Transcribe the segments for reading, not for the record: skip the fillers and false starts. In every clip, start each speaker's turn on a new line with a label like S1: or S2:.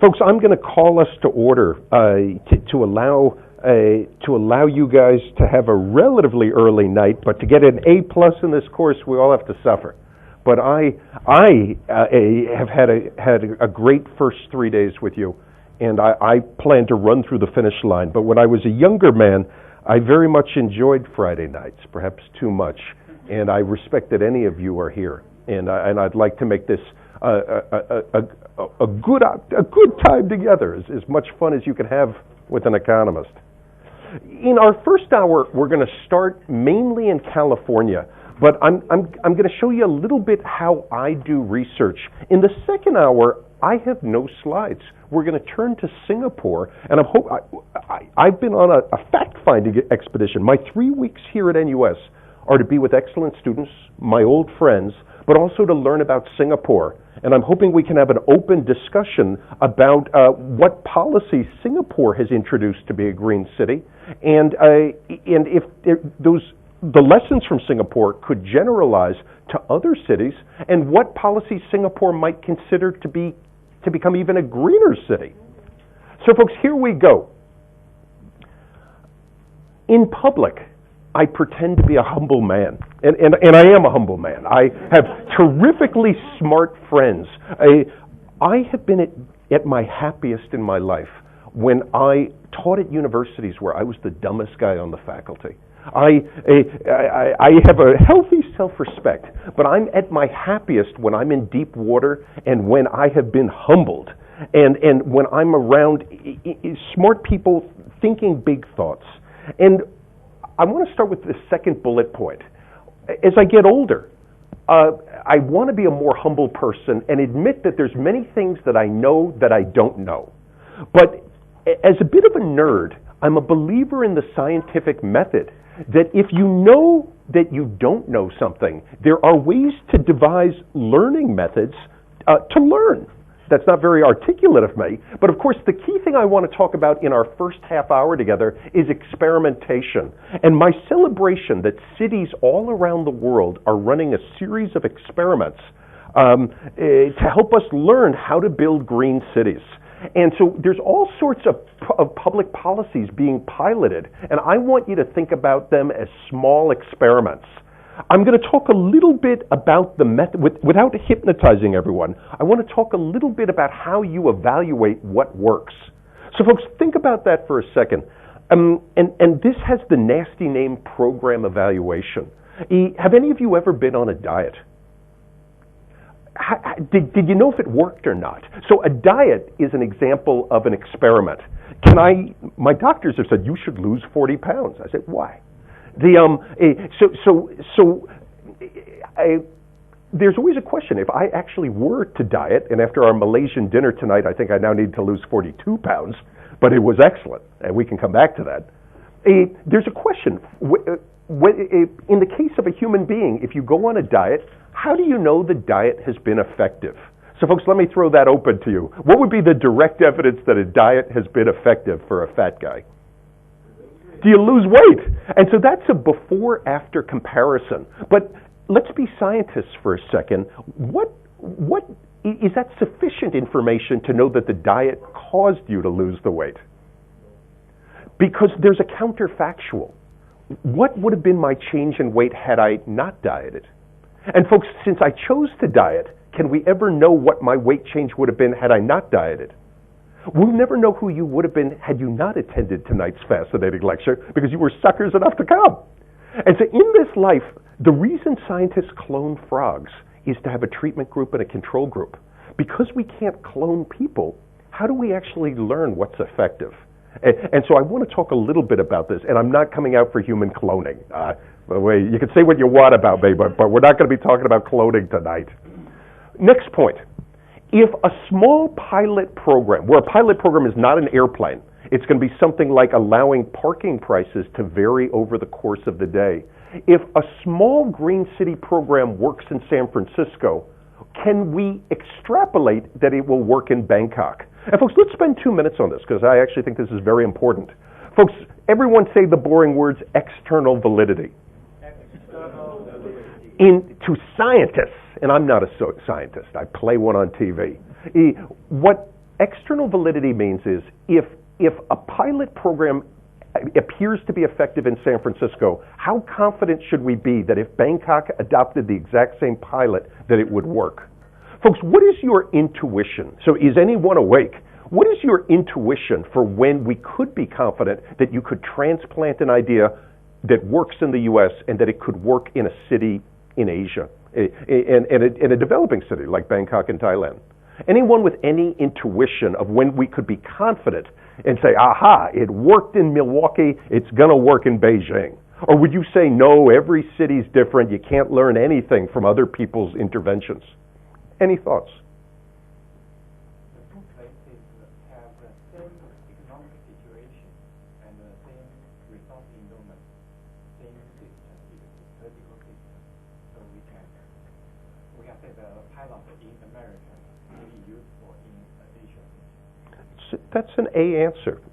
S1: Folks, I'm going to call us to order to allow you guys to have a relatively early night, but to get an A+ in this course, we all have to suffer. But I have had a great first 3 days with you, and I plan to run through the finish line. But when I was a younger man, I very much enjoyed Friday nights, perhaps too much, and I respect that any of you are here, and I'd like to make this a good time together, as much fun as you can have with an economist. In our first hour, we're going to start mainly in California, but I'm going to show you a little bit how I do research. In the second hour, I have no slides. We're going to turn to Singapore, and I've been on a fact-finding expedition. My 3 weeks here at NUS are to be with excellent students, my old friends, but also to learn about Singapore. And I'm hoping we can have an open discussion about what policies Singapore has introduced to be a green city, and if the lessons from Singapore could generalize to other cities, and what policies Singapore might consider to become even a greener city. So folks, here we go. In public, I pretend to be a humble man, and I am a humble man. I have terrifically smart friends. I have been at my happiest in my life when I taught at universities where I was the dumbest guy on the faculty. I have a healthy self-respect, but I'm at my happiest when I'm in deep water and when I have been humbled, and when I'm around smart people thinking big thoughts. And I want to start with the second bullet point. As I get older, I want to be a more humble person and admit that there's many things that I know that I don't know. But as a bit of a nerd, I'm a believer in the scientific method, that if you know that you don't know something, there are ways to devise learning methods to learn. That's not very articulate of me, but of course the key thing I want to talk about in our first half hour together is experimentation, and my celebration that cities all around the world are running a series of experiments to help us learn how to build green cities. And so there's all sorts of public policies being piloted, and I want you to think about them as small experiments. I'm going to talk a little bit about the method, without hypnotizing everyone. I want to talk a little bit about how you evaluate what works. So folks, think about that for a second. And this has the nasty name program evaluation. Have any of you ever been on a diet? Did you know if it worked or not? So a diet is an example of an experiment. My doctors have said, you should lose 40 pounds. I said, why? There's always a question. If I actually were to diet, and after our Malaysian dinner tonight, I think I now need to lose 42 pounds, but it was excellent, and we can come back to that. There's a question. In the case of a human being, if you go on a diet, how do you know the diet has been effective? So folks, let me throw that open to you. What would be the direct evidence that a diet has been effective for a fat guy? Do you lose weight? And so that's a before-after comparison. But let's be scientists for a second. What is that sufficient information to know that the diet caused you to lose the weight? Because there's a counterfactual. What would have been my change in weight had I not dieted? And folks, since I chose to diet, can we ever know what my weight change would have been had I not dieted? We'll never know who you would have been had you not attended tonight's fascinating lecture, because you were suckers enough to come. And so in this life, the reason scientists clone frogs is to have a treatment group and a control group. Because we can't clone people, how do we actually learn what's effective? And so I want to talk a little bit about this, and I'm not coming out for human cloning. You can say what you want about me, but we're not going to be talking about cloning tonight. Next point. If a small pilot program, where a pilot program is not an airplane, it's going to be something like allowing parking prices to vary over the course of the day. If a small green city program works in San Francisco, can we extrapolate that it will work in Bangkok? And folks, let's spend 2 minutes on this, because I actually think this is very important. Folks, everyone say the boring words external validity. To scientists, and I'm not a scientist, I play one on TV. What external validity means is if a pilot program appears to be effective in San Francisco, how confident should we be that if Bangkok adopted the exact same pilot, that it would work? Folks, what is your intuition? So is anyone awake? What is your intuition for when we could be confident that you could transplant an idea that works in the U.S. and that it could work in a city in Asia, in a developing city like Bangkok in Thailand? Anyone with any intuition of when we could be confident and say, aha, it worked in Milwaukee, it's going to work in Beijing? Or would you say, no, every city's different, you can't learn anything from other people's interventions? Any thoughts?
S2: The two places have the same economic situation and the same resource endowment, same system, political system. So we can say the pilot in America will be useful in Asia.
S1: That's an A answer,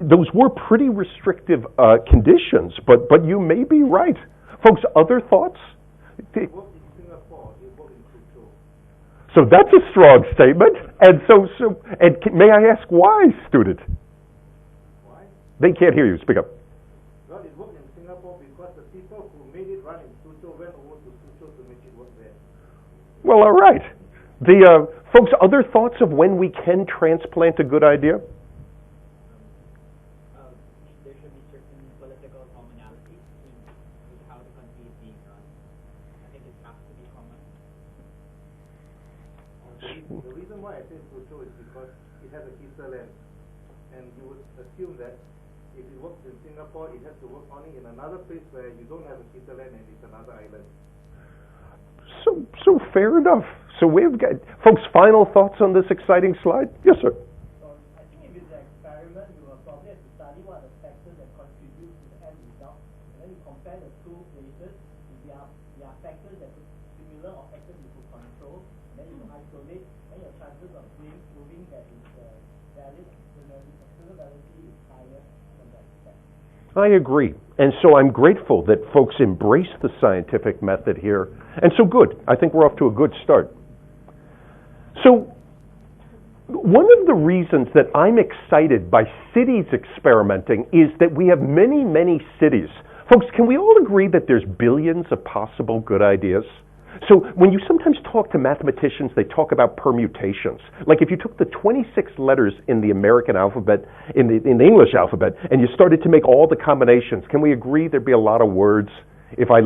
S1: those were pretty restrictive conditions, but you may be right, folks. Other thoughts?
S2: It worked in Singapore. It worked in Suzhou.
S1: So that's a strong statement. And may I ask why, student?
S2: Why?
S1: They can't hear you. Speak up.
S2: Well, it worked in Singapore because the people who made it run in Suzhou went over to Suzhou to make it work there.
S1: Well, all right. Folks, other thoughts of when we can transplant a good idea?
S3: There should be certain political commonality with how the country is being run. I think it has to be common.
S2: The reason why I say Suzhou is because it has a hinterland, and you would assume that if it works in Singapore, it has to work only in another place where you don't have a hinterland and it's another island.
S1: So fair enough. So we've got, folks, final thoughts on this exciting slide? Yes, sir.
S4: I think if it's an experiment, you will probably have to study what are the factors that contribute to the end result, and then you compare the two places. If there are factors that are similar or factors you could control, and then you isolate, then your chances of proving that it's valid, external validity is higher than that effect.
S1: I agree. And so I'm grateful that folks embrace the scientific method here. And so good. I think we're off to a good start. So one of the reasons that I'm excited by cities experimenting is that we have many, many cities. Folks, can we all agree that there's billions of possible good ideas? So when you sometimes talk to mathematicians, they talk about permutations. Like if you took the 26 letters in the American alphabet, in the English alphabet, and you started to make all the combinations, can we agree there'd be a lot of words? If I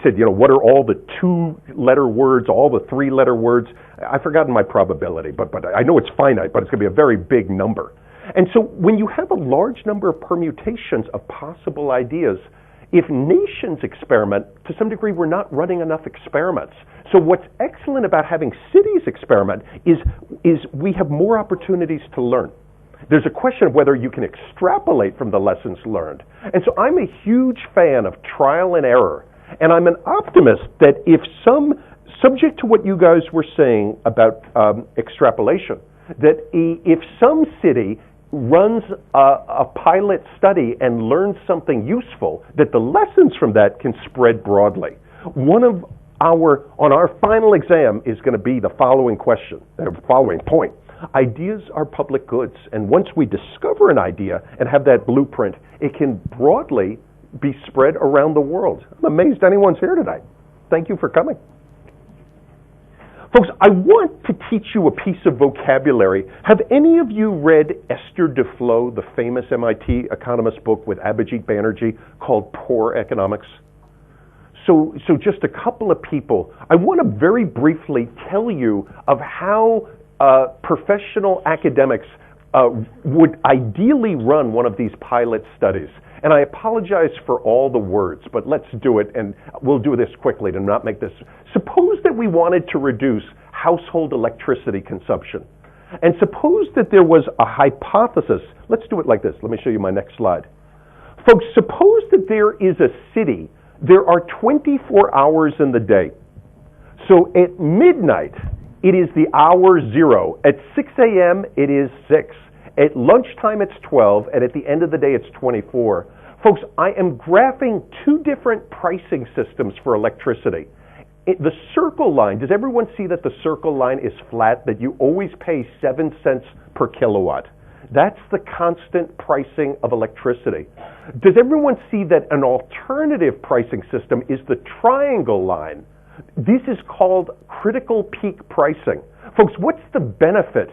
S1: said, what are all the 2-letter words, all the 3-letter words? I've forgotten my probability, but I know it's finite, but it's going to be a very big number. And so when you have a large number of permutations of possible ideas, if nations experiment, to some degree, we're not running enough experiments. So what's excellent about having cities experiment is we have more opportunities to learn. There's a question of whether you can extrapolate from the lessons learned. And so I'm a huge fan of trial and error. And I'm an optimist that subject to what you guys were saying about extrapolation, that if some city runs a pilot study and learns something useful, that the lessons from that can spread broadly. On our final exam is going to be the following point. Ideas are public goods, and once we discover an idea and have that blueprint, it can broadly be spread around the world. I'm amazed anyone's here tonight. Thank you for coming. Folks, I want to teach you a piece of vocabulary. Have any of you read Esther Duflo, the famous MIT economist book with Abhijit Banerjee called Poor Economics? So just a couple of people. I want to very briefly tell you of how professional academics would ideally run one of these pilot studies. And I apologize for all the words, but let's do it, and we'll do this quickly to not make this. Suppose that we wanted to reduce household electricity consumption. And suppose that there was a hypothesis. Let's do it like this. Let me show you my next slide. Folks, suppose that there is a city. There are 24 hours in the day. So at midnight, it is the hour 0. At 6 a.m., it is 6. At lunchtime, it's 12, and at the end of the day, it's 24. Folks, I am graphing two different pricing systems for electricity. The circle line, does everyone see that the circle line is flat, that you always pay 7 cents per kilowatt? That's the constant pricing of electricity. Does everyone see that an alternative pricing system is the triangle line? This is called critical peak pricing. Folks, what's the benefit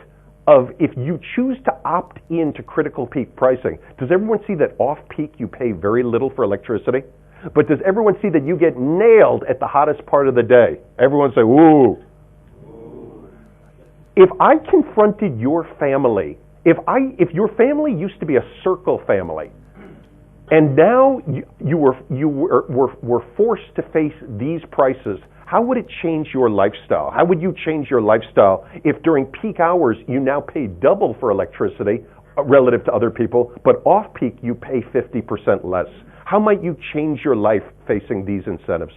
S1: of if you choose to opt into critical peak pricing? Does everyone see that off-peak you pay very little for electricity? But does everyone see that you get nailed at the hottest part of the day? Everyone say, "Ooh." If I confronted your family, if your family used to be a circle family, and now you were forced to face these prices, how would it change your lifestyle? How would you change your lifestyle if during peak hours you now pay double for electricity relative to other people, but off-peak you pay 50% less? How might you change your life facing these incentives?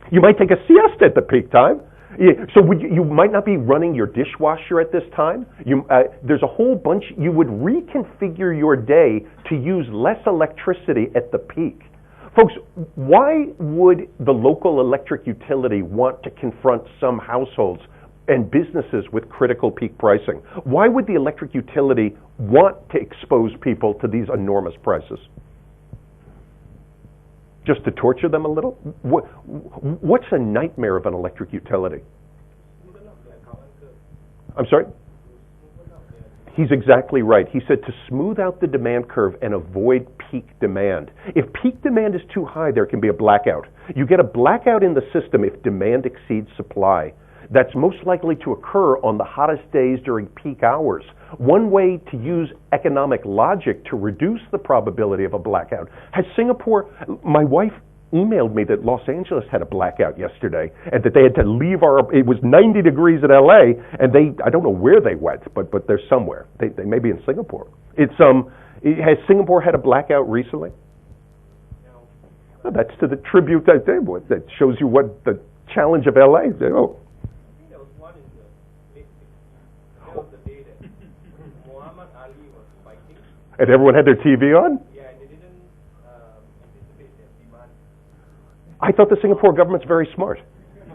S1: You might take a siesta at the peak time. So you might not be running your dishwasher at this time. There's a whole bunch. You would reconfigure your day to use less electricity at the peak. Folks, why would the local electric utility want to confront some households and businesses with critical peak pricing? Why would the electric utility want to expose people to these enormous prices? Just to torture them a little? What's a nightmare of an electric utility? I'm sorry? He's exactly right. He said to smooth out the demand curve and avoid peak demand. If peak demand is too high, there can be a blackout. You get a blackout in the system if demand exceeds supply. That's most likely to occur on the hottest days during peak hours. One way to use economic logic to reduce the probability of a blackout. Has Singapore, my wife emailed me that Los Angeles had a blackout yesterday and that they had to leave it was 90 degrees in LA and I don't know where they went, but they're somewhere. They may be in Singapore. Has Singapore had a blackout recently?
S2: No.
S1: Well, that's to the tribute that shows you what the challenge of LA. Oh. And everyone had their TV on?
S2: Yeah, and they didn't anticipate their demand.
S1: I thought the Singapore government's very smart.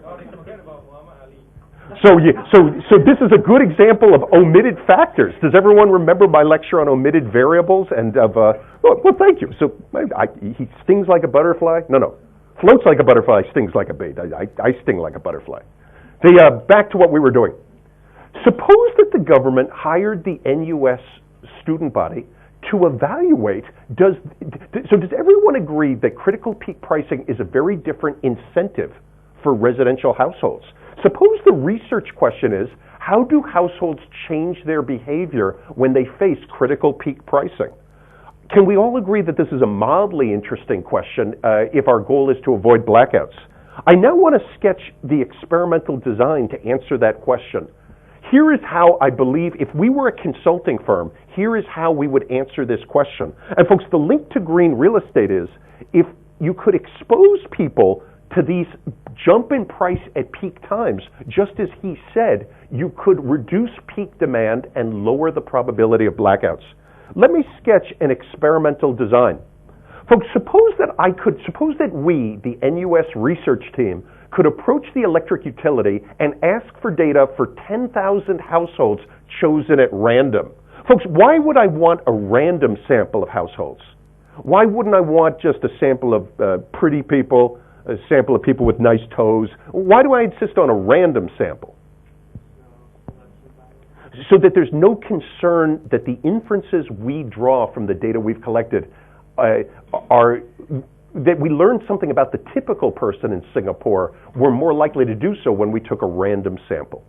S2: No, they forget about Muhammad Ali.
S1: So this is a good example of omitted factors. Does everyone remember my lecture on omitted variables and of? Well, thank you. So he stings like a butterfly. No, floats like a butterfly, stings like a bee. I sting like a butterfly. Back to what we were doing. Suppose that the government hired the NUS student body to evaluate, does everyone agree that critical peak pricing is a very different incentive for residential households? Suppose the research question is, how do households change their behavior when they face critical peak pricing? Can we all agree that this is a mildly interesting question if our goal is to avoid blackouts? I now want to sketch the experimental design to answer that question. Here is how I believe, if we were a consulting firm, here is how we would answer this question. And folks, the link to green real estate is, if you could expose people to these jump in price at peak times, just as he said, you could reduce peak demand and lower the probability of blackouts. Let me sketch an experimental design. Folks, suppose that we, the NUS research team, could approach the electric utility and ask for data for 10,000 households chosen at random. Folks, why would I want a random sample of households? Why wouldn't I want just a sample of pretty people, a sample of people with nice toes? Why do I insist on a random sample? So that there's no concern that the inferences we draw from the data we've collected are that we learned something about the typical person in Singapore. We're more likely to do so when we took a random sample.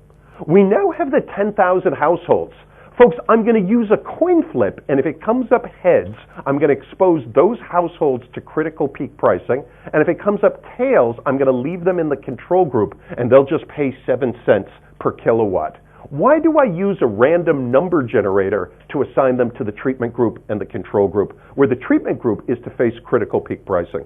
S1: We now have the 10,000 households. Folks, I'm going to use a coin flip, and if it comes up heads, I'm going to expose those households to critical peak pricing, and if it comes up tails, I'm going to leave them in the control group, and they'll just pay 7 cents per kilowatt. Why do I use a random number generator to assign them to the treatment group and the control group, where the treatment group is to face critical peak pricing?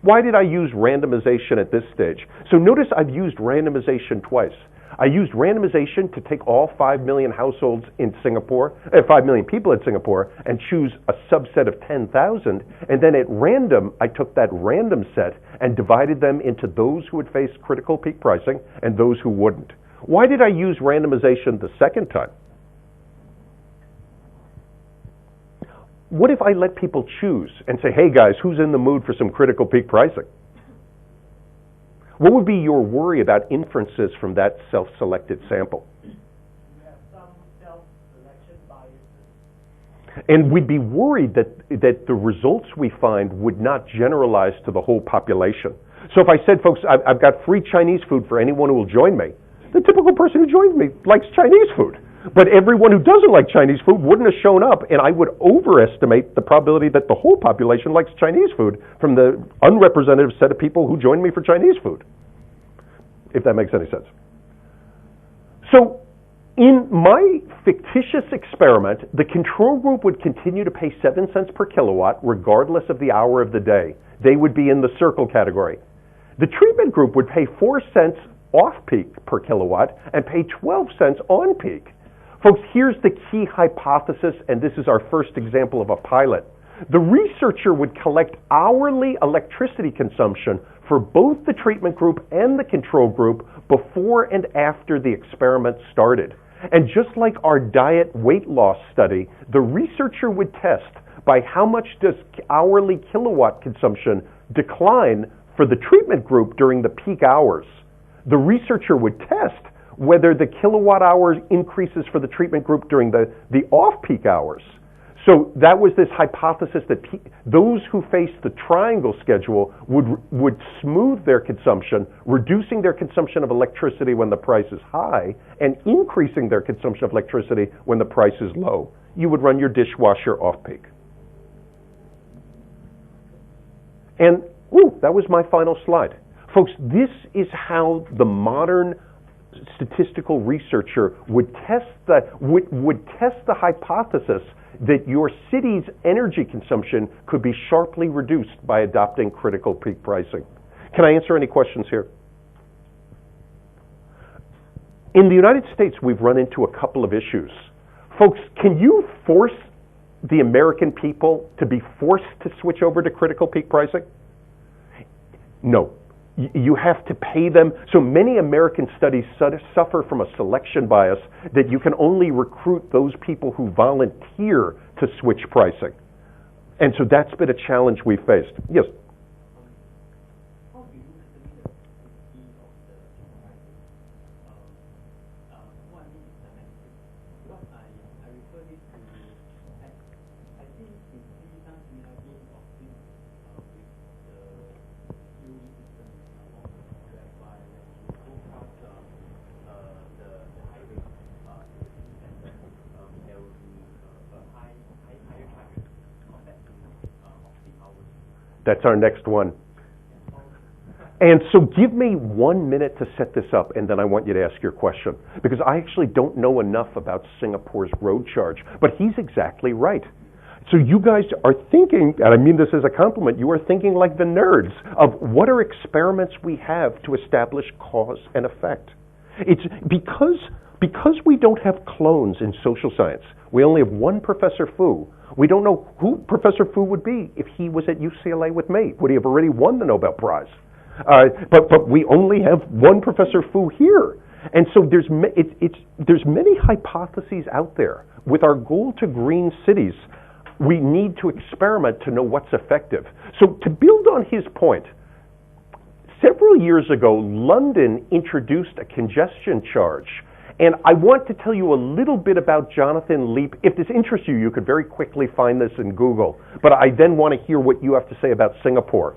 S1: Why did I use randomization at this stage? So notice I've used randomization twice. I used randomization to take all 5 million households in Singapore, 5 million people in Singapore, and choose a subset of 10,000. And then at random, I took that random set and divided them into those who would face critical peak pricing and those who wouldn't. Why did I use randomization the second time? What if I let people choose and say, hey guys, who's in the mood for some critical peak pricing? What would be your worry about inferences from that self-selected sample?
S4: You have some self-selection biases.
S1: And we'd be worried that the results we find would not generalize to the whole population. So if I said, folks, I've got free Chinese food for anyone who will join me, the typical person who joins me likes Chinese food. But everyone who doesn't like Chinese food wouldn't have shown up, and I would overestimate the probability that the whole population likes Chinese food from the unrepresentative set of people who joined me for Chinese food, if that makes any sense. So in my fictitious experiment, the control group would continue to pay 7 cents per kilowatt regardless of the hour of the day. They would be in the circle category. The treatment group would pay 4 cents off-peak per kilowatt and pay 12 cents on-peak. Folks, here's the key hypothesis, and this is our first example of a pilot. The researcher would collect hourly electricity consumption for both the treatment group and the control group before and after the experiment started. And just like our diet weight loss study, the researcher would test by how much does hourly kilowatt consumption decline for the treatment group during the peak hours. The researcher would test whether the kilowatt hours increases for the treatment group during the off-peak hours. So that was this hypothesis that those who faced the triangle schedule would smooth their consumption, reducing their consumption of electricity when the price is high, and increasing their consumption of electricity when the price is low. You would run your dishwasher off-peak. And, that was my final slide. Folks, this is how the modern statistical researcher would test the hypothesis that your city's energy consumption could be sharply reduced by adopting critical peak pricing. Can I answer any questions here? In the United States, we've run into a couple of issues. Folks, can you force the American people to be forced to switch over to critical peak pricing? No. You have to pay them. So many American studies suffer from a selection bias that you can only recruit those people who volunteer to switch pricing. And so that's been a challenge we faced. Yes?
S3: How do you determine the efficacy of the pricing? What I mean is the benefit. Because I refer this to, I think we see some similarity of this with the UE system in Singapore, whereby when you go past the highway to the city center, there will be a higher charges compared to off-peak hours.
S1: That's our next one. And so give me 1 minute to set this up, and then I want you to ask your question. Because I actually don't know enough about Singapore's road charge. But he's exactly right. So you guys are thinking, and I mean this as a compliment, you are thinking like the nerds of what are experiments we have to establish cause and effect. It's because we don't have clones in social science. We only have one Professor Fu. We don't know who Professor Fu would be if he was at UCLA with me. Would he have already won the Nobel Prize? But we only have one Professor Fu here. And so there's many hypotheses out there. With our goal to green cities, we need to experiment to know what's effective. So to build on his point, several years ago, London introduced a congestion charge. And I want to tell you a little bit about Jonathan Leap. If this interests you, you could very quickly find this in Google. But I then want to hear what you have to say about Singapore.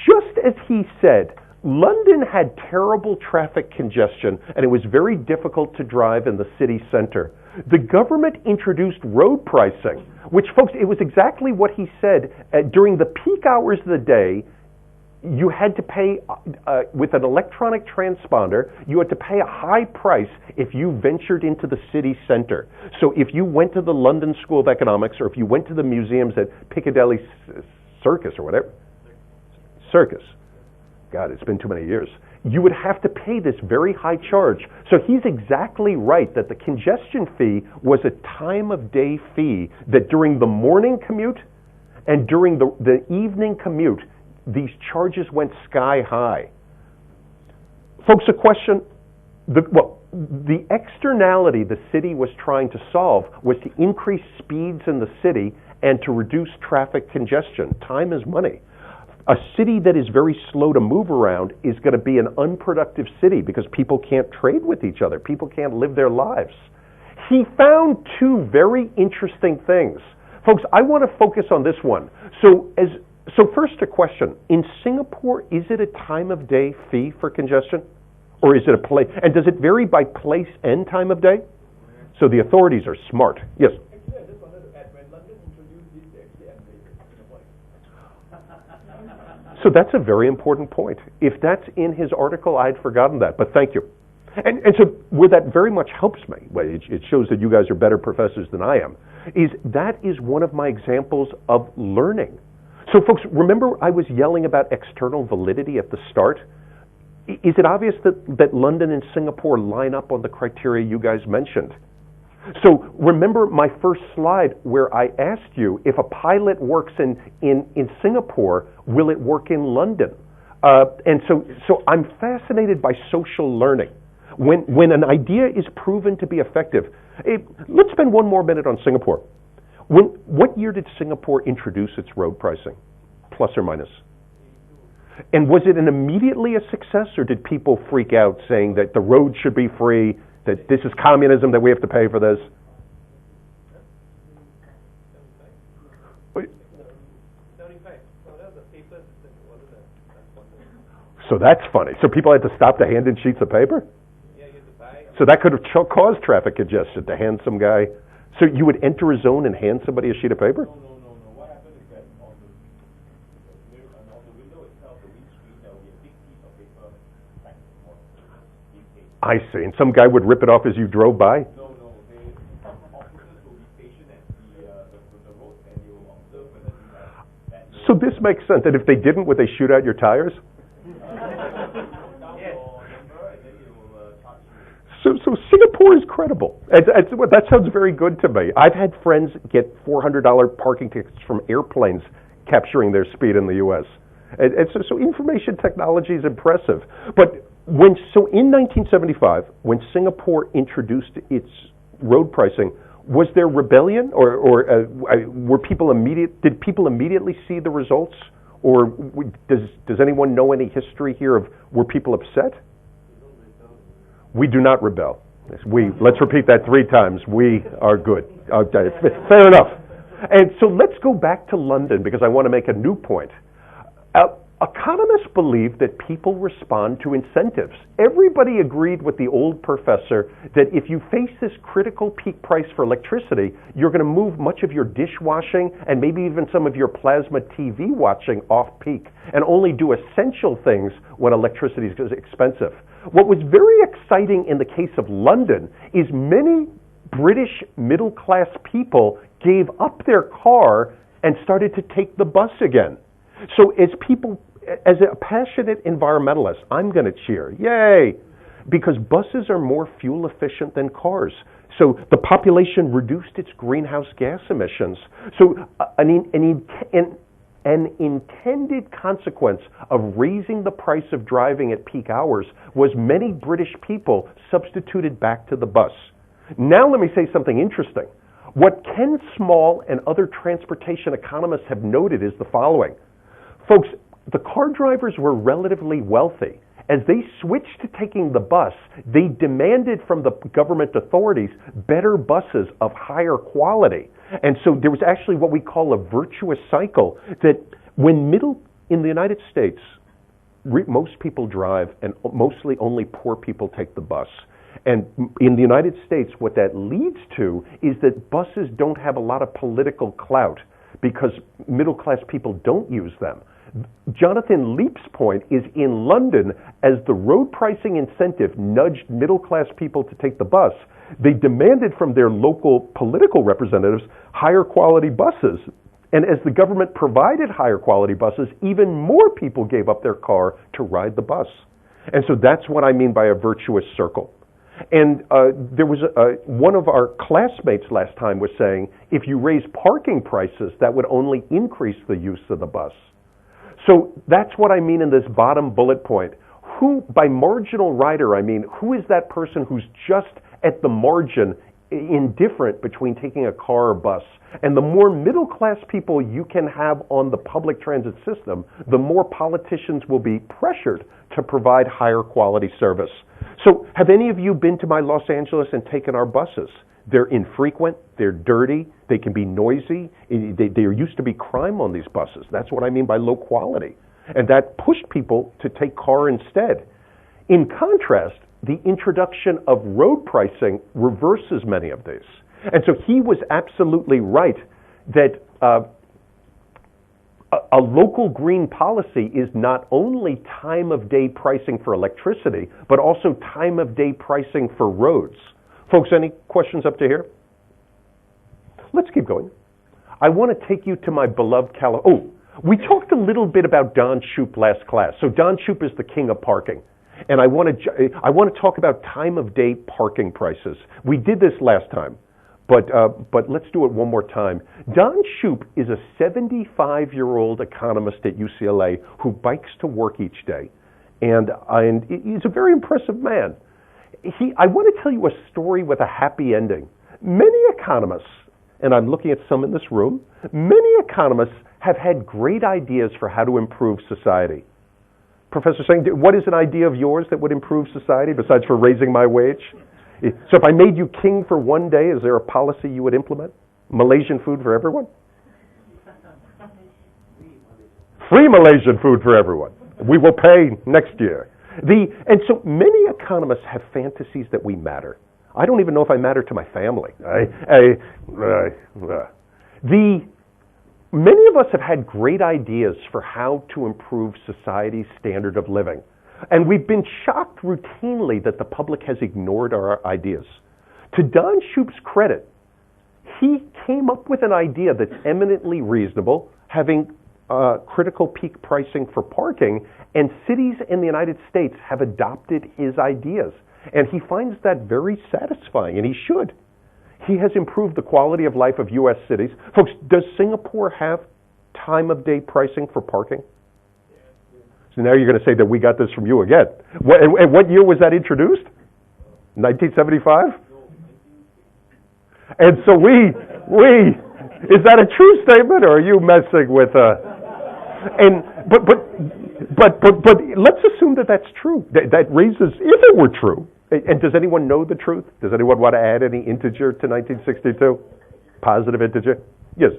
S1: Just as he said, London had terrible traffic congestion, and it was very difficult to drive in the city center. The government introduced road pricing, which, folks, it was exactly what he said. During the peak hours of the day, you had to pay, with an electronic transponder, you had to pay a high price if you ventured into the city center. So if you went to the London School of Economics, or if you went to the museums at Piccadilly Circus or whatever, Circus. God, it's been too many years. you would have to pay this very high charge. So he's exactly right that the congestion fee was a time of day fee that during the morning commute and during the evening commute, these charges went sky high. Folks, a question, the externality the city was trying to solve was to increase speeds in the city and to reduce traffic congestion. Time is money. A city that is very slow to move around is going to be an unproductive city because people can't trade with each other. People can't live their lives. He found two very interesting things. Folks, I want to focus on this one. So first a question. In Singapore, is it a time of day fee for congestion? Or is it a place? And does it vary by place and time of day? So the authorities are smart. Yes?
S2: Actually, I just wanted to add, when London introduced this, they actually embraced it.
S1: So that's a very important point. If that's in his article, I'd forgotten that, but thank you. And so where that very much helps me, it shows that you guys are better professors than I am, is that is one of my examples of learning. So folks, remember I was yelling about external validity at the start? Is it obvious that London and Singapore line up on the criteria you guys mentioned? So remember my first slide where I asked you if a pilot works in Singapore, will it work in London? And so I'm fascinated by social learning. When an idea is proven to be effective, let's spend one more minute on Singapore. What year did Singapore introduce its road pricing, plus or minus? And was it immediately a success, or did people freak out saying that the road should be free, that this is communism, that we have to pay for this? So that's funny. So people had to stop to hand in sheets of paper? So that could have caused traffic congestion to hand some guy. So you would enter a zone and hand somebody a sheet of paper?
S2: No. What happened is that on the window itself, the windscreen, there will be a big piece of paper stacked on these pages.
S1: I see. And some guy would rip it off as you drove by?
S2: No. Officers will be stationed at the road, and they will observe whether you have that.
S1: So this makes sense. And if they didn't, would they shoot out your tires? So Singapore is credible. That sounds very good to me. I've had friends get $400 parking tickets from airplanes capturing their speed in the U.S. So information technology is impressive. But in 1975, when Singapore introduced its road pricing, was there rebellion, or were people did people immediately see the results, or does anyone know any history here of were people upset? We do not rebel. Let's repeat that 3 times. We are good. Okay, fair enough. And so let's go back to London because I want to make a new point. Economists believe that people respond to incentives. Everybody agreed with the old professor that if you face this critical peak price for electricity, you're going to move much of your dishwashing and maybe even some of your plasma TV watching off peak and only do essential things when electricity is expensive. What was very exciting in the case of London is many British middle-class people gave up their car and started to take the bus again. So as a passionate environmentalist, I'm going to cheer. Yay! Because buses are more fuel efficient than cars. So the population reduced its greenhouse gas emissions. So an intended consequence of raising the price of driving at peak hours was many British people substituted back to the bus. Now let me say something interesting. What Ken Small and other transportation economists have noted is the following. Folks, the car drivers were relatively wealthy. As they switched to taking the bus, they demanded from the government authorities better buses of higher quality. And so there was actually what we call a virtuous cycle that in the United States, most people drive and mostly only poor people take the bus. And in the United States, what that leads to is that buses don't have a lot of political clout because middle-class people don't use them. Jonathan Leap's point is in London, as the road pricing incentive nudged middle-class people to take the bus, they demanded from their local political representatives higher quality buses. And as the government provided higher quality buses, even more people gave up their car to ride the bus. And so that's what I mean by a virtuous circle. And there was one of our classmates last time was saying, if you raise parking prices, that would only increase the use of the bus. So that's what I mean in this bottom bullet point. Who, by marginal rider, I mean, who is that person who's just at the margin, indifferent between taking a car or bus? And the more middle class people you can have on the public transit system, the more politicians will be pressured to provide higher quality service. So have any of you been to my Los Angeles and taken our buses? They're infrequent, they're dirty, they can be noisy, there used to be crime on these buses. That's what I mean by low quality. And that pushed people to take car instead. In contrast, the introduction of road pricing reverses many of these. And so he was absolutely right that a local green policy is not only time of day pricing for electricity, but also time of day pricing for roads. Folks, any questions up to here? Let's keep going. I want to take you to my beloved California. Oh, we talked a little bit about Don Shoup last class. So Don Shoup is the king of parking. And I want to talk about time of day parking prices. We did this last time, but let's do it one more time. Don Shoup is a 75-year-old economist at UCLA who bikes to work each day. And he's a very impressive man. I want to tell you a story with a happy ending. Many economists, and I'm looking at some in this room, many economists have had great ideas for how to improve society. Professor Singh, what is an idea of yours that would improve society besides for raising my wage? So if I made you king for one day, is there a policy you would implement? Malaysian food for everyone? Free Malaysian food for everyone. We will pay next year. And so many economists have fantasies that we matter. I don't even know if I matter to my family. Many of us have had great ideas for how to improve society's standard of living. And we've been shocked routinely that the public has ignored our ideas. To Don Shoup's credit, he came up with an idea that's eminently reasonable, having critical peak pricing for parking, and cities in the United States have adopted his ideas. And he finds that very satisfying, and he should. He has improved the quality of life of U.S. cities. Folks, does Singapore have time of day pricing for parking? So now you're going to say that we got this from you again. And what year was that introduced? 1975? And so is that a true statement, or are you messing with But let's assume that that's true. That raises, if it were true, and does anyone know the truth? Does anyone want to add any integer to 1962? Positive integer? Yes.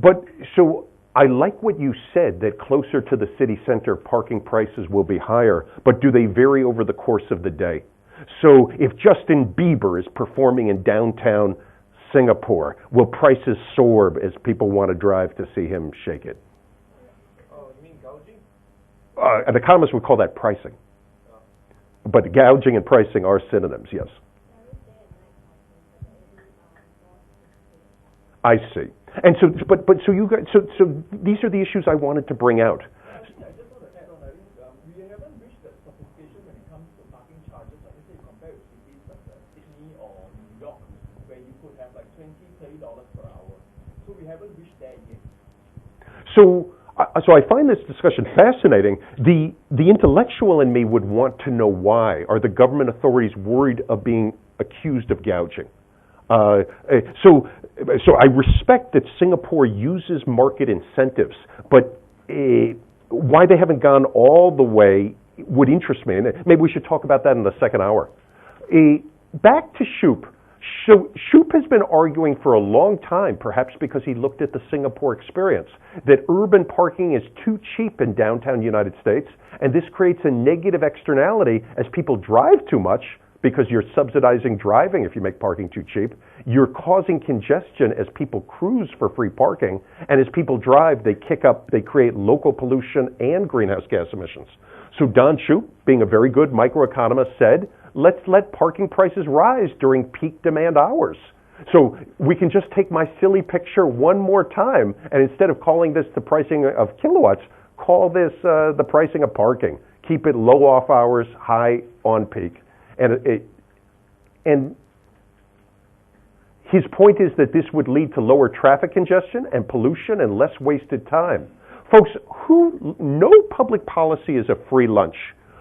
S1: But so I like what you said, that closer to the city center, parking prices will be higher, but do they vary over the course of the day? So if Justin Bieber is performing in downtown Singapore, will prices soar as people want to drive to see him shake it?
S2: Oh, you mean gouging?
S1: An economist would call that pricing. But gouging and pricing are synonyms, yes. I see. And so, so you guys, so these are the issues I wanted to bring out.
S2: I just want to add on. I think we haven't reached that sophistication when it comes to parking charges. Like, let's say compared with cities like Sydney or New York, where you could have like $20, $30 per hour. So we haven't reached that yet. So I find this discussion fascinating. The intellectual in me would want to know why. Are the government authorities worried of being accused of gouging? So I respect that Singapore uses market incentives, but why they haven't gone all the way would interest me. And maybe we should talk about that in the second hour. Back to Shoup. Shoup has been arguing for a long time, perhaps because he looked at the Singapore experience, that urban parking is too cheap in downtown United States, and this creates a negative externality as people drive too much.
S1: because you're subsidizing driving if you make parking too cheap. You're causing congestion as people cruise for free parking, and as people drive, they create local pollution and greenhouse gas emissions. So Don Shoup, being a very good microeconomist, said, let's let parking prices rise during peak demand hours. So we can just take my silly picture one more time, and instead of calling this the pricing of kilowatts, call this the pricing of parking. Keep it low off hours, high on peak. And his point is that this would lead to lower traffic congestion and pollution and less wasted time. Folks, no public policy is a free lunch.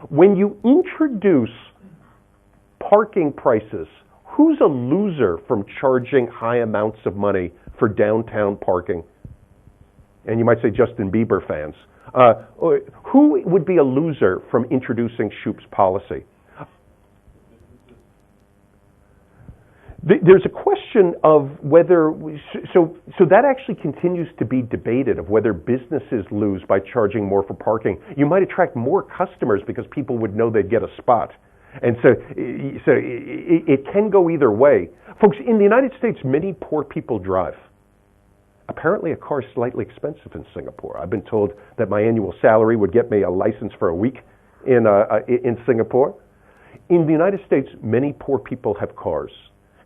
S1: When you introduce parking prices, who's a loser from charging high amounts of money for downtown parking? And you might say Justin Bieber fans. Who would be a loser from introducing Shoup's policy? There's a question of whether, so that actually continues to be debated, of whether businesses lose by charging more for parking. You might attract more customers because people would know they'd get a spot. And so it can go either way. Folks, in the United States, many poor people drive. Apparently a car is slightly expensive in Singapore. I've been told that my annual salary would get me a license for a week in Singapore. In the United States, many poor people have cars.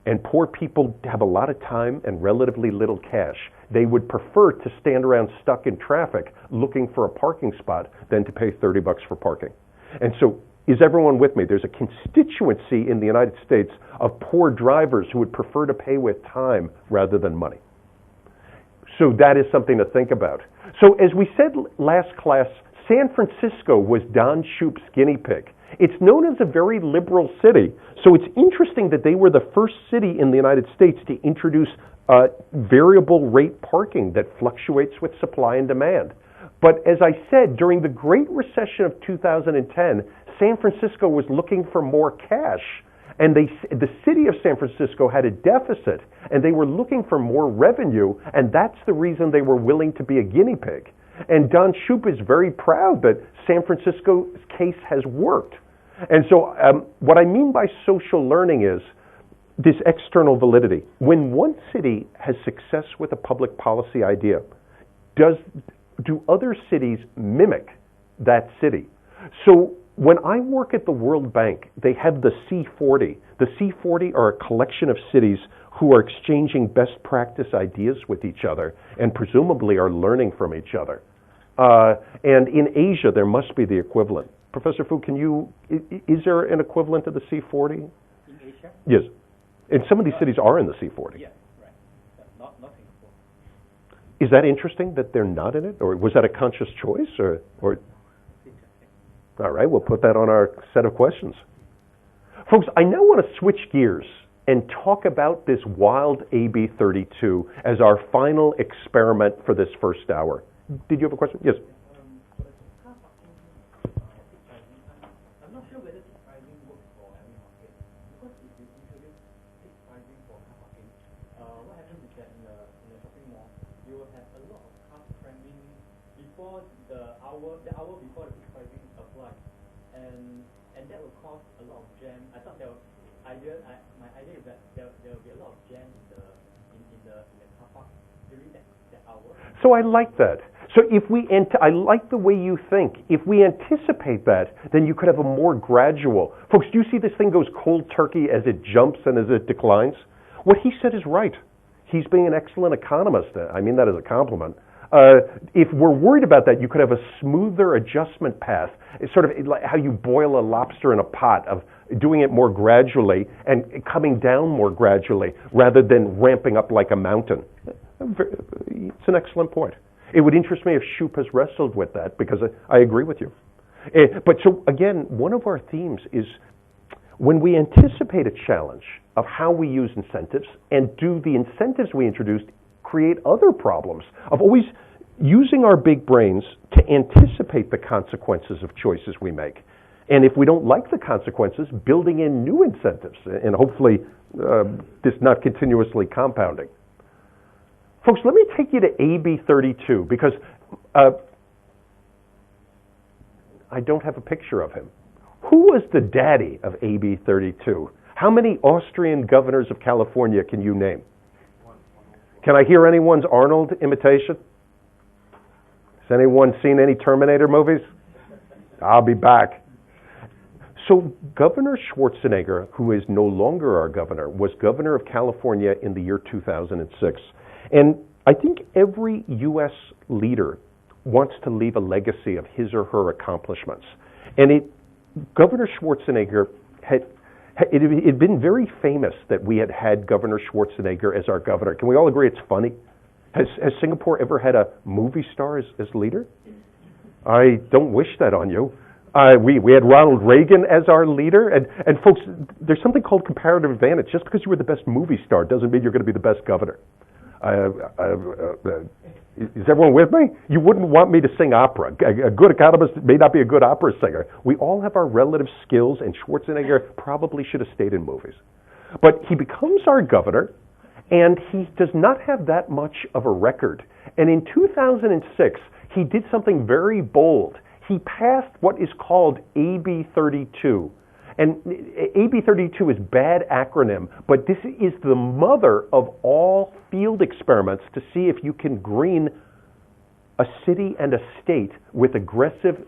S1: And poor people have a lot of time and relatively little cash. They would prefer to stand around stuck in traffic looking for a parking spot than to pay $30 for parking. And so, is everyone with me? There's a constituency in the United States of poor drivers who would prefer to pay with time rather than money. So that is something to think about. So as we said last class, San Francisco was Don Shoup's guinea pig. It's known as a very liberal city, so it's interesting that they were the first city in the United States to introduce variable rate parking that fluctuates with supply and demand. But as I said, during the Great Recession of 2010, San Francisco was looking for more cash, and the city of San Francisco had a deficit, and they were looking for more revenue, and that's the reason they were willing to be a guinea pig. And Don Shoup is very proud that San Francisco's case has worked. And so what I mean by social learning is this external validity. When one city has success with a public policy idea, do other cities mimic that city? So when I work at the World Bank, they have the C40. The C40 are a collection of cities who are exchanging best practice ideas with each other and presumably are learning from each other. And in Asia, there must be the equivalent. Professor Fu, is there an equivalent to the C40?
S3: In Asia?
S1: Yes. And some of these cities are in the C40.
S3: Yeah, right. Not Singapore.
S1: Is that interesting that they're not in it? Or was that a conscious choice? Or? All right, we'll put that on our set of questions. Folks, I now want to switch gears and talk about this wild AB32 as our final experiment for this first hour. Did you have a question? Yes.
S3: I'm not sure whether tick pricing works for every market. Because if you introduce tick pricing for car parking, what happens is that in the shopping mall, you will have a lot of cars cramming before the hour before the tick pricing applies, and that will cause a lot of jam. I thought my idea is that there will be a lot of jam in the car park during that hour.
S1: So I like that. So I like the way you think. If we anticipate that, then you could have a more gradual. Folks, do you see this thing goes cold turkey as it jumps and as it declines? What he said is right. He's being an excellent economist. I mean that as a compliment. If we're worried about that, you could have a smoother adjustment path. It's sort of like how you boil a lobster in a pot, of doing it more gradually and coming down more gradually rather than ramping up like a mountain. It's an excellent point. It would interest me if Shoup has wrestled with that, because I agree with you. But so again, one of our themes is when we anticipate a challenge of how we use incentives, and do the incentives we introduced create other problems of always using our big brains to anticipate the consequences of choices we make. And if we don't like the consequences, building in new incentives, and hopefully this not continuously compounding. Folks, let me take you to AB32, because I don't have a picture of him. Who was the daddy of AB 32? How many Austrian governors of California can you name? Can I hear anyone's Arnold imitation? Has anyone seen any Terminator movies? I'll be back. So Governor Schwarzenegger, who is no longer our governor, was governor of California in the year 2006. And I think every U.S. leader wants to leave a legacy of his or her accomplishments. And Governor Schwarzenegger it had been very famous that we had Governor Schwarzenegger as our governor. Can we all agree it's funny? Has Singapore ever had a movie star as leader? I don't wish that on you. We had Ronald Reagan as our leader, and folks, there's something called comparative advantage. Just because you were the best movie star doesn't mean you're going to be the best governor. Is everyone with me? You wouldn't want me to sing opera. A good economist may not be a good opera singer. We all have our relative skills, and Schwarzenegger probably should have stayed in movies. But he becomes our governor, and he does not have that much of a record. And in 2006, he did something very bold. He passed what is called AB 32. And AB 32 is a bad acronym, but this is the mother of all field experiments to see if you can green a city and a state with aggressive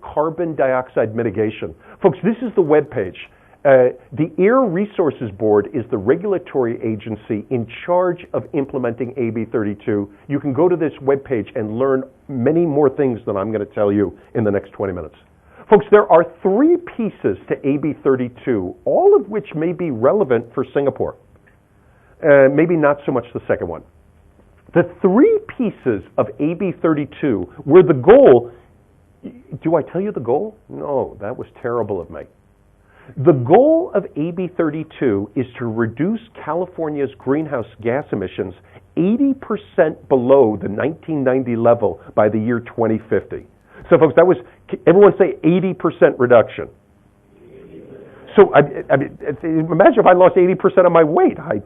S1: carbon dioxide mitigation. Folks, this is the web page. The Air Resources Board is the regulatory agency in charge of implementing AB 32. You can go to this web page and learn many more things than I'm going to tell you in the next 20 minutes. Folks, there are three pieces to AB 32, all of which may be relevant for Singapore. Maybe not so much the second one. The three pieces of AB 32 were the goal. Do I tell you the goal? No, that was terrible of me. The goal of AB 32 is to reduce California's greenhouse gas emissions 80% below the 1990 level by the year 2050. So, folks, that was, everyone say 80% reduction. So, I mean, imagine if I lost 80% of my weight. I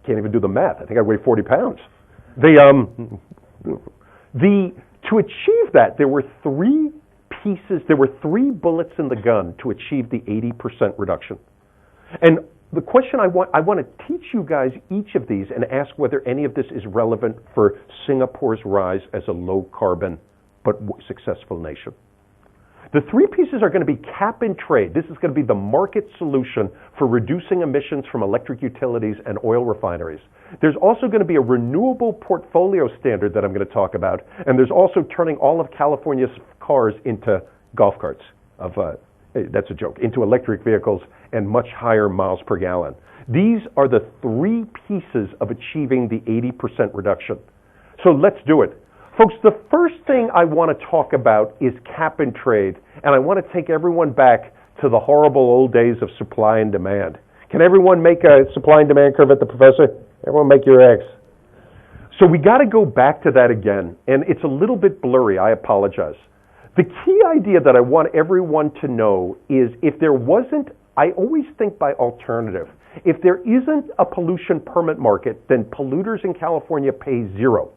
S1: can't even do the math. I think I weigh 40 pounds. To achieve that, there were three pieces, there were three bullets in the gun to achieve the 80% reduction. And the question I want to teach you guys each of these and ask whether any of this is relevant for Singapore's rise as a low-carbon but successful nation. The three pieces are going to be cap and trade. This is going to be the market solution for reducing emissions from electric utilities and oil refineries. There's also going to be a renewable portfolio standard that I'm going to talk about, and there's also turning all of California's cars into golf carts. That's a joke, into electric vehicles and much higher miles per gallon. These are the three pieces of achieving the 80% reduction. So let's do it. Folks, the first thing I want to talk about is cap and trade, and I want to take everyone back to the horrible old days of supply and demand. Can everyone make a supply and demand curve at the professor? Everyone make your X. So we got to go back to that again, and it's a little bit blurry. I apologize. The key idea that I want everyone to know is if there wasn't, I always think by alternative. If there isn't a pollution permit market, then polluters in California pay zero.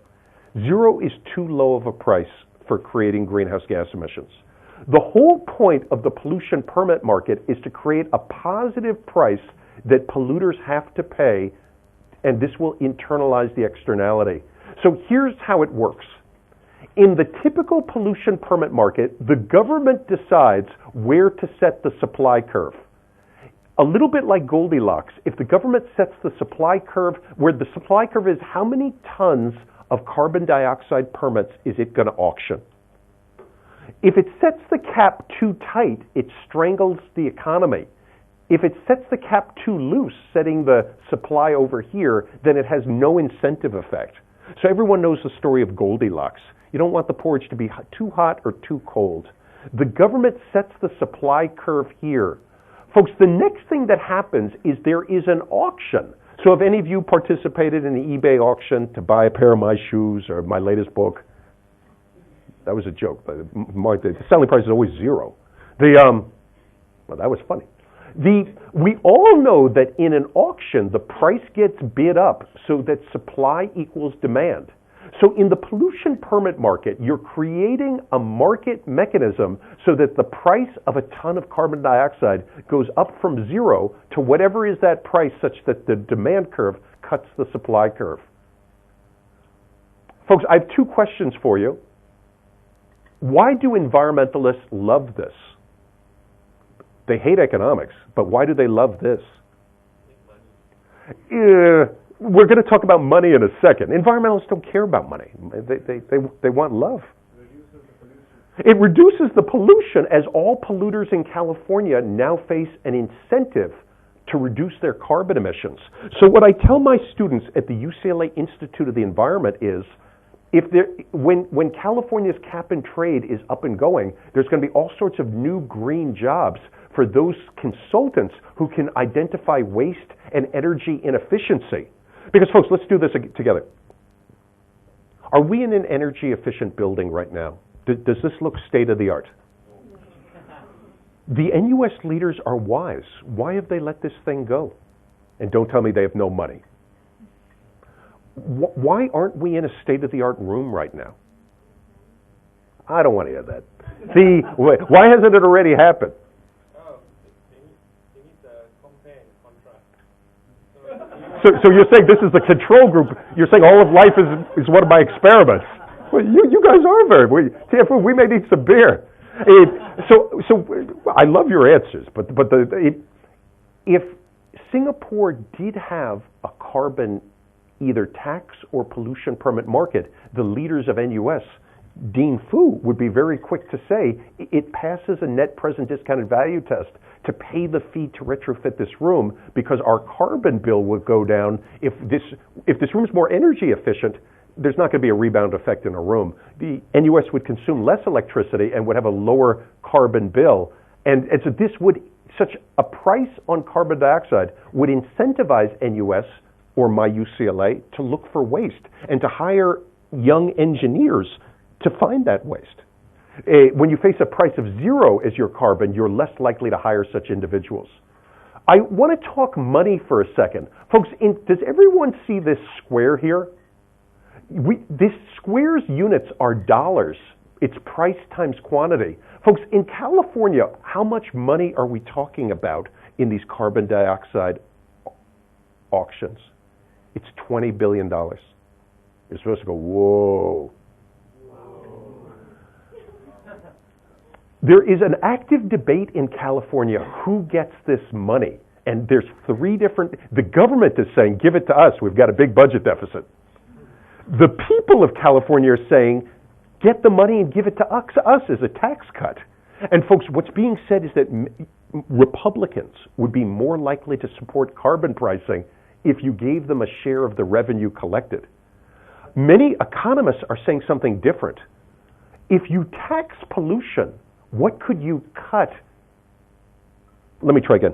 S1: Zero is too low of a price for creating greenhouse gas emissions. The whole point of the pollution permit market is to create a positive price that polluters have to pay, and this will internalize the externality. So here's how it works. In the typical pollution permit market, the government decides where to set the supply curve. A little bit like Goldilocks, if the government sets the supply curve, where the supply curve is how many tons of carbon dioxide permits is it going to auction? If it sets the cap too tight, it strangles the economy. If it sets the cap too loose, setting the supply over here, then it has no incentive effect. So everyone knows the story of Goldilocks. You don't want the porridge to be too hot or too cold. The government sets the supply curve here. Folks, the next thing that happens is there is an auction. So if any of you participated in the eBay auction to buy a pair of my shoes or my latest book, that was a joke. The selling price is always zero. Well, that was funny. We all know that in an auction, the price gets bid up so that supply equals demand. So in the pollution permit market, you're creating a market mechanism so that the price of a ton of carbon dioxide goes up from zero to whatever is that price, such that the demand curve cuts the supply curve. Folks, I have two questions for you. Why do environmentalists love this? They hate economics, but why do they love this? We're going to talk about money in a second. Environmentalists don't care about money. They want love. It reduces the pollution, as all polluters in California now face an incentive to reduce their carbon emissions. So what I tell my students at the UCLA Institute of the Environment is, when California's cap and trade is up and going, there's going to be all sorts of new green jobs for those consultants who can identify waste and energy inefficiency. Because, folks, let's do this together. Are we in an energy efficient building right now? Does this look state of the art? The NUS leaders are wise. Why have they let this thing go? And don't tell me they have no money. Why aren't we in a state-of-the-art room right now? I don't want to hear that. See, why hasn't it already happened?
S2: Oh, they need the compare and contrast.
S1: So you're saying this is the control group. You're saying all of life is one of my experiments. Well, you guys are very. We may need some beer. So I love your answers, but if Singapore did have a carbon either tax or pollution permit market, the leaders of NUS, Dean Fu, would be very quick to say it passes a net present discounted value test to pay the fee to retrofit this room, because our carbon bill would go down. If this room is more energy efficient, there's not going to be a rebound effect in a room. The NUS would consume less electricity and would have a lower carbon bill. And so such a price on carbon dioxide would incentivize NUS or my UCLA to look for waste and to hire young engineers to find that waste. When you face a price of zero as your carbon, you're less likely to hire such individuals. I want to talk money for a second. Folks, does everyone see this square here? This square's units are dollars. It's price times quantity. Folks, in California, how much money are we talking about in these carbon dioxide auctions? It's $20 billion. You're supposed to go, whoa. There is an active debate in California who gets this money. And there's the government is saying, give it to us, we've got a big budget deficit. The people of California are saying, get the money and give it to us as a tax cut. And folks, what's being said is that Republicans would be more likely to support carbon pricing if you gave them a share of the revenue collected. Many economists are saying something different. If you tax pollution, what could you cut? Let me try again.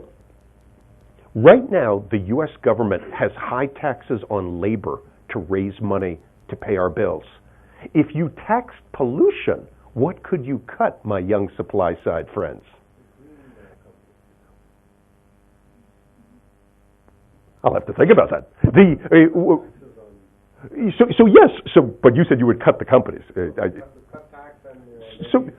S1: Right now, the U.S. government has high taxes on labor to raise money to pay our bills. If you taxed pollution, what could you cut, my young supply side friends? I'll have to think about that. But you said you would cut the companies. So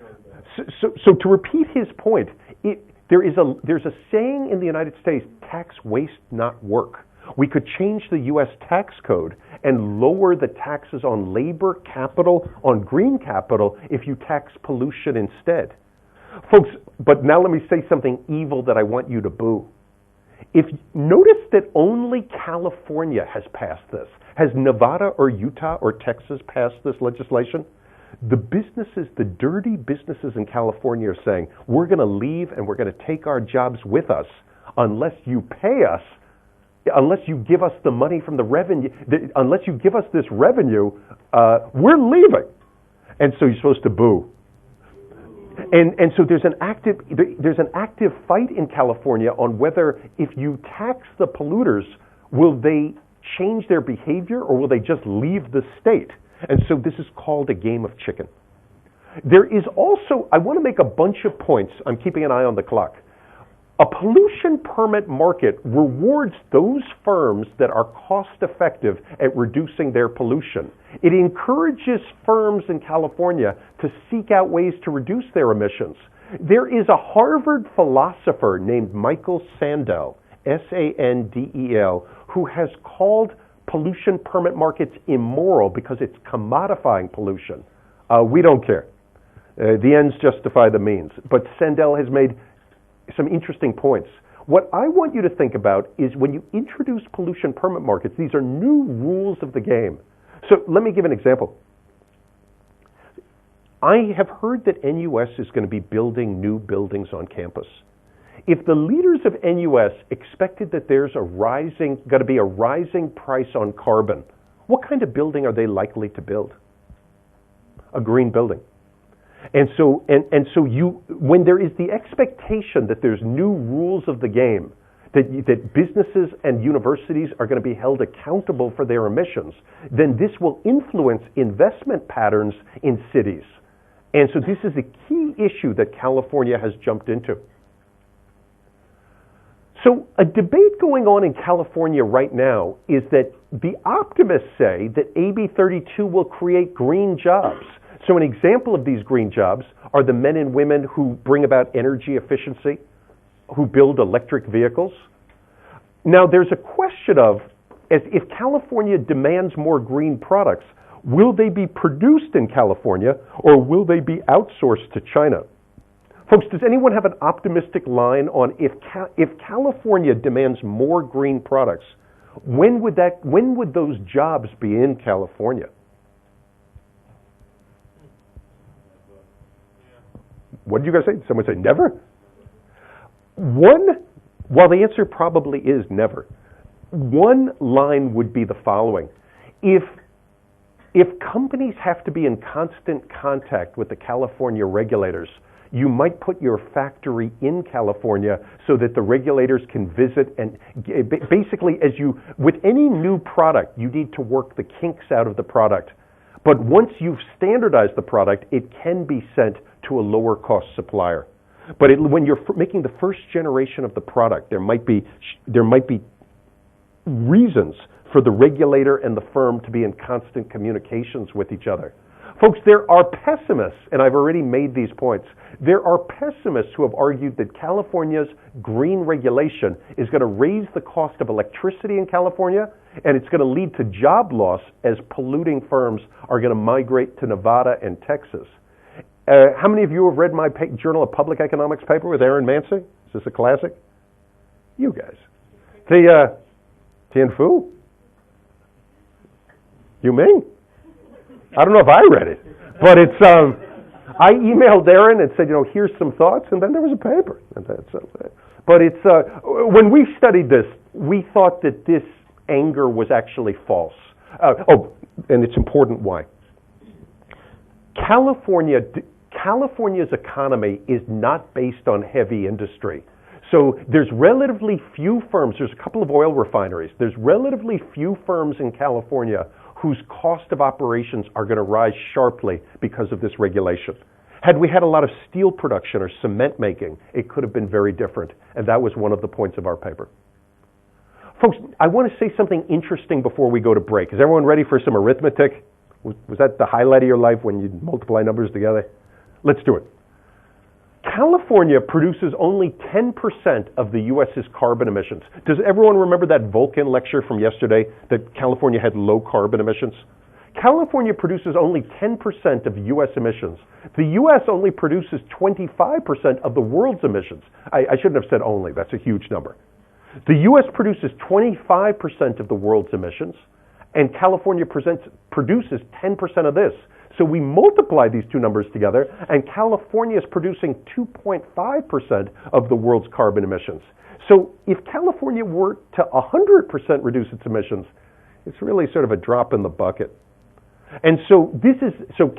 S1: to repeat his point, there's a saying in the United States: tax waste, not work. We could change the U.S. tax code and lower the taxes on labor, capital, on green capital if you tax pollution instead. Folks, but now let me say something evil that I want you to boo. Notice that only California has passed this. Has Nevada or Utah or Texas passed this legislation? The businesses, the dirty businesses in California are saying, we're going to leave and we're going to take our jobs with us unless you pay us, unless you give us the money from the revenue, unless you give us this revenue, we're leaving. And so you're supposed to boo. And so there's an active fight in California on whether, if you tax the polluters, will they change their behavior or will they just leave the state? And so this is called a game of chicken. There is also, I want to make a bunch of points. I'm keeping an eye on the clock. A pollution permit market rewards those firms that are cost effective at reducing their pollution. It encourages firms in California to seek out ways to reduce their emissions. There is a Harvard philosopher named Michael Sandel, Sandel, who has called pollution permit markets immoral because it's commodifying pollution. We don't care. The ends justify the means. But Sandel has made some interesting points. What I want you to think about is when you introduce pollution permit markets, these are new rules of the game. So let me give an example. I have heard that NUS is going to be building new buildings on campus. If the leaders of NUS expected that there's going to be a rising price on carbon, what kind of building are they likely to build? A green building. And so when there is the expectation that there's new rules of the game, that businesses and universities are going to be held accountable for their emissions, then this will influence investment patterns in cities. And so this is a key issue that California has jumped into. So a debate going on in California right now is that the optimists say that AB 32 will create green jobs. So an example of these green jobs are the men and women who bring about energy efficiency, who build electric vehicles. Now there's a question of, if California demands more green products, will they be produced in California or will they be outsourced to China? Folks, does anyone have an optimistic line on if California demands more green products, when would those jobs be in California? What did you guys say? Someone say never? Well, the answer probably is never. One line would be the following. If companies have to be in constant contact with the California regulators, you might put your factory in California so that the regulators can visit and basically with any new product, you need to work the kinks out of the product. But once you've standardized the product, it can be sent to a lower cost supplier. But when you're making the first generation of the product, there might be reasons for the regulator and the firm to be in constant communications with each other. Folks, there are pessimists, and I've already made these points. There are pessimists who have argued that California's green regulation is going to raise the cost of electricity in California, and it's going to lead to job loss as polluting firms are going to migrate to Nevada and Texas. How many of you have read my Journal of Public Economics paper with Aaron Mancy? Is this a classic? You guys. Tien Fu? You mean? I don't know if I read it, but it's. I emailed Aaron and said, here's some thoughts, and then there was a paper. But it's when we studied this, we thought that this anger was actually false. And it's important why. California's economy is not based on heavy industry. So there's relatively few firms. There's a couple of oil refineries. There's relatively few firms in California whose cost of operations are going to rise sharply because of this regulation. Had we had a lot of steel production or cement making, it could have been very different. And that was one of the points of our paper. Folks, I want to say something interesting before we go to break. Is everyone ready for some arithmetic? Was that the highlight of your life when you multiply numbers together? Let's do it. California produces only 10% of the U.S.'s carbon emissions. Does everyone remember that Vulcan lecture from yesterday that California had low carbon emissions? California produces only 10% of U.S. emissions. The U.S. only produces 25% of the world's emissions. I shouldn't have said only. That's a huge number. The U.S. produces 25% of the world's emissions, and California produces 10% of this. So we multiply these two numbers together, and California is producing 2.5% of the world's carbon emissions. So if California were to 100% reduce its emissions, it's really sort of a drop in the bucket. And so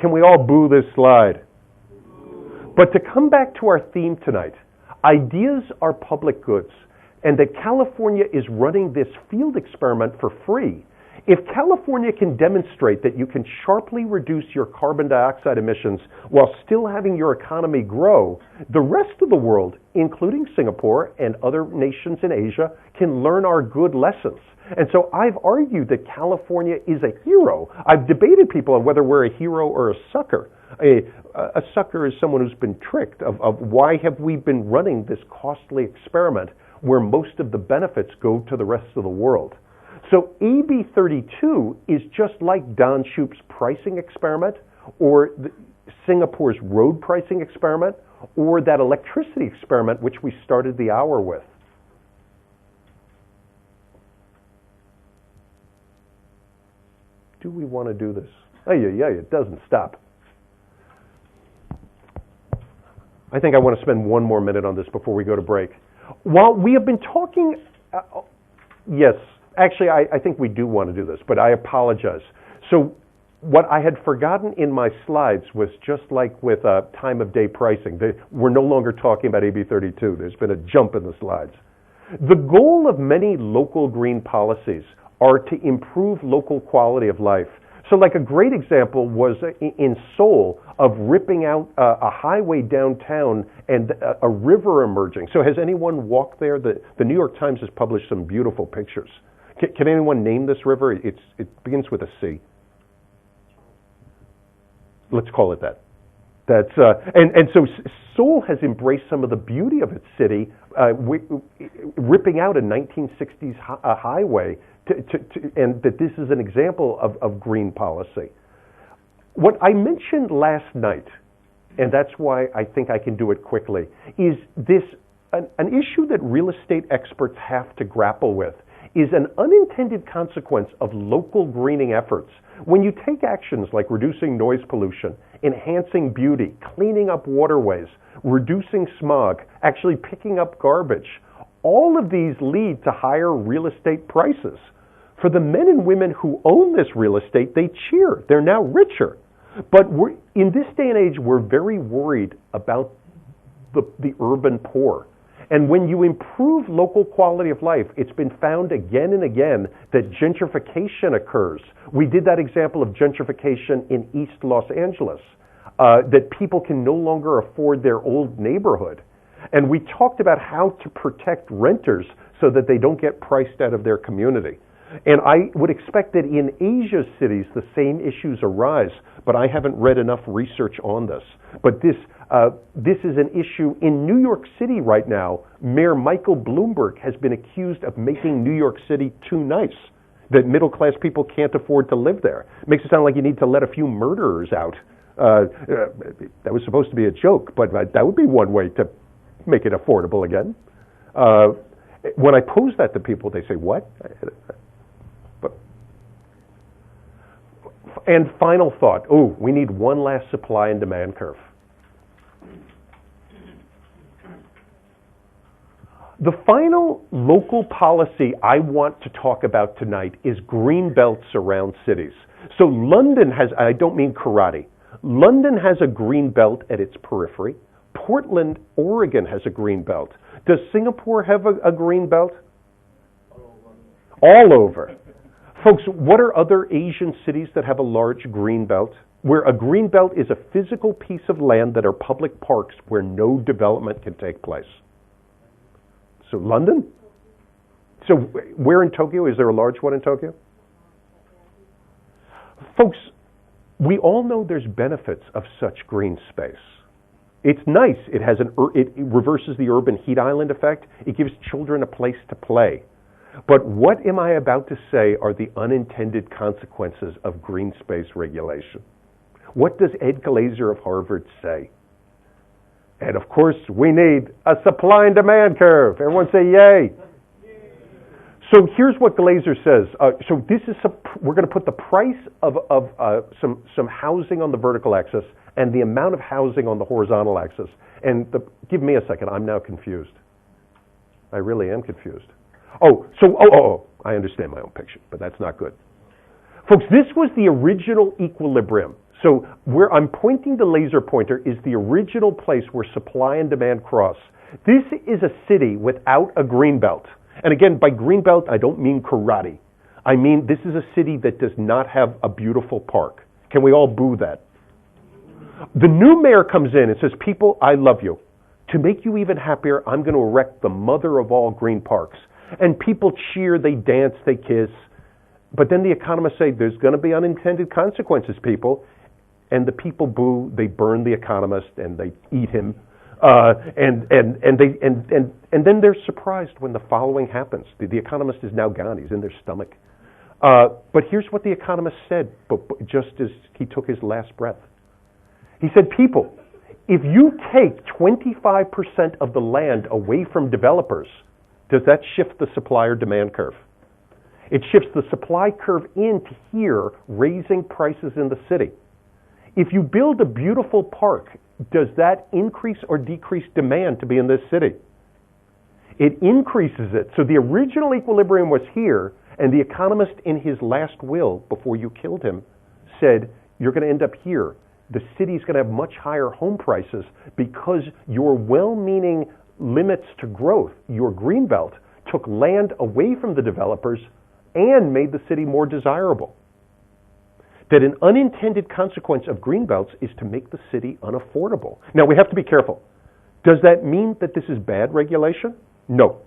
S1: can we all boo this slide? But to come back to our theme tonight, ideas are public goods, and that California is running this field experiment for free If California can demonstrate that you can sharply reduce your carbon dioxide emissions while still having your economy grow, the rest of the world, including Singapore and other nations in Asia, can learn our good lessons. And so I've argued that California is a hero. I've debated people on whether we're a hero or a sucker. A sucker is someone who's been tricked of why have we been running this costly experiment where most of the benefits go to the rest of the world. So AB 32 is just like Don Shoup's pricing experiment or Singapore's road pricing experiment or that electricity experiment which we started the hour with. Do we want to do this? It doesn't stop. I think I want to spend one more minute on this before we go to break. While we have been talking, yes, actually I think we do want to do this, but I apologize. So what I had forgotten in my slides was just like with time of day pricing. We're no longer talking about AB 32. There's been a jump in the slides. The goal of many local green policies are to improve local quality of life. So like a great example was in Seoul of ripping out a highway downtown and a river emerging. So has anyone walked there? The New York Times has published some beautiful pictures. Can anyone name this river? It begins with a C. Let's call it that. That's and so Seoul has embraced some of the beauty of its city, ripping out a 1960s highway, and that this is an example of green policy. What I mentioned last night, and that's why I think I can do it quickly, is this an issue that real estate experts have to grapple with is an unintended consequence of local greening efforts. When you take actions like reducing noise pollution, enhancing beauty, cleaning up waterways, reducing smog, actually picking up garbage, all of these lead to higher real estate prices. For the men and women who own this real estate, they cheer. They're now richer. But in this day and age, we're very worried about the urban poor. And when you improve local quality of life, it's been found again and again that gentrification occurs. We did that example of gentrification in East Los Angeles, that people can no longer afford their old neighborhood. And we talked about how to protect renters so that they don't get priced out of their community. And I would expect that in Asia's cities the same issues arise, but I haven't read enough research on this. But this is an issue in New York City right now. Mayor Michael Bloomberg has been accused of making New York City too nice, that middle-class people can't afford to live there. It makes it sound like you need to let a few murderers out. That was supposed to be a joke, but that would be one way to make it affordable again. When I pose that to people, they say, what? And final thought, we need one last supply and demand curve. The final local policy I want to talk about tonight is green belts around cities. So London has, I don't mean karate, London has a green belt at its periphery. Portland, Oregon has a green belt. Does Singapore have a green belt? All over. Folks, what are other Asian cities that have a large green belt? Where a green belt is a physical piece of land that are public parks where no development can take place. So London? So where in Tokyo? Is there a large one in Tokyo? Folks, we all know there's benefits of such green space. It's nice. It has it reverses the urban heat island effect. It gives children a place to play. But what am I about to say are the unintended consequences of green space regulation? What does Ed Glazer of Harvard say? And of course, we need a supply and demand curve. Everyone say yay. So here's what Glazer says. So this is we're going to put the price of some housing on the vertical axis and the amount of housing on the horizontal axis. And give me a second. I'm now confused. I really am confused. I understand my own picture, but that's not good. Folks, this was the original equilibrium. So where I'm pointing the laser pointer is the original place where supply and demand cross. This is a city without a green belt. And again, by green belt, I don't mean karate. I mean, this is a city that does not have a beautiful park. Can we all boo that? The new mayor comes in and says, people, I love you. To make you even happier, I'm going to erect the mother of all green parks. And people cheer, they dance, they kiss. But then the economists say, there's going to be unintended consequences, people. And the people boo, they burn the economist, and they eat him. And then they're surprised when the following happens. The economist is now gone. He's in their stomach. But here's what the economist said, but just as he took his last breath. He said, people, if you take 25% of the land away from developers, does that shift the supply or demand curve? It shifts the supply curve into here, raising prices in the city. If you build a beautiful park, does that increase or decrease demand to be in this city? It increases it. So the original equilibrium was here, and the economist in his last will, before you killed him, said, you're going to end up here. The city's going to have much higher home prices because your well-meaning limits to growth, your greenbelt, took land away from the developers and made the city more desirable. That an unintended consequence of greenbelts is to make the city unaffordable. Now, we have to be careful. Does that mean that this is bad regulation? No.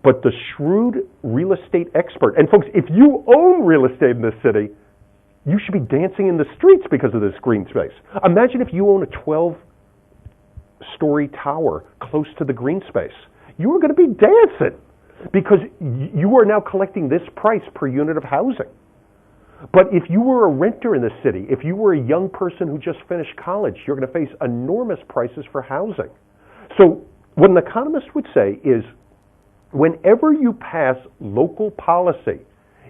S1: But the shrewd real estate expert, and folks, if you own real estate in this city, you should be dancing in the streets because of this green space. Imagine if you own a 12-story tower close to the green space. You are going to be dancing because you are now collecting this price per unit of housing. But if you were a renter in the city, if you were a young person who just finished college, you're going to face enormous prices for housing. So what an economist would say is, whenever you pass local policy,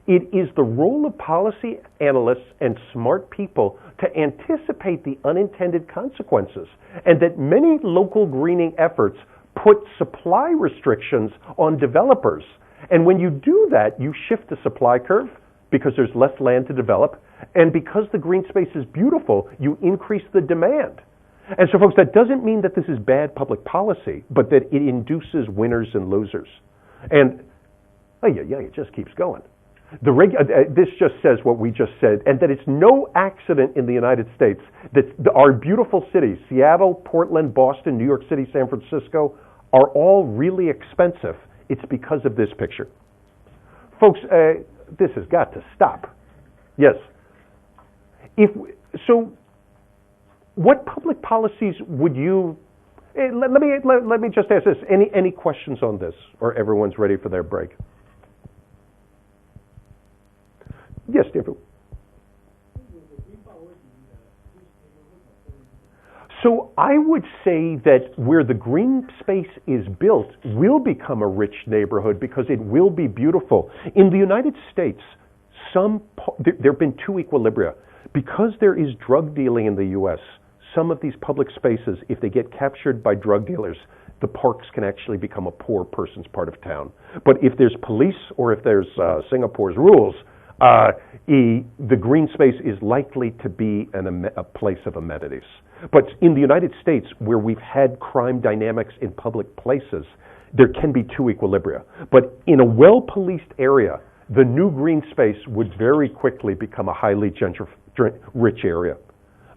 S1: it is the role of policy analysts and smart people to anticipate the unintended consequences, and that many local greening efforts put supply restrictions on developers. And when you do that, you shift the supply curve because there's less land to develop, and because the green space is beautiful, you increase the demand. And so, folks, that doesn't mean that this is bad public policy, but that it induces winners and losers. And, it just keeps going. This just says what we just said, and that it's no accident in the United States that our beautiful cities, Seattle, Portland, Boston, New York City, San Francisco, are all really expensive. It's because of this picture. Folks, this has got to stop. Yes. So, what public policies would you... Let me just ask this. Any questions on this, or everyone's ready for their break? Yes, David. So I would say that where the green space is built will become a rich neighborhood because it will be beautiful. In the United States, there have been two equilibria. Because there is drug dealing in the U.S., some of these public spaces, if they get captured by drug dealers, the parks can actually become a poor person's part of town. But if there's police or if there's Singapore's rules, the green space is likely to be a place of amenities. But in the United States, where we've had crime dynamics in public places, there can be two equilibria. But in a well-policed area, the new green space would very quickly become a highly rich area.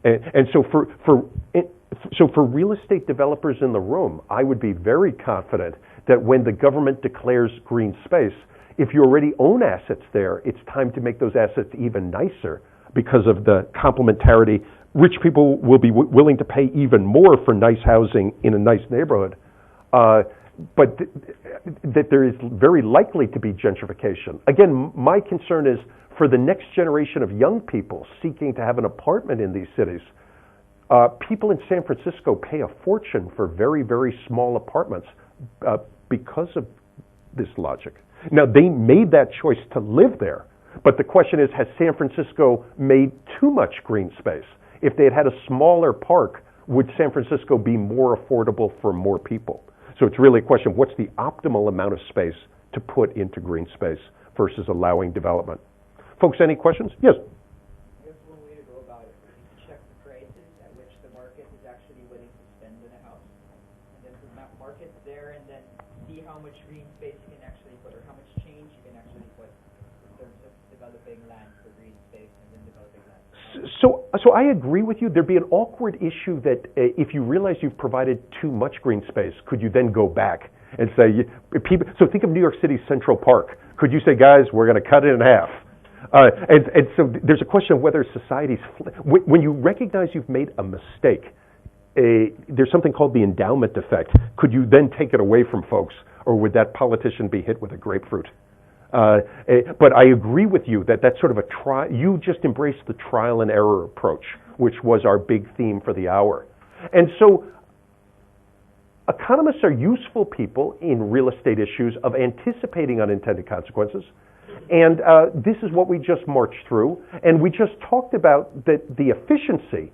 S1: And so for real estate developers in the room, I would be very confident that when the government declares green space, if you already own assets there, it's time to make those assets even nicer because of the complementarity. Rich people will be willing to pay even more for nice housing in a nice neighborhood, but that there is very likely to be gentrification. Again, my concern is for the next generation of young people seeking to have an apartment in these cities. People in San Francisco pay a fortune for very, very small apartments because of this logic. Now, they made that choice to live there, but the question is, has San Francisco made too much green space? If they had had a smaller park, would San Francisco be more affordable for more people? So it's really a question of what's the optimal amount of space to put into green space versus allowing development. Folks, any questions? Yes?
S5: I guess one way to go about it is to check the prices at which the market is actually willing to spend in a house. And then from that market there, and then see how much green space you can actually put, or how much change you can actually put in terms of developing land for green space and then developing land.
S1: So I agree with you. There'd be an awkward issue that if you realize you've provided too much green space, could you then go back and say, people? So think of New York City's Central Park. Could you say, guys, we're going to cut it in half? And so there's a question of whether society's, when you recognize you've made a mistake, there's something called the endowment effect. Could you then take it away from folks, or would that politician be hit with a grapefruit? But I agree with you that that's sort of you just embraced the trial and error approach, which was our big theme for the hour. And so economists are useful people in real estate issues of anticipating unintended consequences. And this is what we just marched through. And we just talked about the efficiency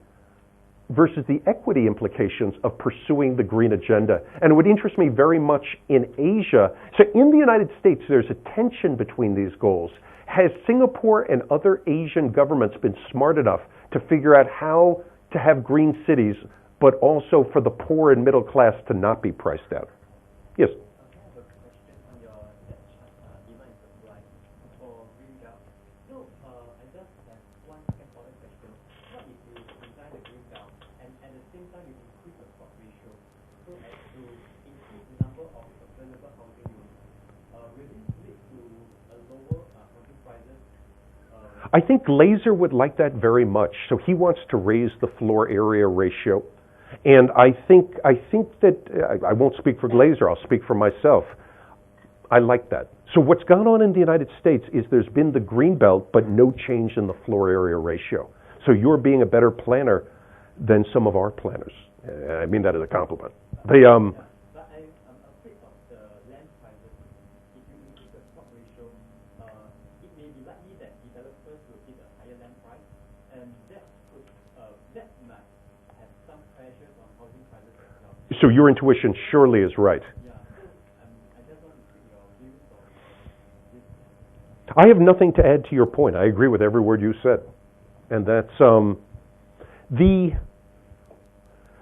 S1: versus the equity implications of pursuing the green agenda. And it would interest me very much in Asia. So in the United States, there's a tension between these goals. Has Singapore and other Asian governments been smart enough to figure out how to have green cities, but also for the poor and middle class to not be priced out? Yes? I think Glazer would like that very much. So he wants to raise the floor area ratio. And I think that, I won't speak for Glazer, I'll speak for myself. I like that. So what's gone on in the United States is there's been the green belt, but no change in the floor area ratio. So you're being a better planner than some of our planners. I mean that as a compliment. So your intuition surely is right. I have nothing to add to your point. I agree with every word you said. And that's the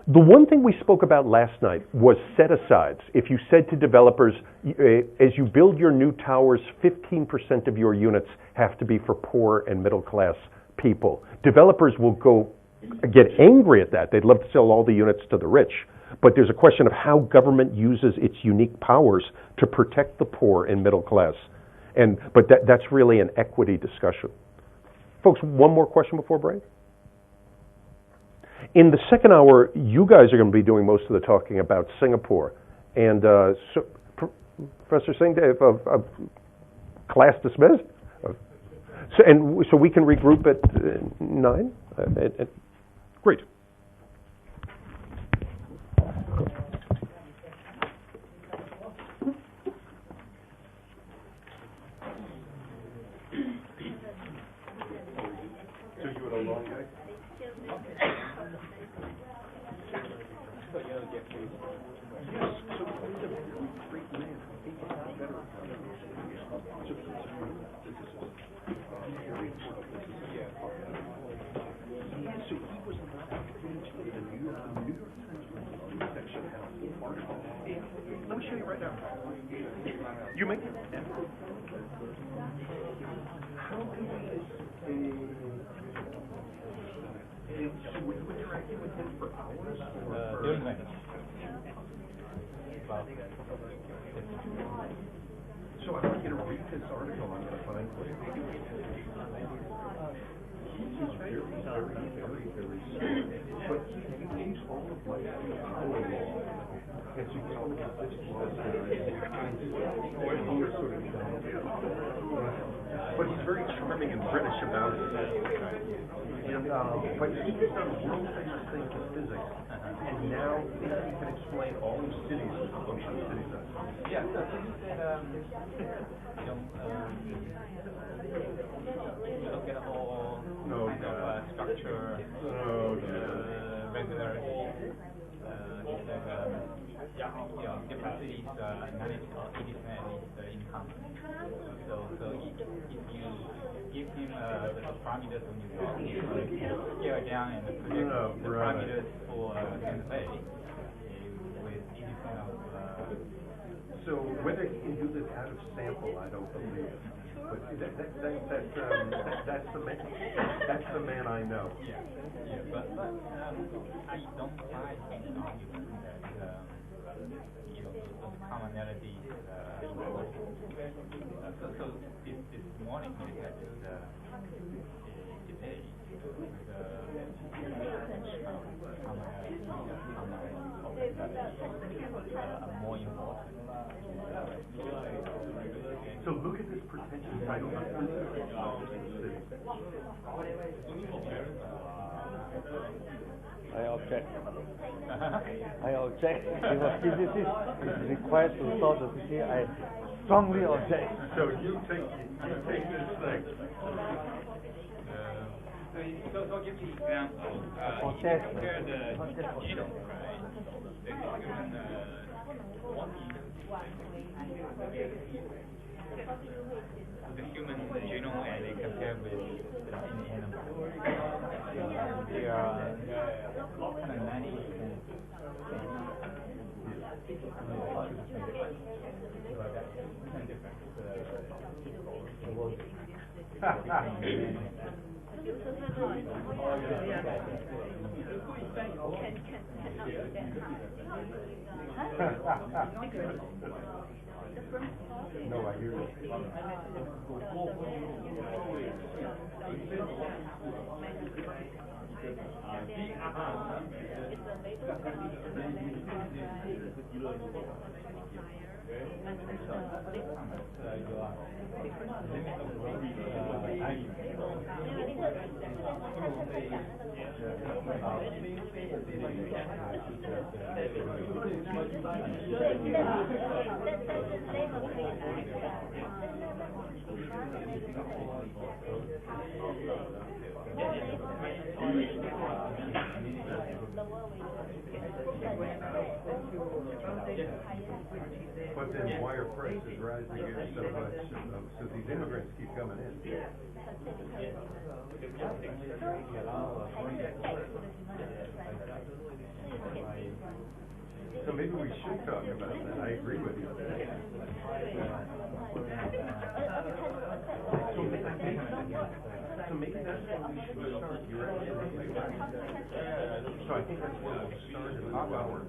S1: one thing we spoke about last night was set-asides. If you said to developers, as you build your new towers, 15% of your units have to be for poor and middle-class people. Developers will get angry at that. They'd love to sell all the units to the rich. But there's a question of how government uses its unique powers to protect the poor and middle class. But that's really an equity discussion. Folks, one more question before break? In the second hour, you guys are going to be doing most of the talking about Singapore. And so, Professor Singh, class dismissed? So we can regroup at 9? Great. Let me show you right now. You make it. How can so were you interacting with him for hours? During minutes. So I want you to read this article I'm going to find for you. He's very smart, but he takes all of my power law. And so you always have this law sort of but he's very charming and British about it. And, but he has done world famous things in physics, and now he can explain all of cities as a function of city size.
S2: Yeah, so you said, look at all kind of structure, regularity. You said, different cities manage 80% is income. So if you give him the parameters when you want, he will scale down and predict the parameters for Kansas Bay with 80% of.
S1: So whether he can do this out of sample, I don't believe. But see, that's the man I know.
S2: Yeah, but I don't find any argument that those commonalities important. So this morning we had this debate with commonalities more important.
S1: So look at this pretentious title.
S6: I object. I object. Because physicists is required to solve the city. I strongly object.
S1: So you take this thing.
S2: So give the example. If you compare the genome, right? The human, what the human genome and they compare with any animal. They are kind of 90%.
S1: No, I hear you. But then why are prices rising so much? So these immigrants keep coming in. So maybe we should talk about that. I agree with you. So maybe that's where we should start. You're absolutely right. So I think that's where we'll start in our work.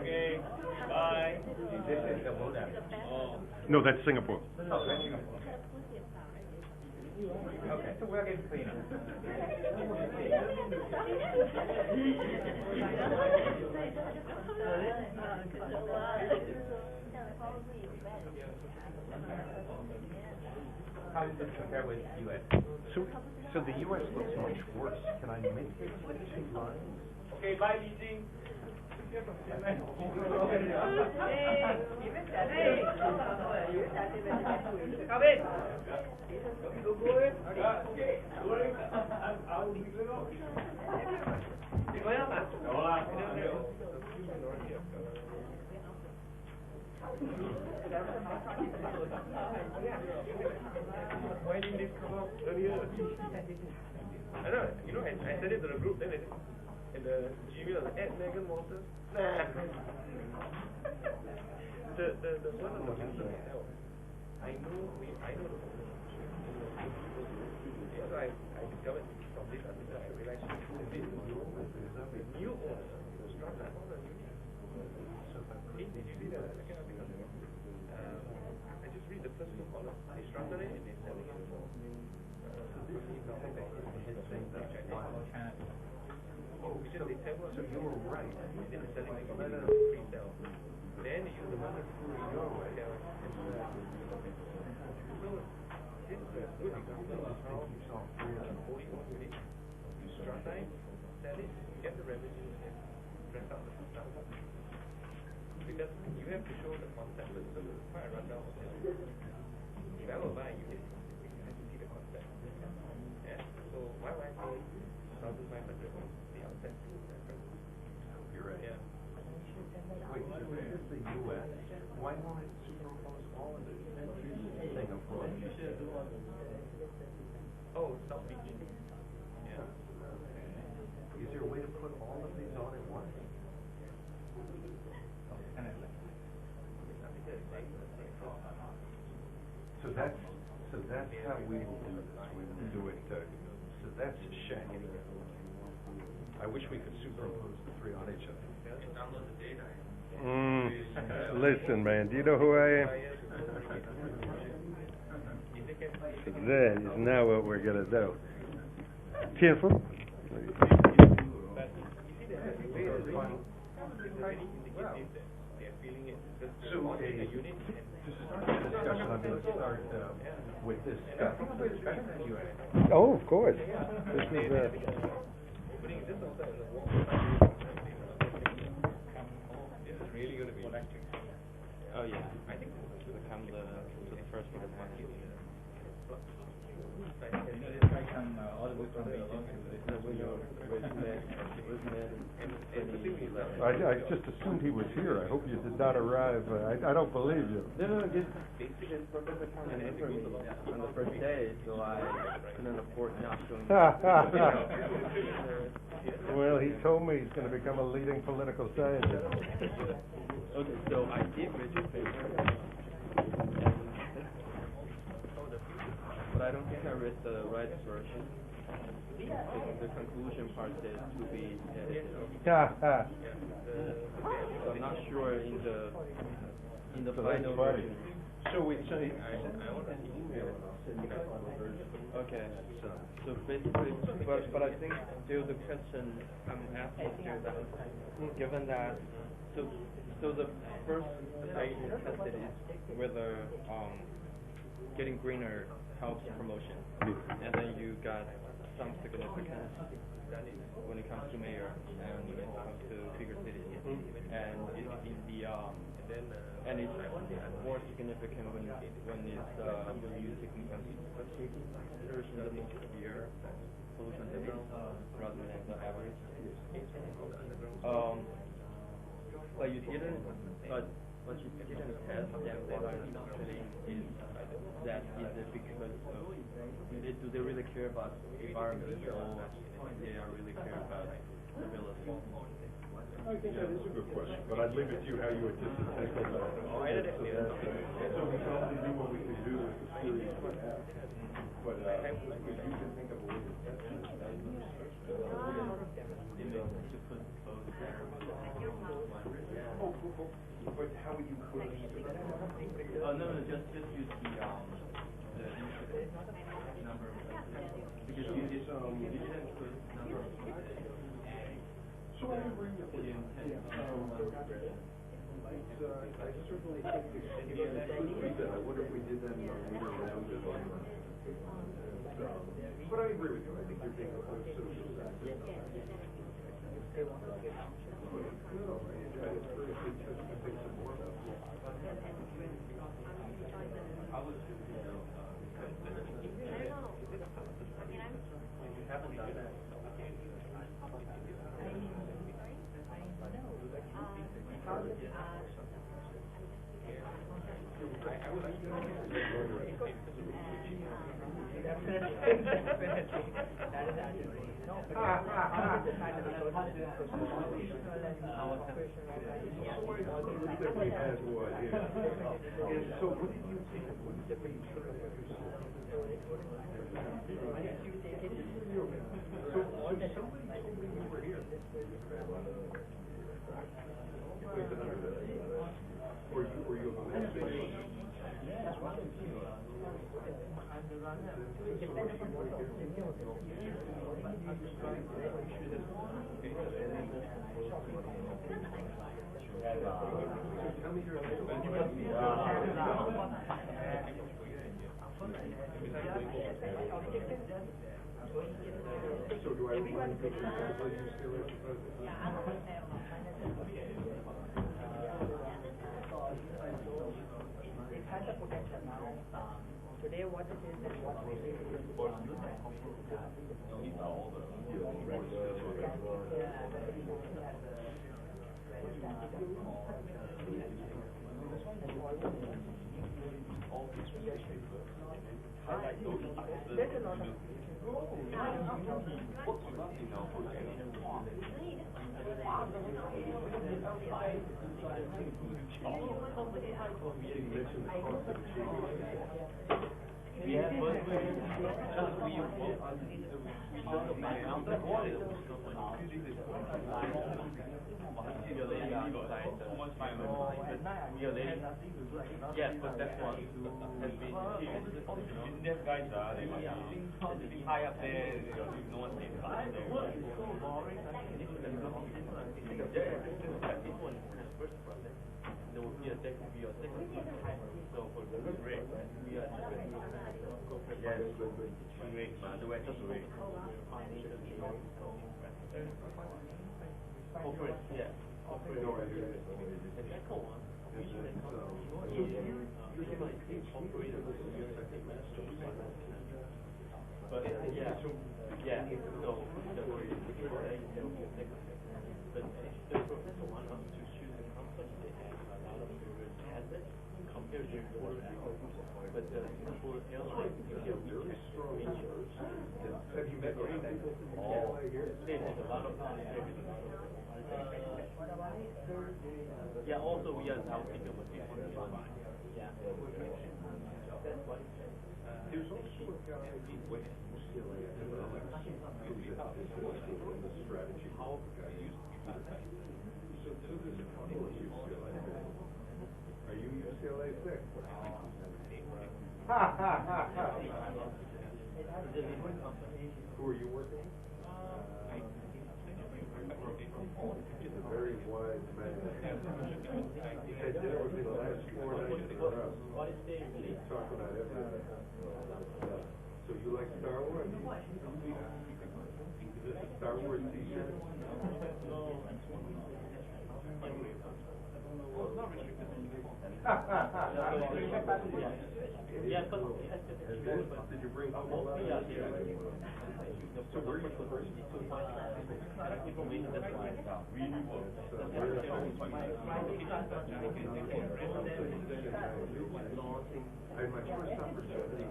S2: Okay, bye.
S1: No, that's Singapore.
S2: Oh, that's Singapore. Okay, so we're getting cleaner. How does this compare with U.S.?
S1: So the U.S. looks much worse. Can I make it 2 lines?
S2: Okay, bye, Beijing.
S7: Why didn't this come out earlier? I know, I sent it to the group, then in the Gmail, add Megan Walters. Nah. the one on the website itself. I know the so I discovered from this article, I realized the new owner, Strata, did you see the second article? I just read the first 2 columns. They structured it and they're selling it for because they tell us,
S1: So you were right.
S7: then they're selling it for pre-sale. Then they use the money to sell. So this is a good example of how holding on to it, you strata it, sell it, get the revenue, and rent out the stuff. because you have to show the concept, but it's quite a rundown of it. If I will buy, you have to see the concept. Yeah. So why would I pay 1,500 on the outset?
S1: You're right.
S7: Yeah.
S1: Wait, so this is the U.S. Why won't it superimpose all of this thing of fraud?
S7: Oh, South Beach. Yeah.
S1: Is there a way to put all of these on at once? So that's how we will do this. We will do it. So that's shaggy. I wish we could superimpose the three on each other.
S7: Download the data.
S8: Listen, man, do you know who I am? That is not what we're gonna do. Careful.
S1: So, to start the discussion, I'm going to start with this.
S8: Oh, of course. This is
S7: Really going to be electric.
S2: Oh yeah, I think to become the first one.
S8: I just assumed he was here. I hope you did not arrive. I don't believe you.
S2: No, just Professor Kahn remembered me on the first day, so I couldn't afford not showing
S8: Well, he told me he's going to become a leading political scientist.
S2: Okay, so I did read your paper, but I don't think I read the right version. The conclusion part says to be edited. So I'm not sure in the final version.
S1: So we say,
S7: I want to email and I'll send you that final version.
S2: Okay. So basically, but I think still the question I'm asking here that given that so the first stage you tested is whether getting greener helps promotion, and then you got some significance when it comes to mayor and when it comes to bigger cities, and it's more significant when it's when you taking consideration the most severe pollution levels rather than the average. But you didn't test them. What I'm saying is that is it because do they really care about environment or they are really care about stability?
S1: I think that is a good question, but I'd leave it to you how you anticipate that. So we can only do what we can do with the series we have. But if you can think of a way to test it, that would but how would you put it?
S2: No, just use the number of because you didn't put number of
S1: So I agree with you. I certainly think I wonder if we did that in a later round of but I agree with you. I think you're being a social scientist. So what did you think? What did we So somebody told me we were here. Were you a tell me your So do I remind people of UCLA?
S5: today what it is and what we really there's a lot of
S7: Yes, but that's what has been achieved. Indian guys are they high up there, no one takes part there. This one is first process. There will be a second, so for the rate, we are yes, rate, the way just rate. Corporate, yeah. Corporate. The second one. But yeah, so the professor wants us to choose a company that has a lot of assets compared to but the Singapore Airlines is very strong. Have you met all here? There's a lot of yeah, also we are now thinking about people. Yeah. That's why. There's also a guy with UCLA the strategy. How the guy used to be so there's a couple of UCLA. Are you UCLA sick? Who are you working with? He's a very wise man. He had dinner with me the last 4 nights in a row. He talked about everything. So you like Star Wars? Is this a Star Wars t-shirt? Well, it's not restricted. Yeah, but did you bring home a lot? So where are you first? Information that's why really works. And my first opportunity.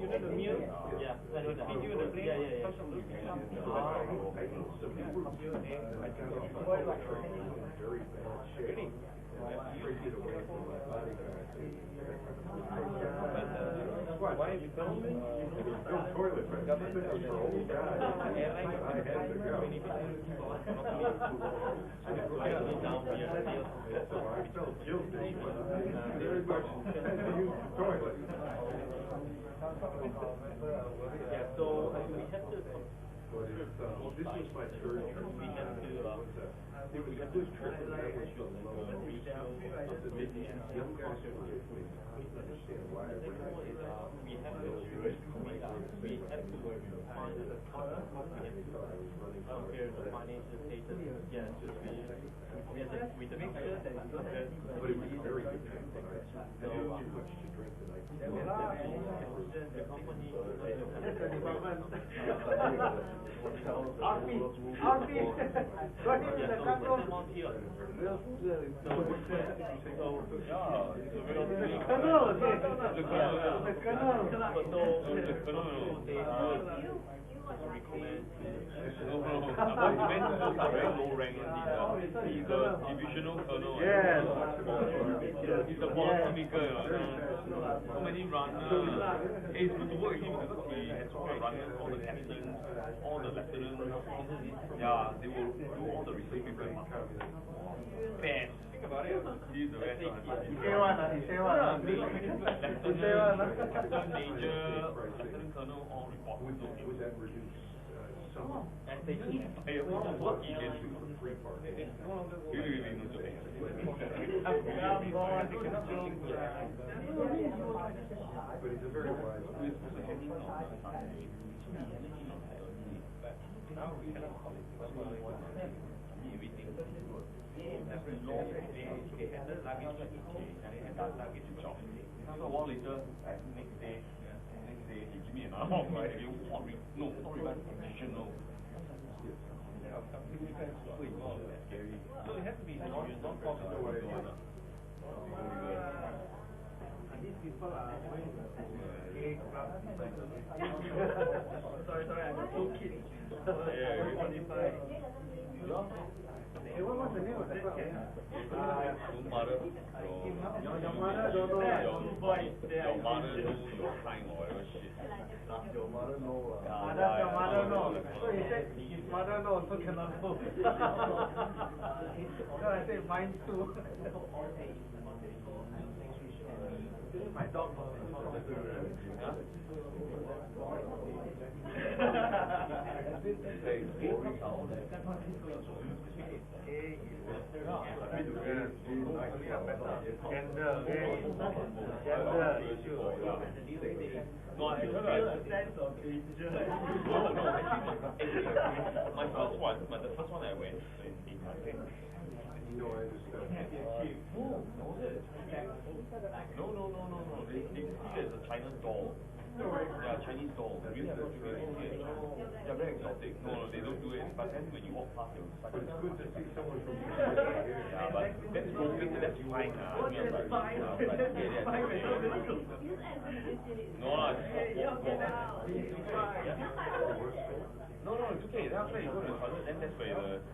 S7: You know the meal? Yeah. Did you in the plane? Yeah. So we were I got off very bad shape. Traded it away from my bodyguard. Why did you film me? No toilet, but I was an old guy. I had to go. So I felt guilty, but I very much had to use the toilet. Yeah, so we have to. This was my third trip. We had to. We had this trip and that was the low of the business. Young guys who were with me couldn't understand why I ran we have to find the compare the financial status. Yeah, just with the mixture that is good. But it was very good time, but I had too much to drink the night before. The company he's a divisional colonel. Yes. He's a policymaker. So many runners. It's good to work with him because he has all the runners, all the captains, all the lieutenants. Yeah, they will do all the research paper. Best. Think about it. He's the best one. He say one. Lieutenant, major, lieutenant colonel, all report. Would that reduce some? What he can do for free parking. But he's a very wise man. they handle luggage like okay, they handle luggage job. So a while later, next day, he give me another one, right? Again, no, sorry, but additional. Scary. So it has to be non-profitable.
S3: These people are going to gay club. Sorry, I got 2 kids.
S7: Yeah,
S3: 45. Hey, what's the name of that club?
S7: Your mother,
S3: Your mother don't know.
S7: your mother knows your time or whatever shit.
S3: Your mother know. Your mother know. So he said his mother knows, so cannot know. So I said mine too. My dog knows.
S7: No, I tell you, my first one, but the first one I went in Taipei. No, they see it as a China doll. Yeah, Chinese doll. We have to be here. They're very exotic. No, they don't do it. But then when you walk past, it's like. But it's good to see someone from yeah, but that's roving. That's fine. That's fine. No, no, it's okay. Then after you go to the toilet, then that's where the.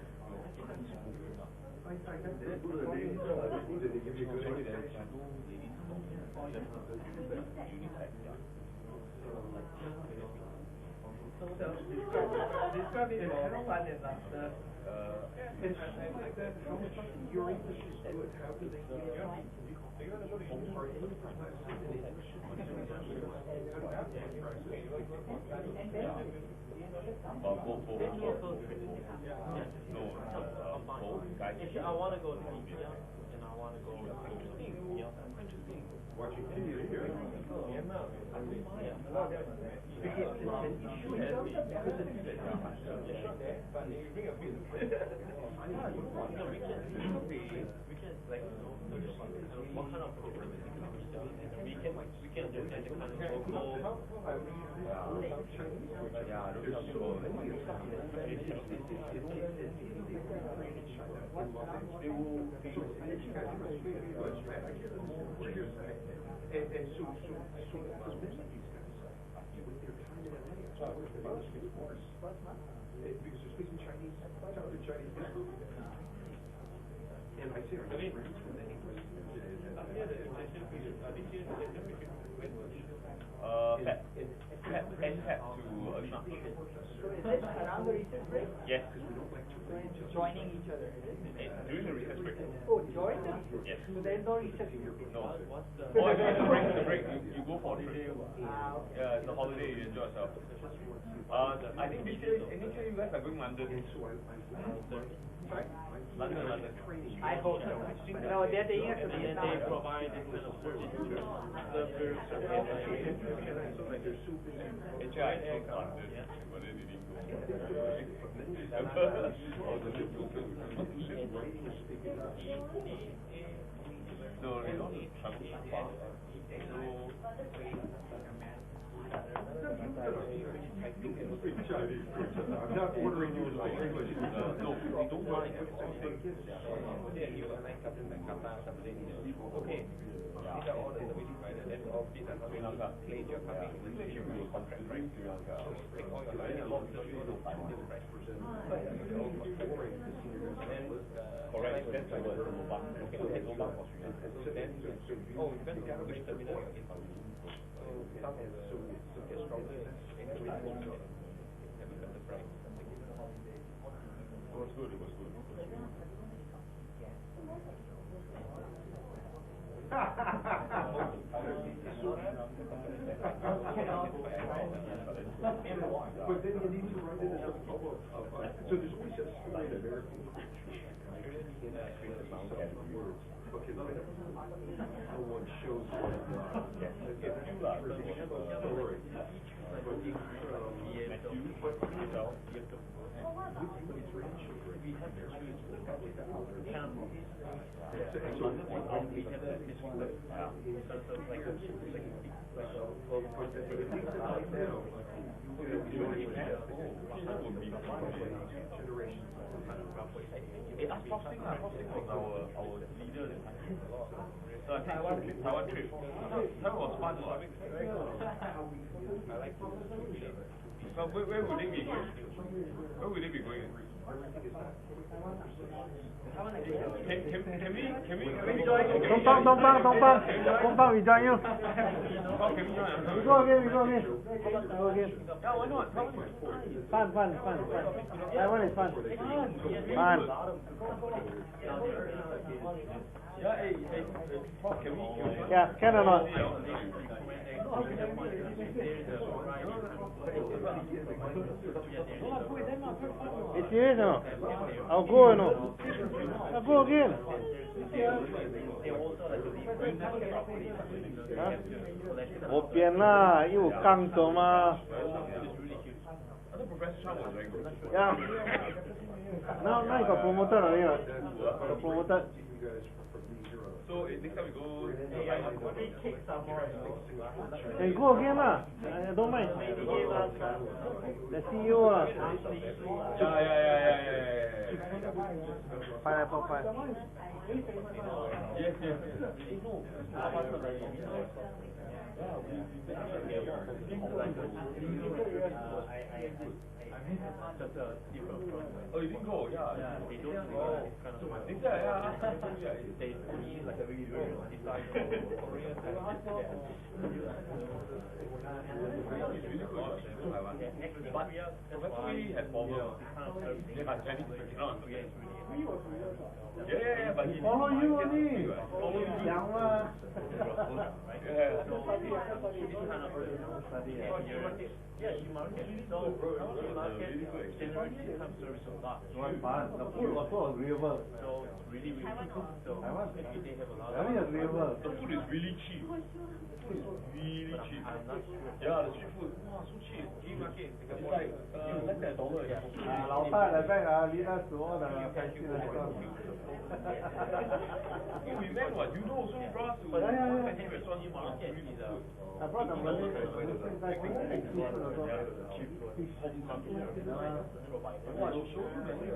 S3: Describe it as fun and laughter.
S1: And something like that, how much your English is good, how do they get it?
S7: I want to go to India and I want to go interesting.
S1: Watching TV here.
S7: What kind of program is it? We can understand the kind of local. Yeah,
S1: And so most of these guys, with their time in LA, so I wish they would speak more. Because they're speaking Chinese, talk to Chinese people. And I say, are you friends with any
S7: Pep to Ashram.
S5: Is this around the recess break?
S7: Yes.
S5: Joining each other.
S7: During the recess break.
S5: Oh, join them?
S7: Yes.
S5: So there's no recess break?
S7: No. Oh, actually, the break, you go for a trip. Yeah, it's a holiday, you enjoy yourself. I think this year you guys are going London. Sorry? London.
S5: I hope so. No, they're taking us to
S7: And then they provide this kind of service. Actually, I chose London, but then they didn't go. No, they don't travel so far.
S1: I'm not ordering you like English.
S7: No, they don't mind. Okay. These are all the services, right? And then all these are Sri Lanka. Place your coming. You will contract, right? Sri Lanka. Take all your money, all the services, right? And then, correct, that's the word, lobang. Okay, look at lobang for Sri Lanka. Then, oh, it depends on which terminal you're in. So, some is get stronger and have a better price. It was good.
S1: But then you need to write it as a bubble of, so there's always a story in American okay, no one shows what story. But with you and grandchildren,
S3: we have to choose kind of we have to distribute so like ask Prof Sing was our leader that time. So I think Taiwan trip. That was fun. I like it. So where would they be going? Where would they be going? Can we join?
S6: Don't we join you?
S3: Can we join?
S6: We go again.
S3: Yeah, why not?
S6: Fun. Taiwan is fun. Fun.
S3: Yeah, hey, Prof, can we?
S6: Yeah, can or not? It's serious or not? I'll go or not? I'll go again. Huh? 我扁啦，又刚走嘛。Yeah. Now you got promoted already. Got promoted.
S7: So next time we go.
S6: Hey, go again lah. I don't mind. The CEO
S7: Yeah.
S6: Pineapple pie.
S7: Yes. Oh, you didn't go? Yeah.
S3: They don't kind of. They only like a really decide Korea but
S7: we had formal. Yeah, but he
S6: follow you only. Young lah.
S7: Yeah.
S3: so this kind of you market so market generally income service a lot.
S6: It was fun. The food was so agreeable.
S3: So it's really cool. So actually they have a lot
S6: Very agreeable.
S7: The food is really cheap. Really cheap.
S3: I'm not sure.
S7: Yeah, the street food, wow, so cheap. Gay market, it's like less than $1. Yeah.
S6: 老大来在lead us to all the fancy restaurants.
S7: We met what? You know, so brought us to fancy restaurant market.
S6: I brought the Malay like seafood also. Fish.
S7: What? Show you menu.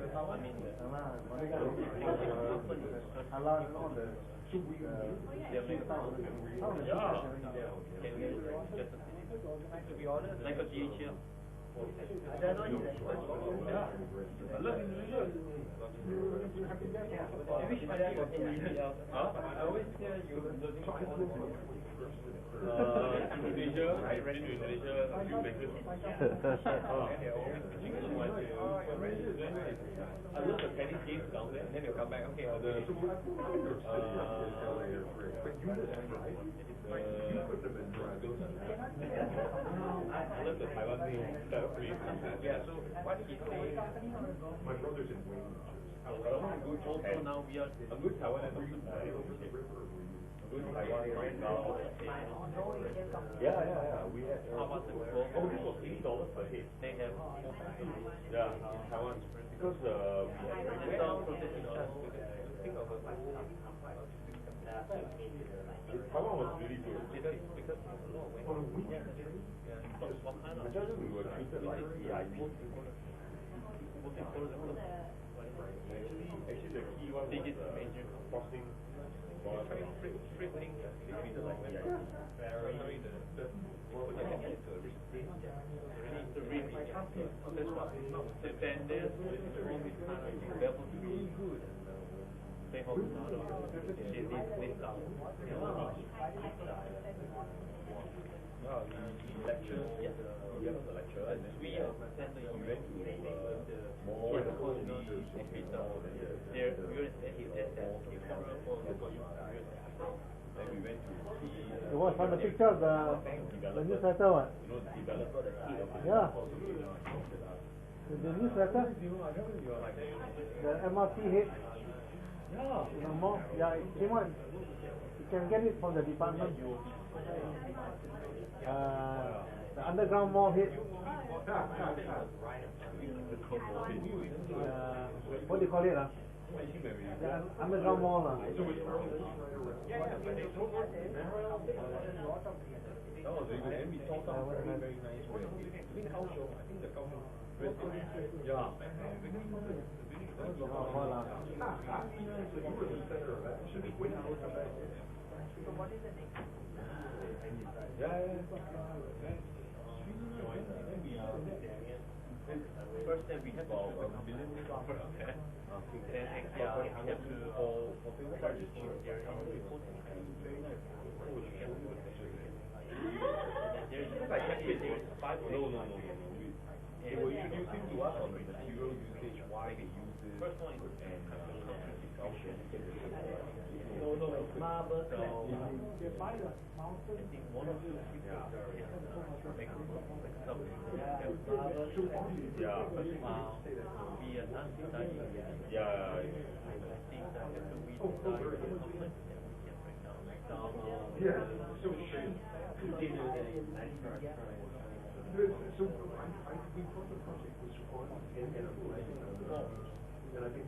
S6: Halal and all the soup.
S3: To be honest, like a DHL. I always hear you Indonesia, I ran to Indonesia a few places. I love the tennis games down there, and then they'll come back, okay, I'll do I love the Taiwan thing. Yeah, so what he says, my brother's in Wayne. Also now we are a good Taiwan and also good Taiwan right now. Yeah. We had how about the gold? Oh, this was $80 per head. They have in Taiwan because we had Taiwan was really good because a lot of what kind of we were treated like VIP. Actually the key one was crossing free thing they treated like VIP. Very the really that's what the vendors all these kind of level really good and they hope not this stuff. Lecture, we have a lecture, and then we attend the event to the mall, the there we were at the camera for then we went to see
S6: You watch from the picture of the newsletter one?
S7: you know, the developer that head of the
S6: Yeah. The newsletter? The MRT head? In the mall? Yeah, it came out. You can get it from the department. The underground mall head. what do you call it? The underground mall.
S7: No, they saw some very nice way. I think Kaohsiung, I think the Kaohsiung. Yeah. First then we have our million software, okay? Then we have to for people register their report. There's like there's 5 no. They were introducing to us on the material usage, why they use it, first one and no, marble. So
S6: They buy the mountain.
S7: I think one of the things are make some be a non-study. Yeah. I think that we design something that we can break down. So continue the
S1: So we thought the project was on and I think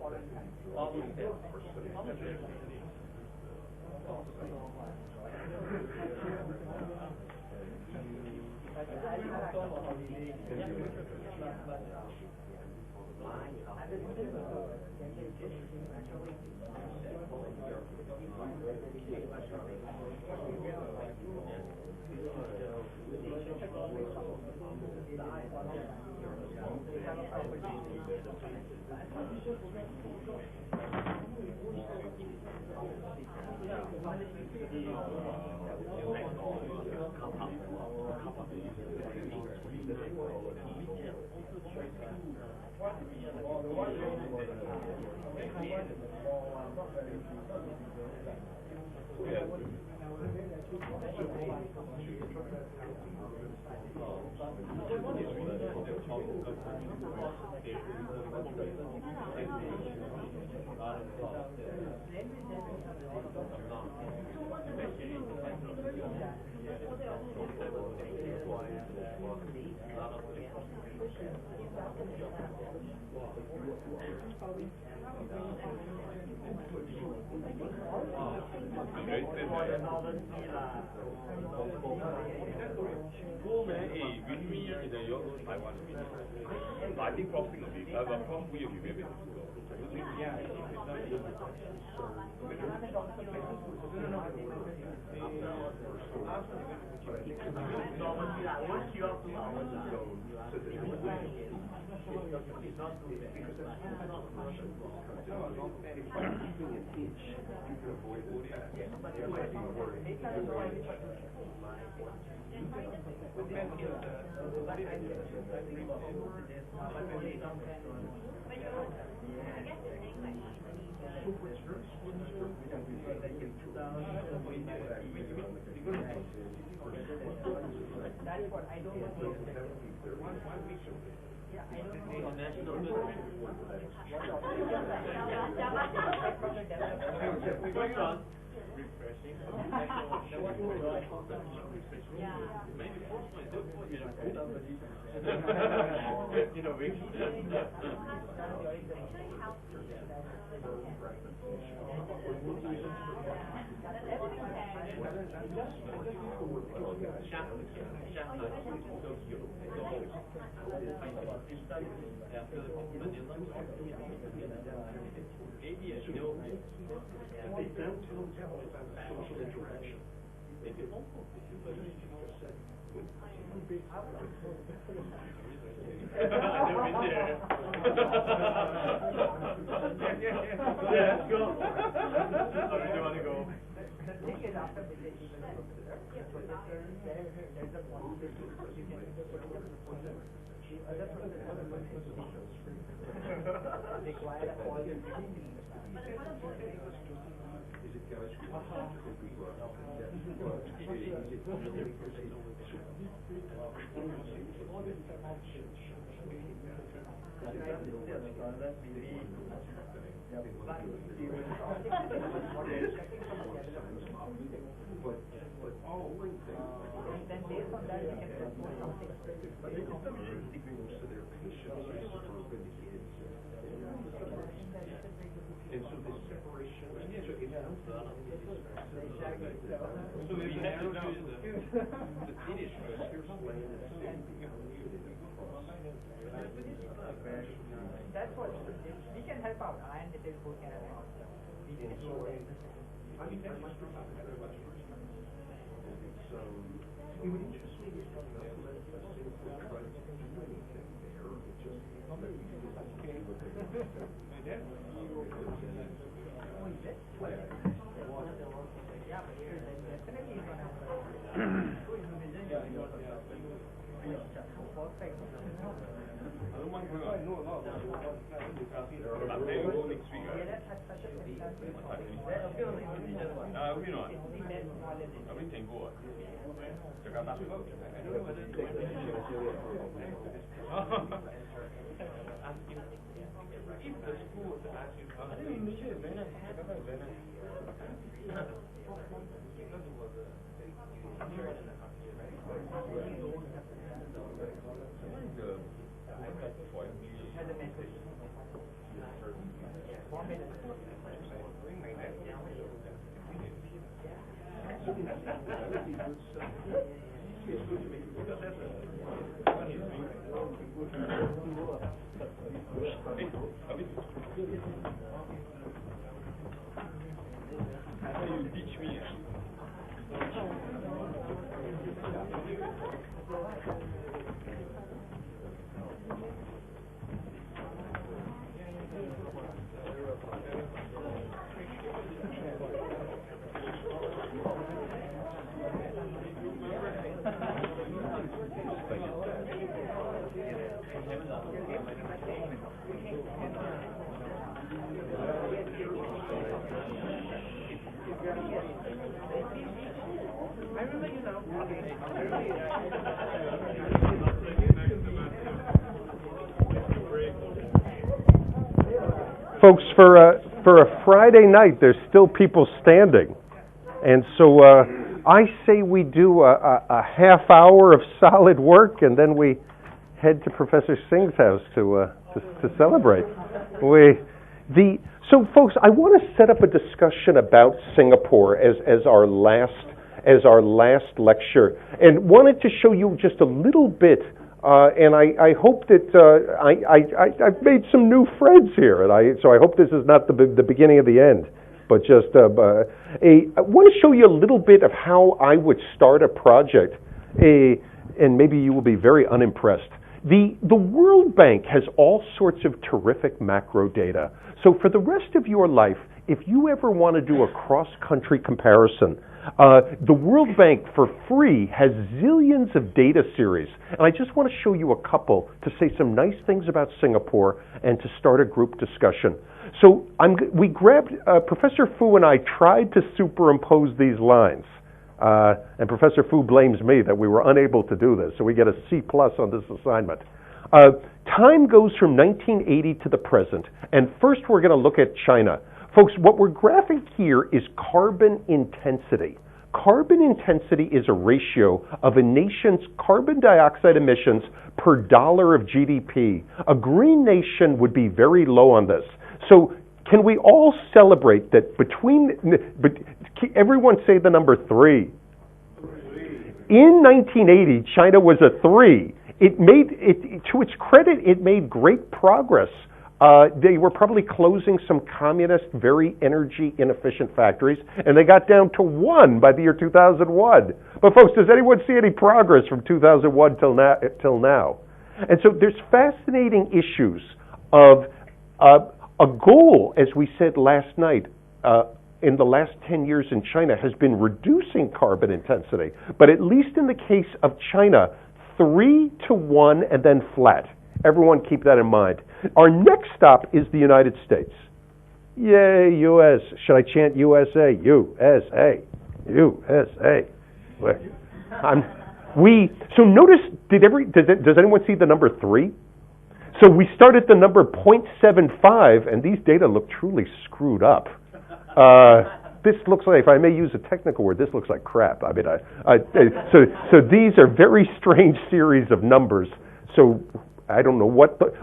S7: I think crossing will be, cross will be very
S5: That's what we can help out. I and the people can help out.
S7: So it would interest me if Singapore tried to do anything there. It's just not that you can just okay with it.
S1: Folks, for a Friday night, there's still people standing. And so I say we do a half hour of solid work, and then we head to Professor Singh's house to celebrate. So, folks, I want to set up a discussion about Singapore as our last lecture, and wanted to show you just a little bit. And I hope that I've made some new friends here, and so I hope this is not the beginning of the end, but just I want to show you a little bit of how I would start a project, and maybe you will be very unimpressed. The World Bank has all sorts of terrific macro data. So for the rest of your life, if you ever want to do a cross-country comparison, the World Bank for free has zillions of data series. And I just want to show you a couple to say some nice things about Singapore and to start a group discussion. So we grabbed, Professor Fu and I tried to superimpose these lines. And Professor Fu blames me that we were unable to do this, so we get a C+ on this assignment. Time goes from 1980 to the present, and first we're going to look at China. Folks, what we're graphing here is carbon intensity. Carbon intensity is a ratio of a nation's carbon dioxide emissions per dollar of GDP. A green nation would be very low on this. So can we all celebrate that everyone say the number 3. In 1980, China was a 3. To its credit, it made great progress. They were probably closing some communist, very energy inefficient factories, and they got down to 1 by the year 2001. But folks, does anyone see any progress from 2001 till now? And so there's fascinating issues of a goal, as we said last night, in the last 10 years in China has been reducing carbon intensity. But at least in the case of China, 3 to 1 and then flat. Everyone keep that in mind. Our next stop is the United States. Yay, U.S. Should I chant USA? USA. USA. So notice, does anyone see the number 3? So we start at the number 0.75, and these data look truly screwed up. This looks like, if I may use a technical word, this looks like crap. I mean, so these are very strange series of numbers. So I don't know what, but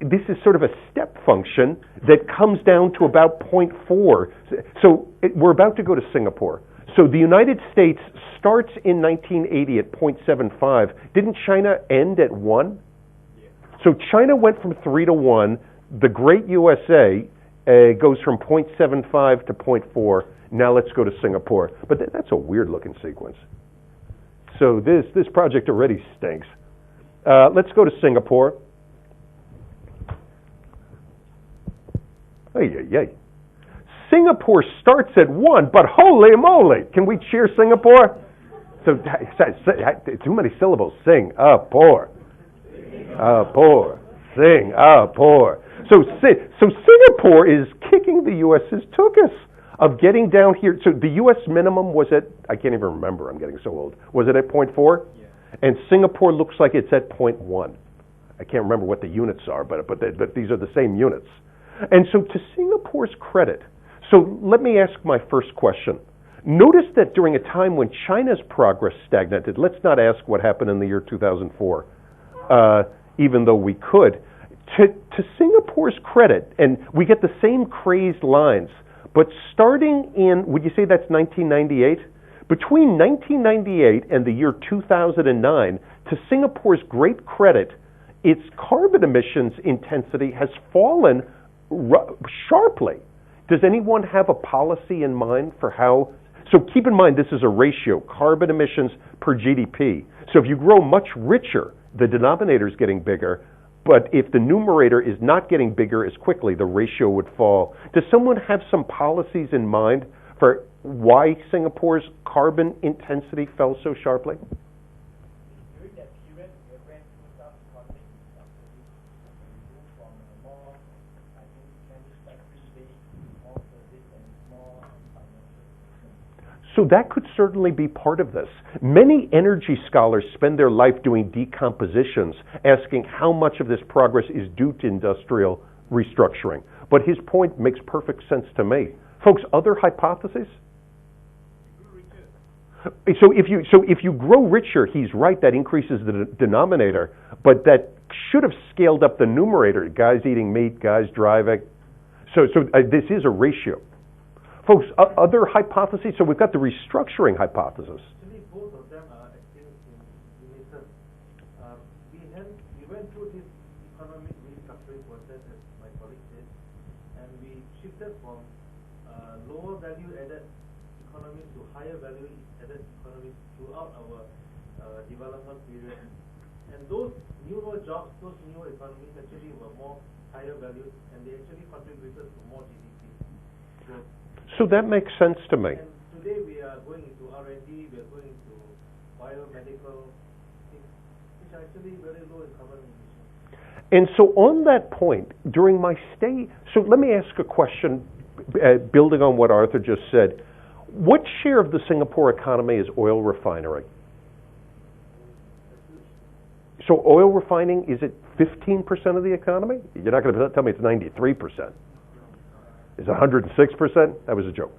S1: this is sort of a step function that comes down to about 0.4. So we're about to go to Singapore. So the United States starts in 1980 at 0.75. Didn't China end at 1? So China went from 3 to 1. The great USA goes from 0.75 to 0.4. Now let's go to Singapore. But that's a weird looking sequence. So this project already stinks. Let's go to Singapore. Hey. Singapore starts at 1, but holy moly! Can we cheer Singapore? So too many syllables. Singapore. Singapore. So Singapore is kicking the U.S.'s tuchus of getting down here. So the U.S. minimum was at, I can't even remember, I'm getting so old. Was it at 0.4? Yeah. And Singapore looks like it's at 0.1. I can't remember what the units are, but these are the same units. And so to Singapore's credit, so let me ask my first question. Notice that during a time when China's progress stagnated, let's not ask what happened in the year 2004, even though we could. To Singapore's credit, and we get the same crazed lines, but starting in, would you say that's 1998? Between 1998 and the year 2009, to Singapore's great credit, its carbon emissions intensity has fallen sharply. Does anyone have a policy in mind for how? So keep in mind this is a ratio, carbon emissions per GDP. So if you grow much richer, the denominator is getting bigger, but if the numerator is not getting bigger as quickly, the ratio would fall. Does someone have some policies in mind for why Singapore's carbon intensity fell so sharply?
S4: During that period, we went through some economic moved from more, I think, manufacturing-based, more service and more financial.
S1: So that could certainly be part of this. Many energy scholars spend their life doing decompositions, asking how much of this progress is due to industrial restructuring. But his point makes perfect sense to me. Folks, other hypotheses? So if you grow richer, he's right, that increases the denominator, but that should have scaled up the numerator. Guys eating meat, guys driving. So this is a ratio. Folks, other hypotheses? So we've got the restructuring hypothesis.
S6: Actually, both of them are actually related. We went through this economic restructuring process, as my colleague said, and we shifted from lower value-added economies to higher value-added economies throughout our development period. And those newer jobs, those newer economies actually were more higher valued, and they actually contributed to more GDP growth.
S1: So that makes sense to me.
S6: And today we are going into R&D, we are going into biomedical things, which are actually very low in carbon emissions.
S1: And so on that point, during my stay, so let me ask a question, building on what Arthur just said. What share of the Singapore economy is oil refinery? So oil refining, is it 15% of the economy? You're not going to tell me it's 93%. Is it 106%? That was a joke.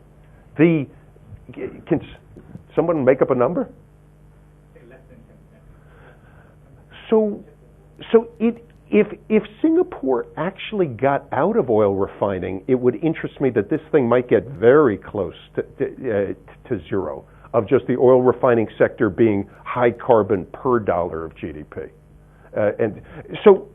S1: Can someone make up a number? So if Singapore actually got out of oil refining, it would interest me that this thing might get very close to zero, of just the oil refining sector being high carbon per dollar of GDP. And so,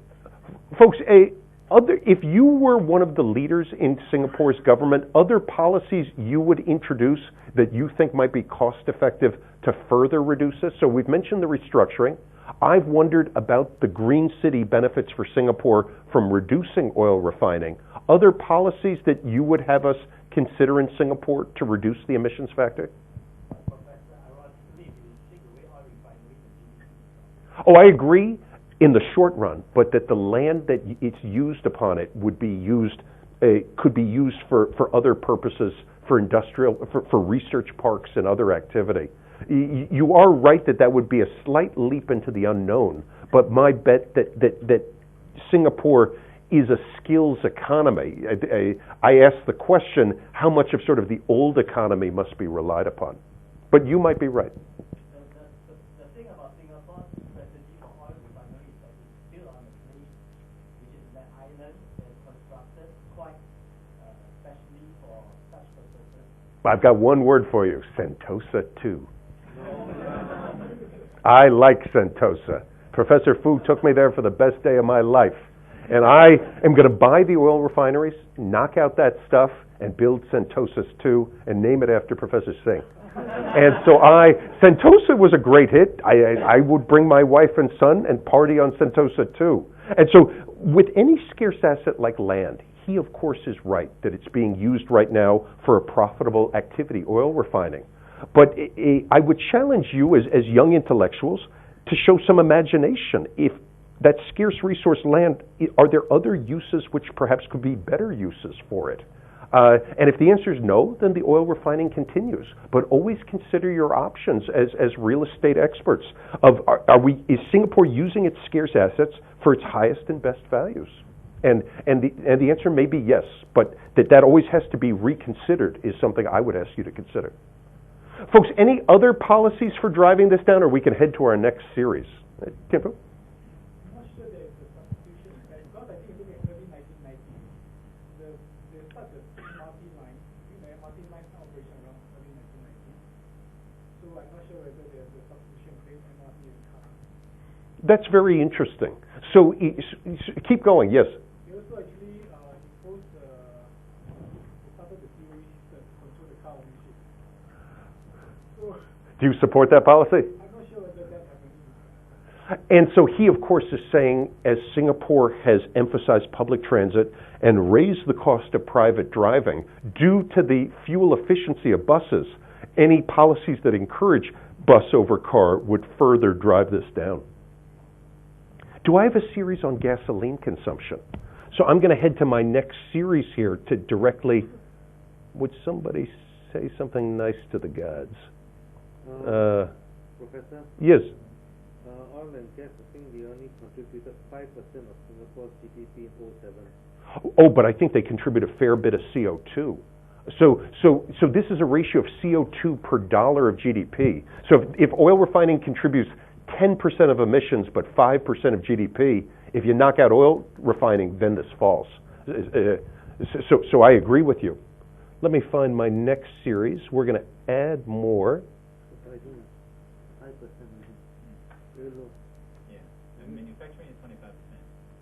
S1: folks, if you were one of the leaders in Singapore's government, other policies you would introduce that you think might be cost effective to further reduce this? So we've mentioned the restructuring. I've wondered about the green city benefits for Singapore from reducing oil refining. Other policies that you would have us consider in Singapore to reduce the emissions factor? Oh, I agree in the short run, but that the land that it's used upon it would be used, could be used for other purposes, for industrial, for research parks and other activity. You are right that would be a slight leap into the unknown, but my bet that Singapore is a skills economy. I ask the question, how much of sort of the old economy must be relied upon? But you might be right.
S4: The thing about Singapore's strategy for oil refinery is that quite especially for such purposes?
S1: I've got one word for you, Sentosa 2. I like Sentosa. Professor Fu took me there for the best day of my life. And I am going to buy the oil refineries, knock out that stuff, and build Sentosas 2 and name it after Professor Singh. And so Sentosa was a great hit. I would bring my wife and son and party on Sentosa 2. And so with any scarce asset like land, he of course is right that it's being used right now for a profitable activity, oil refining. But I would challenge you as young intellectuals to show some imagination. If that scarce resource land, are there other uses which perhaps could be better uses for it? And if the answer is no, then the oil refining continues. But always consider your options as real estate experts. Is Singapore using its scarce assets for its highest and best values? And the answer may be yes, but that always has to be reconsidered is something I would ask you to consider. Folks, any other policies for driving this down, or we can head to our next series? Timpo?
S3: I'm not sure there is a substitution effect, because I think you look at early 1990s, they start the MRT line. I think the MRT line started operation around early 1990s. So I'm not sure whether there's a substitution between MRT and car.
S1: That's very interesting. So keep going, yes.
S3: They also actually imposed, they started the series to control the car ownership. So
S1: Do you support that policy?
S3: I'm not sure whether that happened.
S1: And so he, of course, is saying, as Singapore has emphasized public transit and raised the cost of private driving due to the fuel efficiency of buses, any policies that encourage bus over car would further drive this down. Do I have a series on gasoline consumption? So I'm going to head to my next series here to directly... Would somebody say something nice to the gods?
S6: Professor?
S1: Yes.
S6: Oil and gas, I think they only contributed 5% of Singapore's GDP in 2007.
S1: Oh, but I think they contribute a fair bit of CO2. So this is a ratio of CO2 per dollar of GDP. So if oil refining contributes 10% of emissions but 5% of GDP, if you knock out oil refining, then this falls. So I agree with you. Let me find my next series. We're going to add more.
S6: I think 5%, very low.
S3: Yeah, and manufacturing is 25%.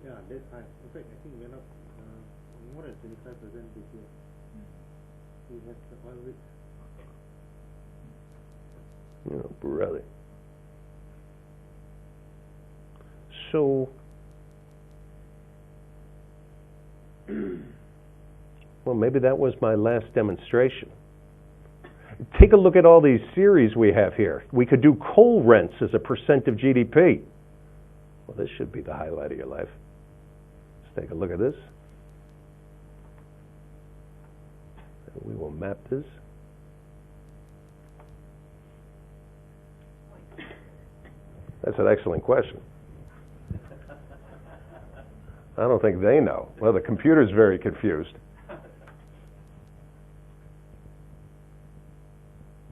S6: Yeah, that's high. In fact, I think we're not more than 25% this year. We have the oil rich.
S1: Oh, brother. So, well, maybe that was my last demonstration. Take a look at all these series we have here. We could do coal rents as a percent of GDP. Well, this should be the highlight of your life. Let's take a look at this. We will map this. That's an excellent question. I don't think they know. Well, the computer's very confused.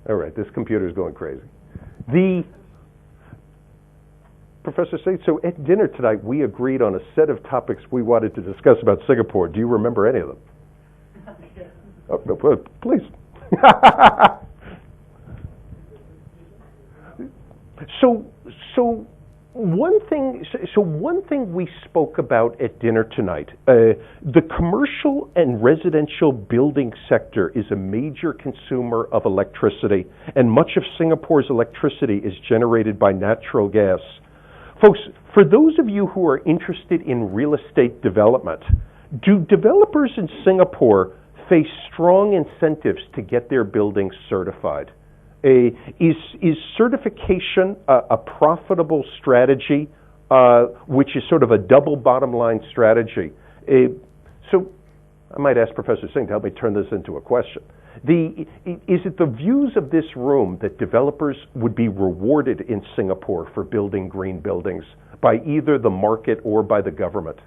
S1: All right, this computer's going crazy. Professor Said, so at dinner tonight, we agreed on a set of topics we wanted to discuss about Singapore. Do you remember any of them? Oh, no, please. So one thing we spoke about at dinner tonight, the commercial and residential building sector is a major consumer of electricity, and much of Singapore's electricity is generated by natural gas. Folks, for those of you who are interested in real estate development, do developers in Singapore face strong incentives to get their buildings certified? Is certification a profitable strategy, which is sort of a double bottom line strategy? So I might ask Professor Singh to help me turn this into a question. Is it the views of this room that developers would be rewarded in Singapore for building green buildings by either the market or by the government?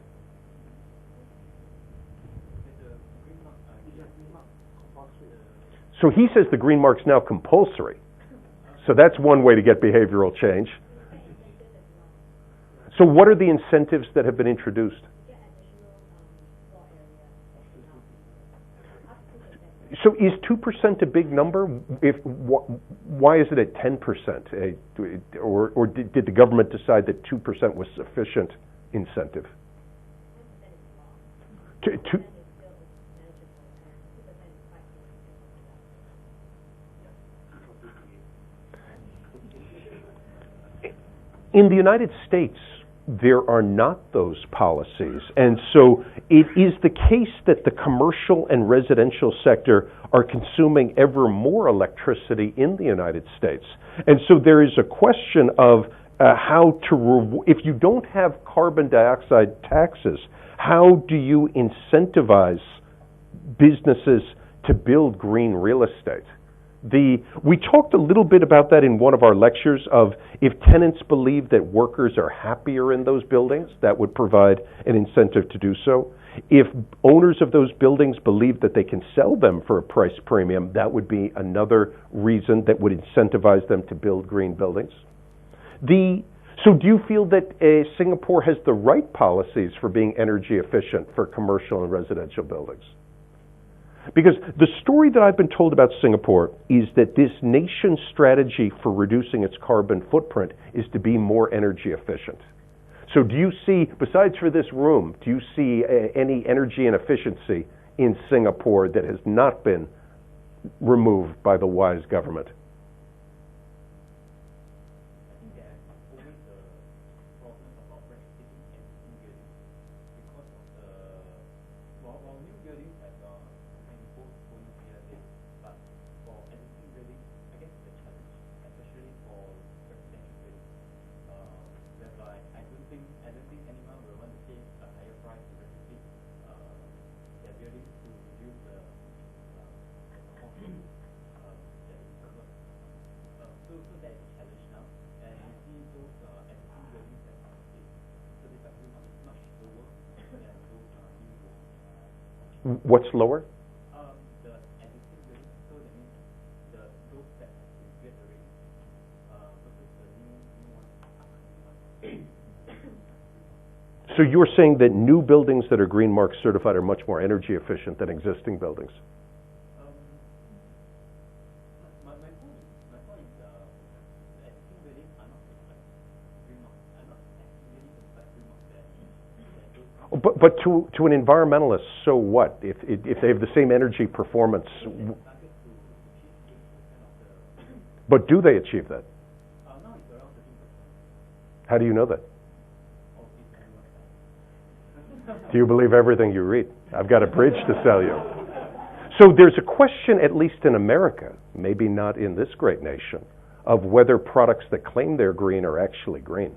S1: So he says the green mark's now compulsory. So that's one way to get behavioral change. So what are the incentives that have been introduced? So is 2% a big number? Why is it at 10%? Or did the government decide that 2% was sufficient incentive? In the United States, there are not those policies. And so it is the case that the commercial and residential sector are consuming ever more electricity in the United States. And so there is a question of how to, if you don't have carbon dioxide taxes, how do you incentivize businesses to build green real estate? We talked a little bit about that in one of our lectures of if tenants believe that workers are happier in those buildings, that would provide an incentive to do so. If owners of those buildings believe that they can sell them for a price premium, that would be another reason that would incentivize them to build green buildings. So do you feel that Singapore has the right policies for being energy efficient for commercial and residential buildings? Because the story that I've been told about Singapore is that this nation's strategy for reducing its carbon footprint is to be more energy efficient. So do you see, besides for this room, do you see any energy inefficiency in Singapore that has not been removed by the wise government? What's lower? So you're saying that new buildings that are Green Mark certified are much more energy efficient than existing buildings? But to an environmentalist, so what? If they have the same energy performance, but do they achieve that? How do you know that? Do you believe everything you read? I've got a bridge to sell you. So there's a question, at least in America, maybe not in this great nation, of whether products that claim they're green are actually green.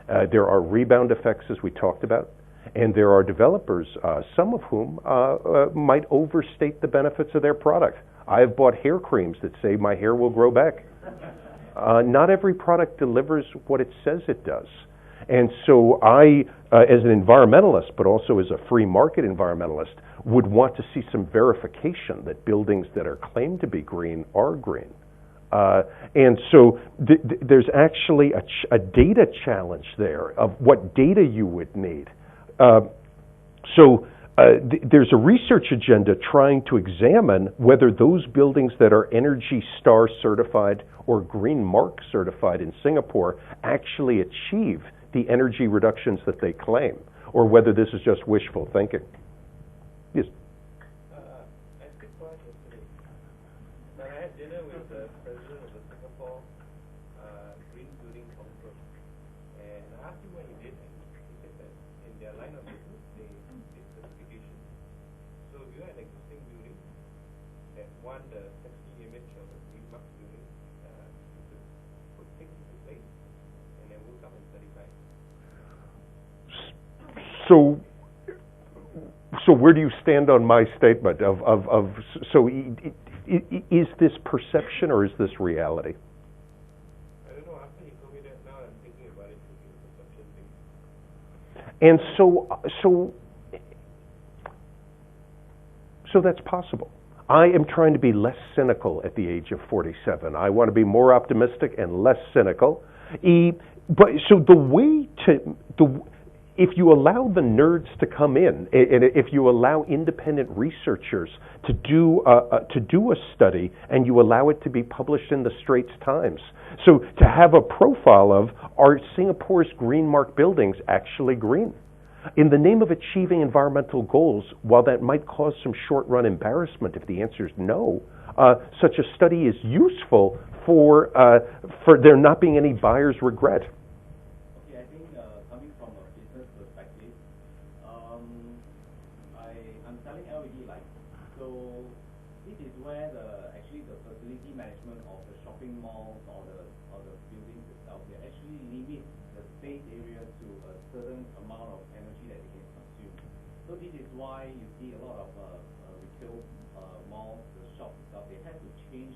S1: There are rebound effects, as we talked about. And there are developers, some of whom might overstate the benefits of their product. I have bought hair creams that say my hair will grow back. Not every product delivers what it says it does. And so I, as an environmentalist, but also as a free market environmentalist, would want to see some verification that buildings that are claimed to be green are green. And so there's actually a data challenge there of what data you would need. There's a research agenda trying to examine whether those buildings that are Energy Star certified or Green Mark certified in Singapore actually achieve the energy reductions that they claim, or whether this is just wishful thinking. Yes?
S7: I skipped class yesterday, but I had dinner with the president of the Singapore Green Building Council, and I asked him what he did, and he said that in their line of business, they did certification. So if you had an existing building that won the sexy image of a Green Mark building, you could put things into place, and then we'll come and certify.
S1: So where do you stand on my statement is this perception or is this reality?
S7: I don't know, after you told me that, now I'm thinking about it, it's a perception thing. And so that's possible. I am trying to be less cynical at the age of 47. I want to be more optimistic and less cynical. But so the way to
S1: if you allow the nerds to come in, and if you allow independent researchers to do a study, and you allow it to be published in the Straits Times, so to have a profile of, are Singapore's green mark buildings actually green? In the name of achieving environmental goals, while that might cause some short-run embarrassment if the answer is no, such a study is useful for there not being any buyer's regret.
S3: Okay, I think coming from a business perspective, I'm selling LED lights. So this is where actually the facility management of the shopping malls or the buildings itself, they actually limit the space area to a certain amount of energy that they can consume. So this is why you see a lot of retail malls, the shops itself, they have to change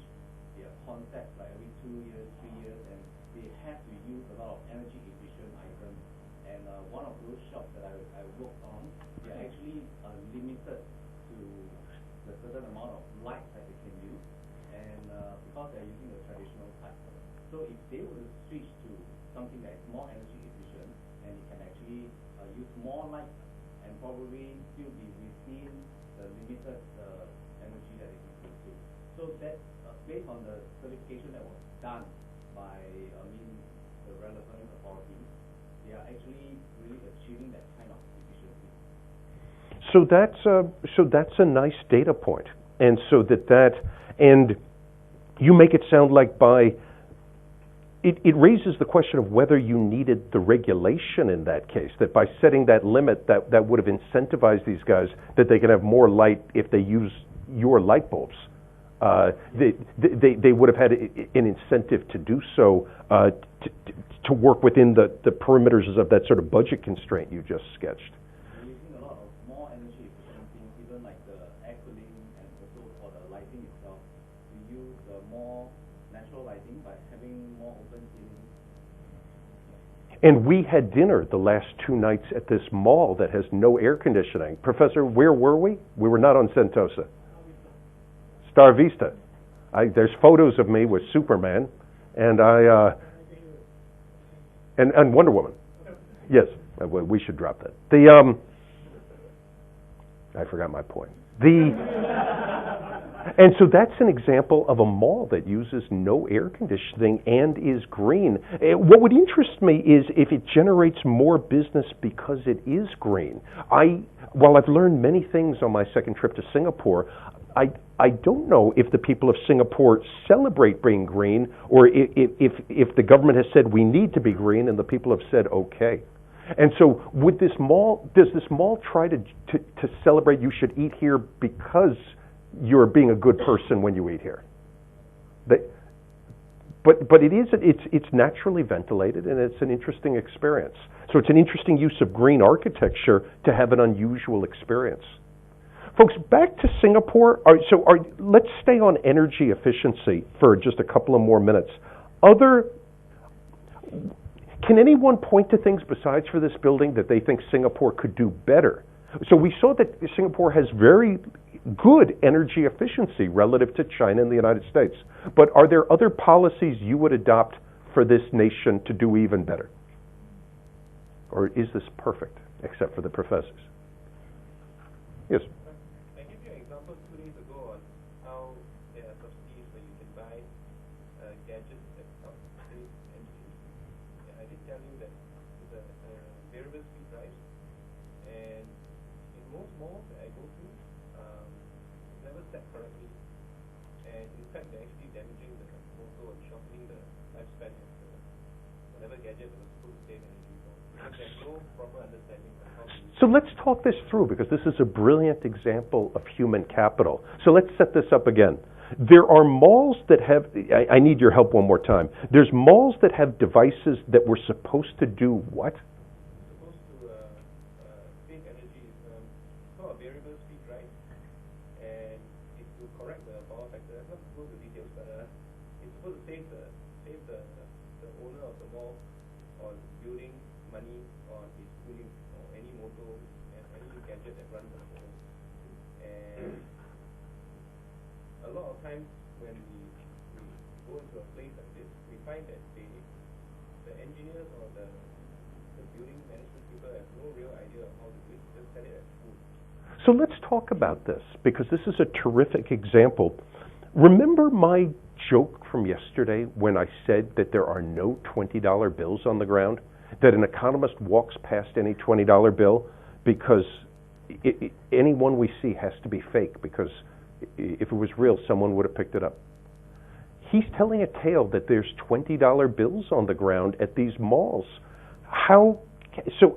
S3: their concept like every 2 years, 3 years, and they have to use a lot of energy efficient items. And one of those shops that I worked on, they are actually limited to the certain amount of light that they can use, and because they're using the traditional type. So if they were to switch to something that is more energy efficient, and it can actually use more light and probably still be within the limited energy that they can consume. So that's based on the certification that was done by the relevant authorities, they are actually really achieving that kind of efficiency.
S1: So that's a nice data point, and and you make it sound like it raises the question of whether you needed the regulation in that case, that by setting that limit that would have incentivized these guys that they can have more light if they use your light bulbs. They would have had an incentive to do so, to work within the perimeters of that sort of budget constraint you just sketched.
S3: We're using a lot of more energy efficient things, even like the air cooling and also for the lighting itself. We use more natural lighting by having more open ceilings.
S1: And we had dinner the last 2 nights at this mall that has no air conditioning. Professor, where were we? We were not on Sentosa. Star Vista. There's photos of me with Superman, and and Wonder Woman. Yes, we should drop that. I forgot my point. And so that's an example of a mall that uses no air conditioning and is green. What would interest me is if it generates more business because it is green. While I've learned many things on my second trip to Singapore, I don't know if the people of Singapore celebrate being green, or if the government has said we need to be green and the people have said okay. And so does this mall try to celebrate you should eat here because you're being a good person when you eat here? But it's naturally ventilated, and it's an interesting experience. So it's an interesting use of green architecture to have an unusual experience. Folks, back to Singapore. Let's stay on energy efficiency for just a couple of more minutes. Can anyone point to things besides for this building that they think Singapore could do better? So we saw that Singapore has very good energy efficiency relative to China and the United States. But are there other policies you would adopt for this nation to do even better? Or is this perfect, except for the professors? Yes.
S7: I give you an example 2 days ago on how there are subsidies where you can buy gadgets that save energy. I did tell you that it's a variable speed drive, and in most malls that I go to, it's never set correctly, and in fact they're actually damaging the motor and shortening the lifespan of whatever gadget that was supposed to save energy for, because there's no proper understanding of how to use it.
S1: So let's talk this through, because this is a brilliant example of human capital. So let's set this up again. There are malls that have, I need your help one more time. There's malls that have devices that were supposed to do what?
S7: Supposed to save energy. It's called a variable speed drive, and it's to correct the power factor. I'm not supposed to details, but it's supposed to save the owner of the mall on building money on his cooling or any motor and any gadget that runs on the home. And a lot of times when we go into a place like this, we find that the engineers or the the building management people have no real idea of how to do it, just sell it as food.
S1: So let's talk about this, because this is a terrific example. Remember my joke from yesterday when I said that there are no $20 bills on the ground? That an economist walks past any $20 bill because any one we see has to be fake, because if it was real, someone would have picked it up. He's telling a tale that there's $20 bills on the ground at these malls. So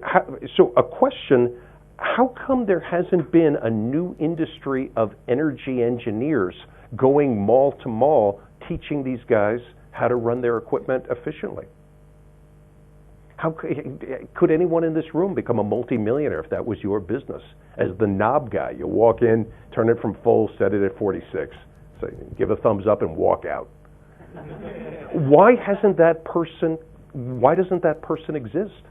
S1: a question, how come there hasn't been a new industry of energy engineers going mall to mall teaching these guys how to run their equipment efficiently? How could anyone in this room become a multimillionaire if that was your business? As the knob guy, you walk in, turn it from full, set it at 46. So give a thumbs up and walk out. Why doesn't that person exist?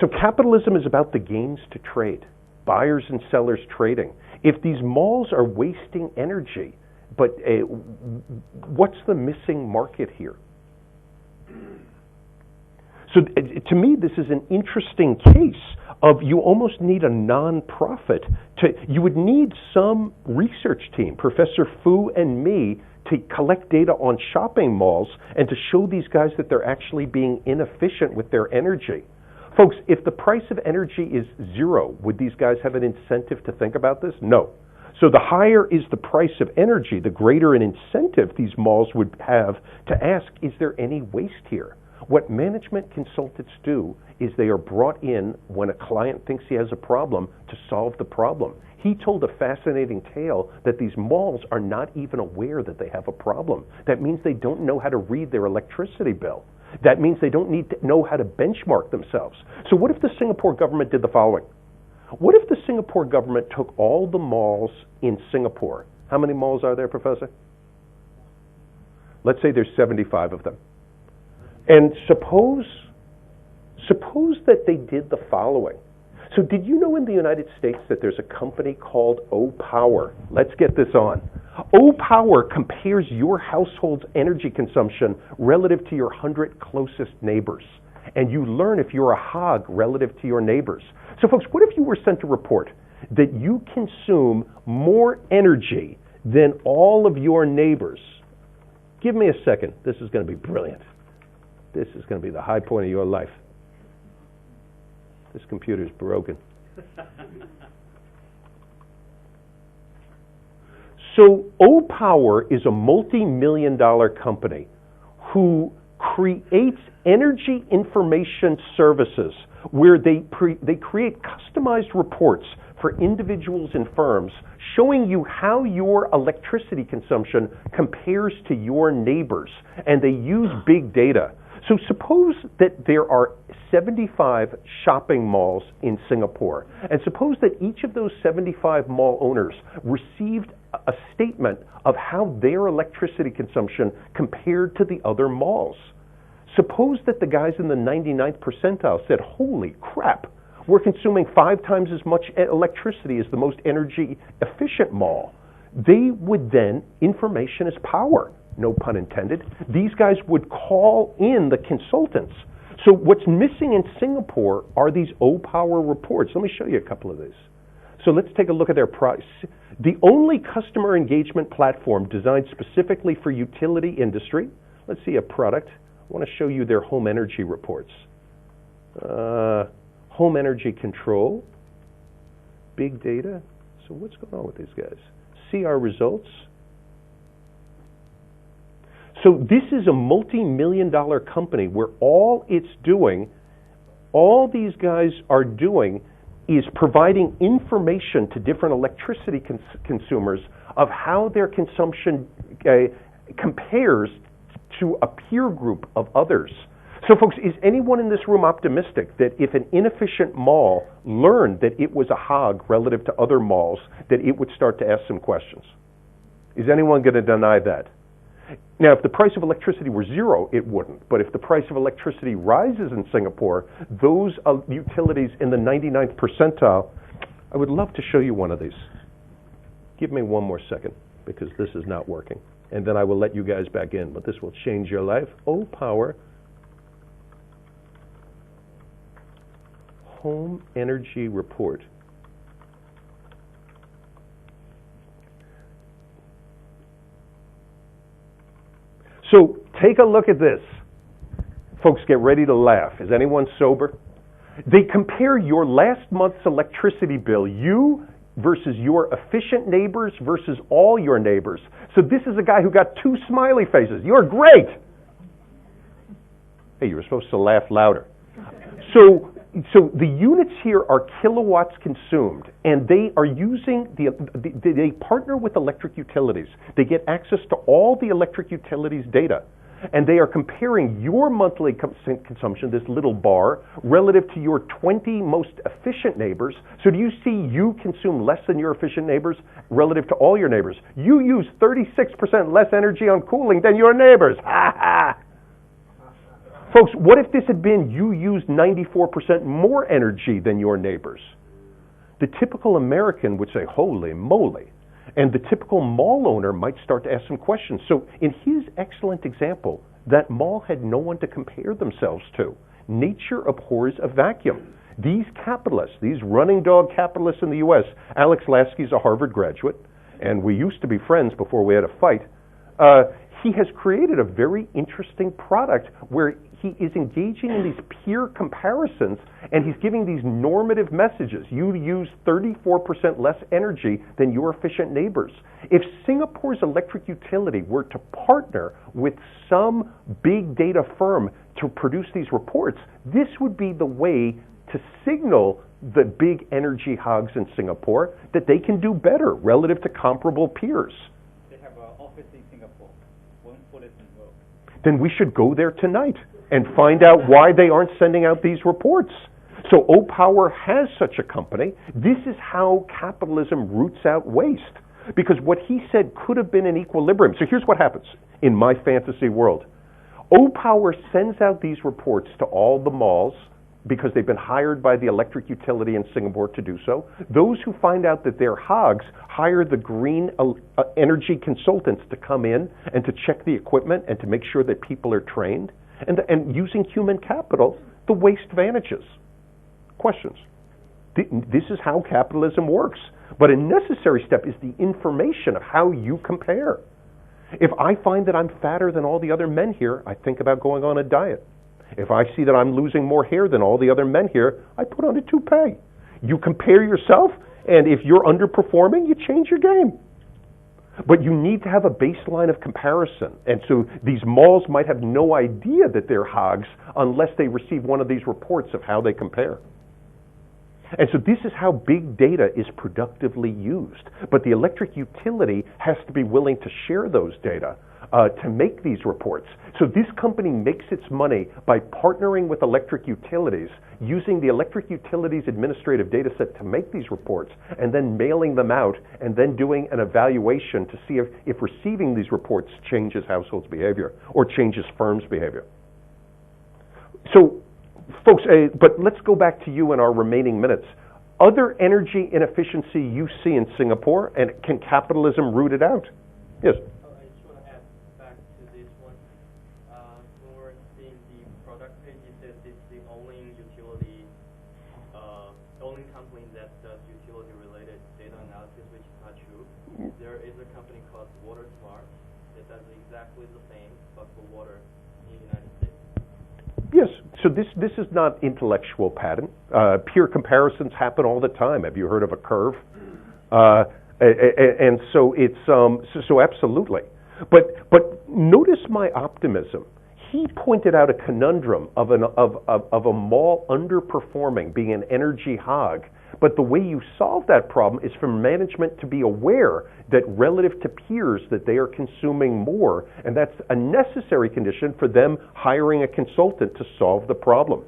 S1: So capitalism is about the gains to trade, buyers and sellers trading. If these malls are wasting energy, but what's the missing market here? So to me, this is an interesting case of you almost need a non-profit. You would need some research team, Professor Fu and me, to collect data on shopping malls and to show these guys that they're actually being inefficient with their energy. Folks, if the price of energy is zero, would these guys have an incentive to think about this? No. So the higher is the price of energy, the greater an incentive these malls would have to ask, is there any waste here? What management consultants do is they are brought in when a client thinks he has a problem to solve the problem. He told a fascinating tale that these malls are not even aware that they have a problem. That means they don't know how to read their electricity bill. That means they don't need to know how to benchmark themselves. So what if the Singapore government did the following? What if the Singapore government took all the malls in Singapore? How many malls are there, Professor? Let's say there's 75 of them. And suppose that they did the following. So did you know in the United States that there's a company called O-Power? Let's get this on. O-Power compares your household's energy consumption relative to your 100 closest neighbors. And you learn if you're a hog relative to your neighbors. So folks, what if you were sent a report that you consume more energy than all of your neighbors? Give me a second. This is going to be brilliant. This is going to be the high point of your life. This computer's broken. So O-Power is a multi-million-dollar company who creates energy information services where they create customized reports for individuals and firms showing you how your electricity consumption compares to your neighbors. And they use big data. So suppose that there are 75 shopping malls in Singapore, and suppose that each of those 75 mall owners received a statement of how their electricity consumption compared to the other malls. Suppose that the guys in the 99th percentile said, holy crap, we're consuming 5 times as much electricity as the most energy efficient mall. They would then, information is power. No pun intended. These guys would call in the consultants. So what's missing in Singapore are these O-Power reports. Let me show you a couple of these. So let's take a look at their price. The only customer engagement platform designed specifically for utility industry. Let's see a product. I want to show you their home energy reports. Home energy control. Big data. So what's going on with these guys? See our results. So this is a multi-million-dollar company where all it's doing, all these guys are doing is providing information to different electricity consumers of how their consumption compares to a peer group of others. So folks, is anyone in this room optimistic that if an inefficient mall learned that it was a hog relative to other malls, that it would start to ask some questions? Is anyone going to deny that? Now, if the price of electricity were zero, it wouldn't. But if the price of electricity rises in Singapore, those utilities in the 99th percentile, I would love to show you one of these. Give me one more second, because this is not working. And then I will let you guys back in, but this will change your life. O-Power. home energy report. So take a look at this. Folks, get ready to laugh. Is anyone sober? They compare your last month's electricity bill, you versus your efficient neighbors versus all your neighbors. So this is a guy who got 2 smiley faces. You're great. Hey, you were supposed to laugh louder. So the units here are kilowatts consumed, and they are using they partner with electric utilities. They get access to all the electric utilities data, and they are comparing your monthly consumption, this little bar, relative to your 20 most efficient neighbors. So do you see you consume less than your efficient neighbors relative to all your neighbors? You use 36% less energy on cooling than your neighbors. Ha ha! Folks, what if this had been you used 94% more energy than your neighbors? The typical American would say, holy moly. And the typical mall owner might start to ask some questions. So in his excellent example, that mall had no one to compare themselves to. Nature abhors a vacuum. These capitalists, these running dog capitalists in the U.S., Alex Lasky's a Harvard graduate, and we used to be friends before we had a fight. He has created a very interesting product where he is engaging in these peer comparisons, and he's giving these normative messages. You use 34% less energy than your efficient neighbors. If Singapore's electric utility were to partner with some big data firm to produce these reports, this would be the way to signal the big energy hogs in Singapore that they can do better relative to comparable peers.
S3: They have an office in Singapore. Won't put it in work.
S1: Then we should go there tonight and find out why they aren't sending out these reports. So O-Power has such a company. This is how capitalism roots out waste. Because what he said could have been an equilibrium. So here's what happens in my fantasy world. O-Power sends out these reports to all the malls because they've been hired by the electric utility in Singapore to do so. Those who find out that they're hogs hire the green energy consultants to come in and to check the equipment and to make sure that people are trained. And using human capital, the waste vanishes. Questions? This is how capitalism works. But a necessary step is the information of how you compare. If I find that I'm fatter than all the other men here, I think about going on a diet. If I see that I'm losing more hair than all the other men here, I put on a toupee. You compare yourself, and if you're underperforming, you change your game. But you need to have a baseline of comparison. And so these malls might have no idea that they're hogs unless they receive one of these reports of how they compare. And so this is how big data is productively used. But the electric utility has to be willing to share those data to make these reports. So this company makes its money by partnering with electric utilities, using the electric utilities administrative data set to make these reports, and then mailing them out, and then doing an evaluation to see if receiving these reports changes households' behavior or changes firms' behavior. So, folks, but let's go back to you in our remaining minutes. Other energy inefficiency you see in Singapore, and can capitalism root it out? Yes?
S9: I just want to add back to this one. When we're seeing the product page, it says it's the only utility, only company that does utility-related data analysis, which is not true. There is a company called WaterSmart that does exactly the same, but for water in the United States.
S1: Yes, so this is not intellectual patent. Peer comparisons happen all the time. Have you heard of a curve? And so it's so absolutely. But notice my optimism. He pointed out a conundrum of a mall underperforming, being an energy hog. But the way you solve that problem is for management to be aware that relative to peers that they are consuming more, and that's a necessary condition for them hiring a consultant to solve the problem.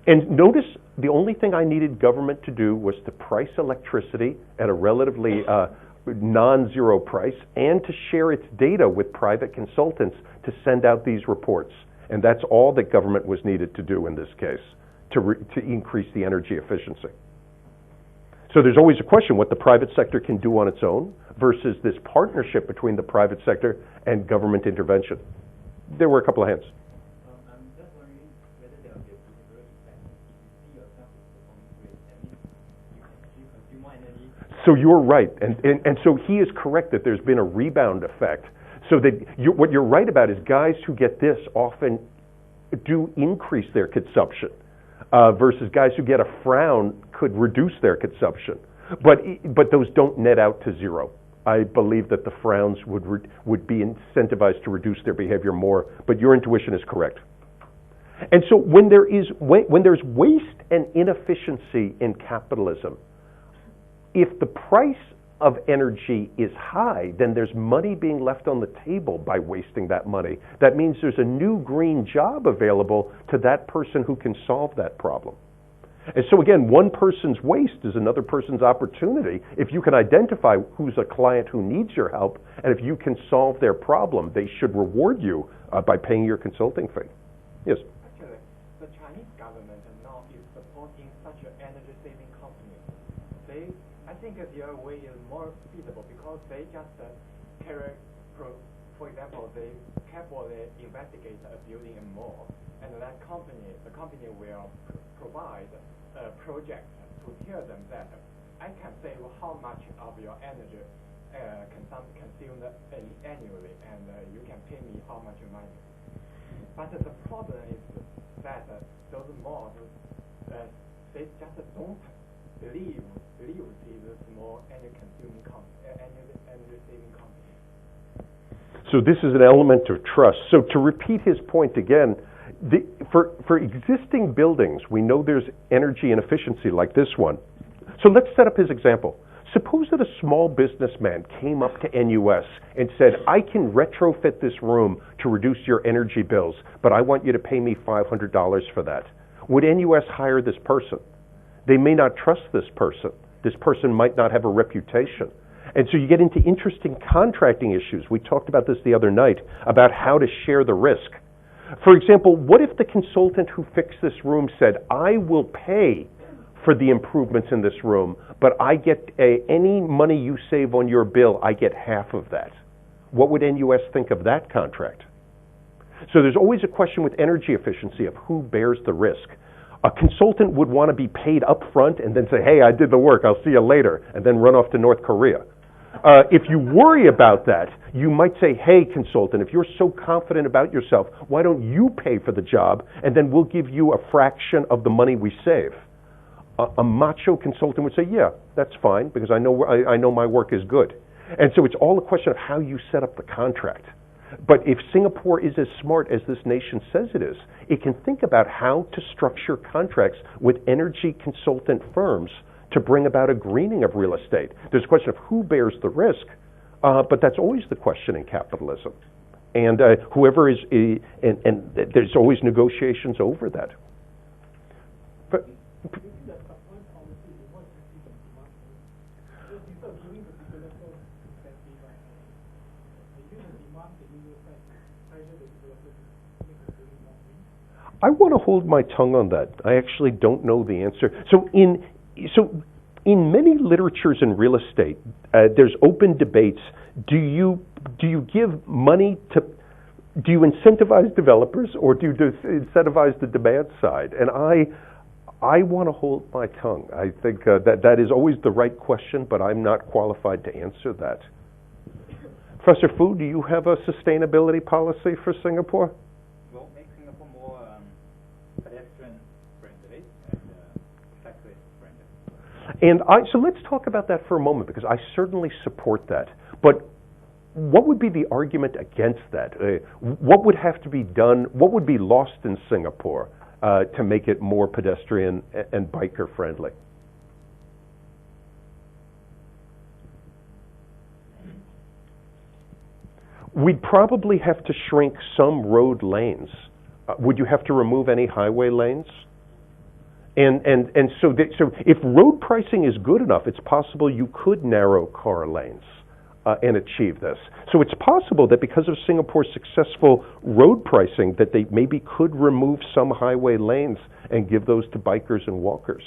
S1: And notice the only thing I needed government to do was to price electricity at a relatively non-zero price and to share its data with private consultants to send out these reports. And that's all that government was needed to do in this case to increase the energy efficiency. So there's always a question what the private sector can do on its own versus this partnership between the private sector and government intervention. There were a couple of hands.
S3: I'm just wondering whether there will be a behavioral effect if you see yourself as
S1: So you're right, and so he is correct that there's been a rebound effect. So that what you're right about is guys who get this often do increase their consumption, versus guys who get a frown could reduce their consumption. But those don't net out to zero. I believe that the frowns would be incentivized to reduce their behavior more, but your intuition is correct. And so when there's waste and inefficiency in capitalism, if the price of energy is high, then there's money being left on the table by wasting that money. That means there's a new green job available to that person who can solve that problem. And so again, one person's waste is another person's opportunity. If you can identify who's a client who needs your help, and if you can solve their problem, they should reward you by paying your consulting fee. Yes?
S2: Actually, the Chinese government now is supporting such an energy-saving company. I think their way is more feasible because they just for example, they carefully investigate a building and more, and the company will provide a project to tell them that I can save how much of your energy consumed annually, and you can pay me how much money. But the problem is that those malls, they just don't believe this small energy-saving company.
S1: So this is an element of trust. So to repeat his point again, for existing buildings, we know there's energy inefficiency like this one. So let's set up his example. Suppose that a small businessman came up to NUS and said, I can retrofit this room to reduce your energy bills, but I want you to pay me $500 for that. Would NUS hire this person? They may not trust this person. This person might not have a reputation. And so you get into interesting contracting issues. We talked about this the other night, about how to share the risk. For example, what if the consultant who fixed this room said, I will pay for the improvements in this room, but I get any money you save on your bill, I get half of that? What would NUS think of that contract? So there's always a question with energy efficiency of who bears the risk. A consultant would want to be paid up front and then say, hey, I did the work, I'll see you later, and then run off to North Korea. If you worry about that, you might say, hey, consultant, if you're so confident about yourself, why don't you pay for the job, and then we'll give you a fraction of the money we save. A macho consultant would say, yeah, that's fine, because I know my work is good. And so it's all a question of how you set up the contract. But if Singapore is as smart as this nation says it is, it can think about how to structure contracts with energy consultant firms to bring about a greening of real estate. There's a question of who bears the risk, but that's always the question in capitalism. And whoever is, and there's always negotiations over that. But, I want to hold my tongue on that. I actually don't know the answer. So in many literatures in real estate, there's open debates. Do you give money to, do you incentivize developers, or do you incentivize the demand side? And I want to hold my tongue. I think that is always the right question, but I'm not qualified to answer that. Professor Fu, do you have a sustainability policy for Singapore?
S5: Well, make Singapore more pedestrian-friendly and cyclist-friendly.
S1: And so let's talk about that for a moment, because I certainly support that. But what would be the argument against that? What would have to be done? What would be lost in Singapore to make it more pedestrian and biker-friendly? We'd probably have to shrink some road lanes. Would you have to remove any highway lanes? And so if road pricing is good enough, it's possible you could narrow car lanes and achieve this. So it's possible that because of Singapore's successful road pricing, that they maybe could remove some highway lanes and give those to bikers and walkers.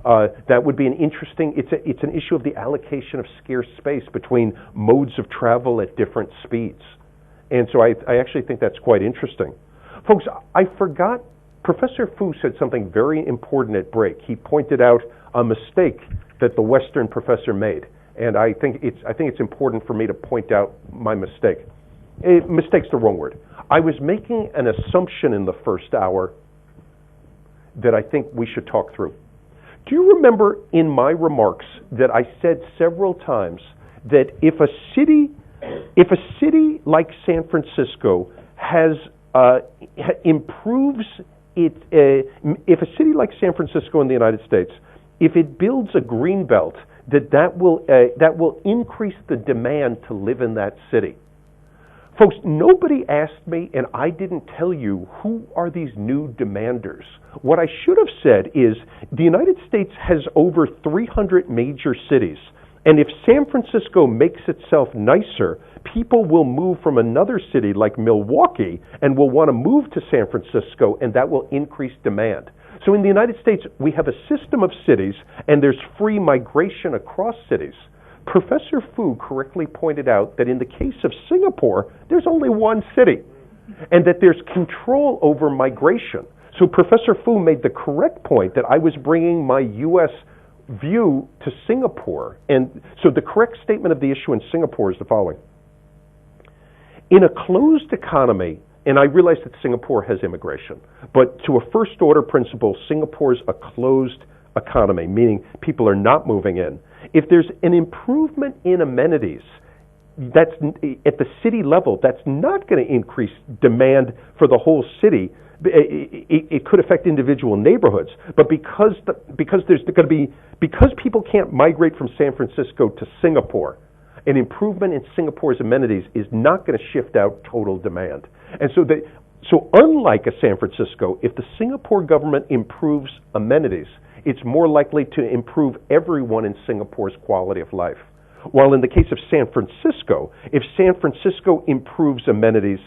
S1: That would be an interesting, it's an issue of the allocation of scarce space between modes of travel at different speeds. And so I actually think that's quite interesting. Folks, I forgot, Professor Fu said something very important at break. He pointed out a mistake that the Western professor made, and I think it's important for me to point out my mistake. Mistake's the wrong word. I was making an assumption in the first hour that I think we should talk through. Do you remember in my remarks that I said several times that if a city like San Francisco improves it, if a city like San Francisco in the United States, if it builds a green belt, that will increase the demand to live in that city? Folks, nobody asked me, and I didn't tell you, who are these new demanders. What I should have said is the United States has over 300 major cities, and if San Francisco makes itself nicer, people will move from another city like Milwaukee and will want to move to San Francisco, and that will increase demand. So in the United States, we have a system of cities, and there's free migration across cities. Professor Fu correctly pointed out that in the case of Singapore, there's only one city, and that there's control over migration. So Professor Fu made the correct point that I was bringing my U.S. view to Singapore. And so the correct statement of the issue in Singapore is the following. In a closed economy, and I realize that Singapore has immigration, but to a first order principle, Singapore's a closed economy, meaning people are not moving in. If there's an improvement in amenities, that's at the city level, that's not going to increase demand for the whole city. It could affect individual neighborhoods, but because there's going to be, because people can't migrate from San Francisco to Singapore, an improvement in Singapore's amenities is not going to shift out total demand. And so unlike a San Francisco, if the Singapore government improves amenities, it's more likely to improve everyone in Singapore's quality of life. While in the case of San Francisco, if San Francisco improves amenities,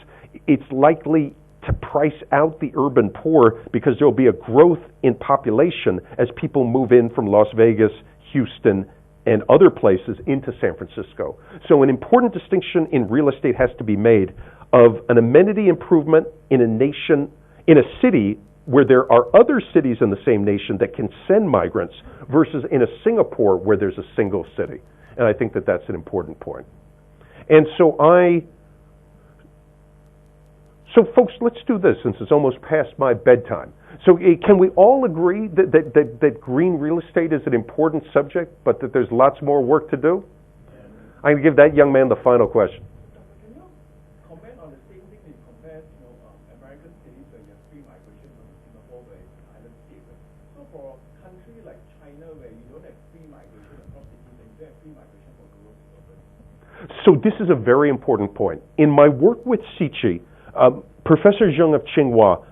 S1: it's likely to price out the urban poor because there will be a growth in population as people move in from Las Vegas, Houston, and other places into San Francisco. So an important distinction in real estate has to be made of an amenity improvement in a nation, in a city where there are other cities in the same nation that can send migrants versus in a Singapore where there's a single city. And I think that that's an important point. And so folks, let's do this since it's almost past my bedtime. So can we all agree that green real estate is an important subject, but that there's lots more work to do? I'm going to give that young man the final question.
S2: Can you comment on the same thing that you compared, American cities where you have free migration from Singapore where it's an island state. So for a country like China where you don't have free migration across cities and you don't have free migration for rural suburban.
S1: So this is a very important point. In my work with Sichi, Professor Zheng of Tsinghua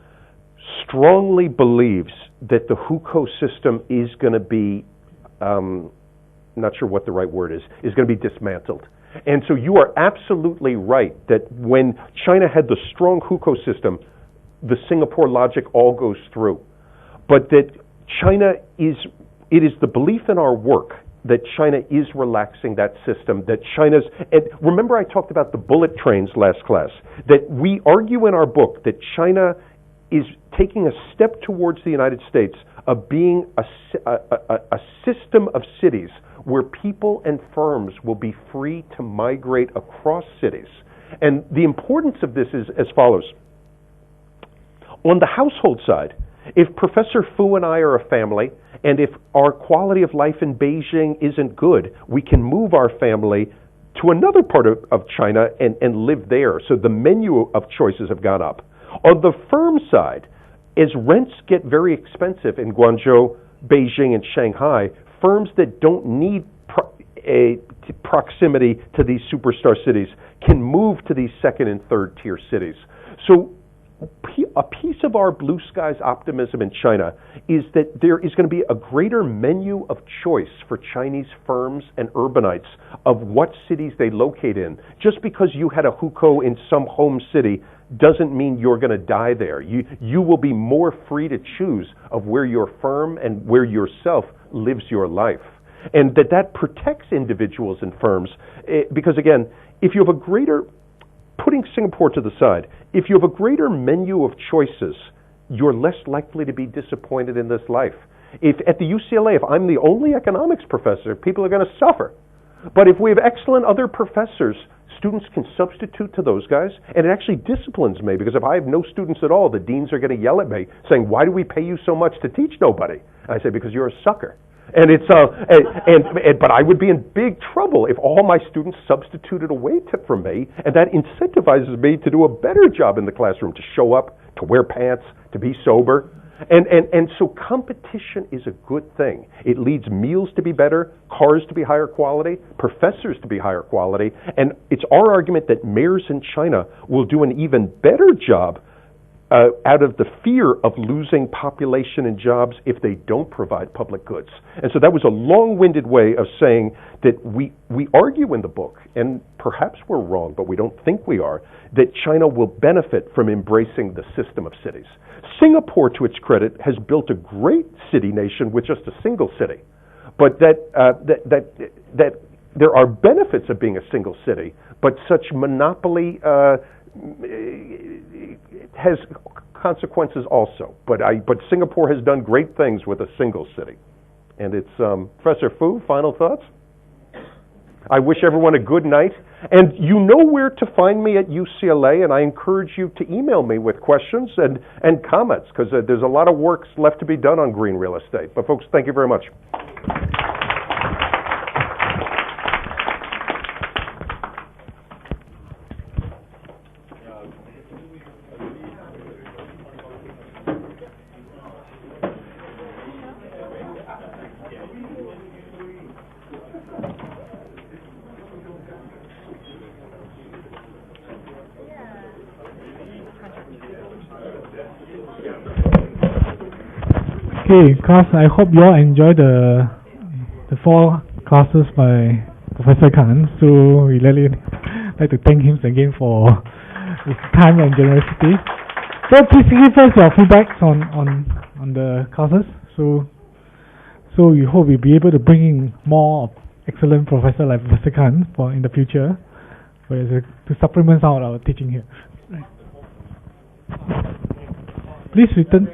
S1: strongly believes that the hukou system is going to be, not sure what the right word is going to be dismantled. And so you are absolutely right that when China had the strong hukou system, the Singapore logic all goes through. But that it is the belief in our work that China is relaxing that system, that China's, and remember I talked about the bullet trains last class, that we argue in our book that China is taking a step towards the United States of being a system of cities where people and firms will be free to migrate across cities. And the importance of this is as follows. On the household side, if Professor Fu and I are a family, and if our quality of life in Beijing isn't good, we can move our family to another part of China and live there. So the menu of choices have gone up. On the firm side, as rents get very expensive in Guangzhou, Beijing, and Shanghai, firms that don't need proximity to these superstar cities can move to these second and third tier cities. So a piece of our blue skies optimism in China is that there is going to be a greater menu of choice for Chinese firms and urbanites of what cities they locate in. Just because you had a hukou in some home city doesn't mean you're going to die there. You will be more free to choose of where your firm and where yourself lives your life. And that protects individuals and firms because, again, if you have a greater, putting Singapore to the side, if you have a greater menu of choices, you're less likely to be disappointed in this life. If at the UCLA, if I'm the only economics professor, people are going to suffer. But if we have excellent other professors, students can substitute to those guys, and it actually disciplines me, because if I have no students at all, the deans are going to yell at me, saying, why do we pay you so much to teach nobody? And I say, because you're a sucker. And it's but I would be in big trouble if all my students substituted away from me, and that incentivizes me to do a better job in the classroom, to show up, to wear pants, to be sober. And so competition is a good thing. It leads meals to be better, cars to be higher quality, professors to be higher quality, and it's our argument that mayors in China will do an even better job out of the fear of losing population and jobs if they don't provide public goods. And so that was a long-winded way of saying that we argue in the book, and perhaps we're wrong, but we don't think we are, that China will benefit from embracing the system of cities. Singapore, to its credit, has built a great city nation with just a single city. But that there are benefits of being a single city, but such monopoly has consequences also. But Singapore has done great things with a single city. And it's Professor Fu, final thoughts? I wish everyone a good night. And you know where to find me at UCLA, and I encourage you to email me with questions and comments, because there's a lot of work left to be done on green real estate. But folks, thank you very much.
S10: Okay, class, I hope you all enjoyed the 4 classes by Professor Kahn. So we really like to thank him again for his time and generosity. So please give us your feedbacks on the classes. So we hope we'll be able to bring in more excellent professor like Professor Kahn for in the future, to supplement out our teaching here. Right. Please return.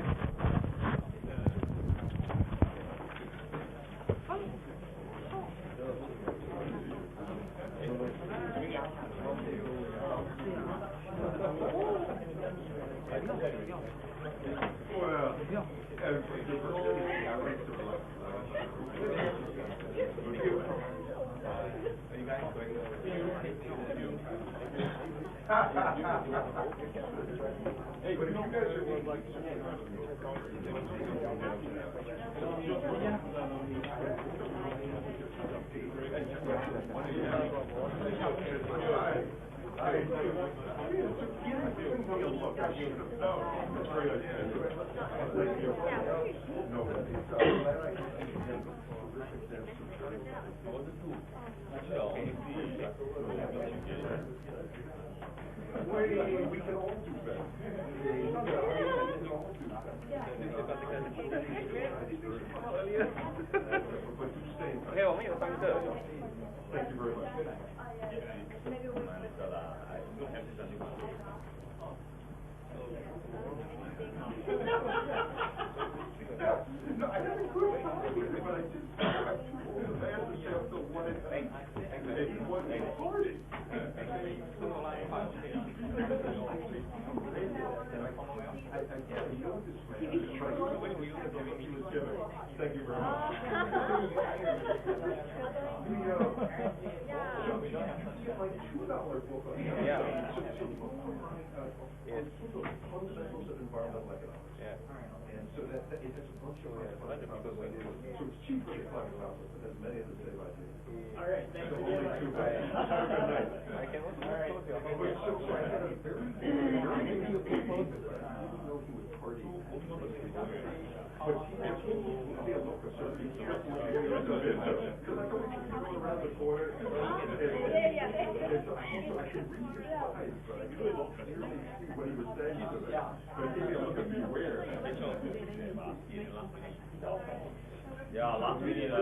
S11: Yeah, last minute the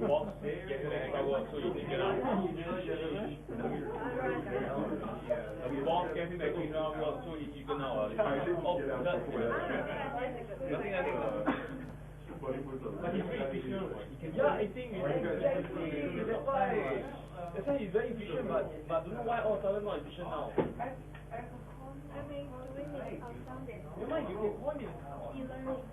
S11: box get power so you can get out. The box getting back in now so you can now about it. Oh, nothing.
S6: But he's very efficient. He can
S11: Yeah, I think exactly. That's why he's very efficient, but don't know why all of a sudden not efficient now.
S12: I mean, doing it, I found that
S11: Never mind, you can call him.
S12: e-learning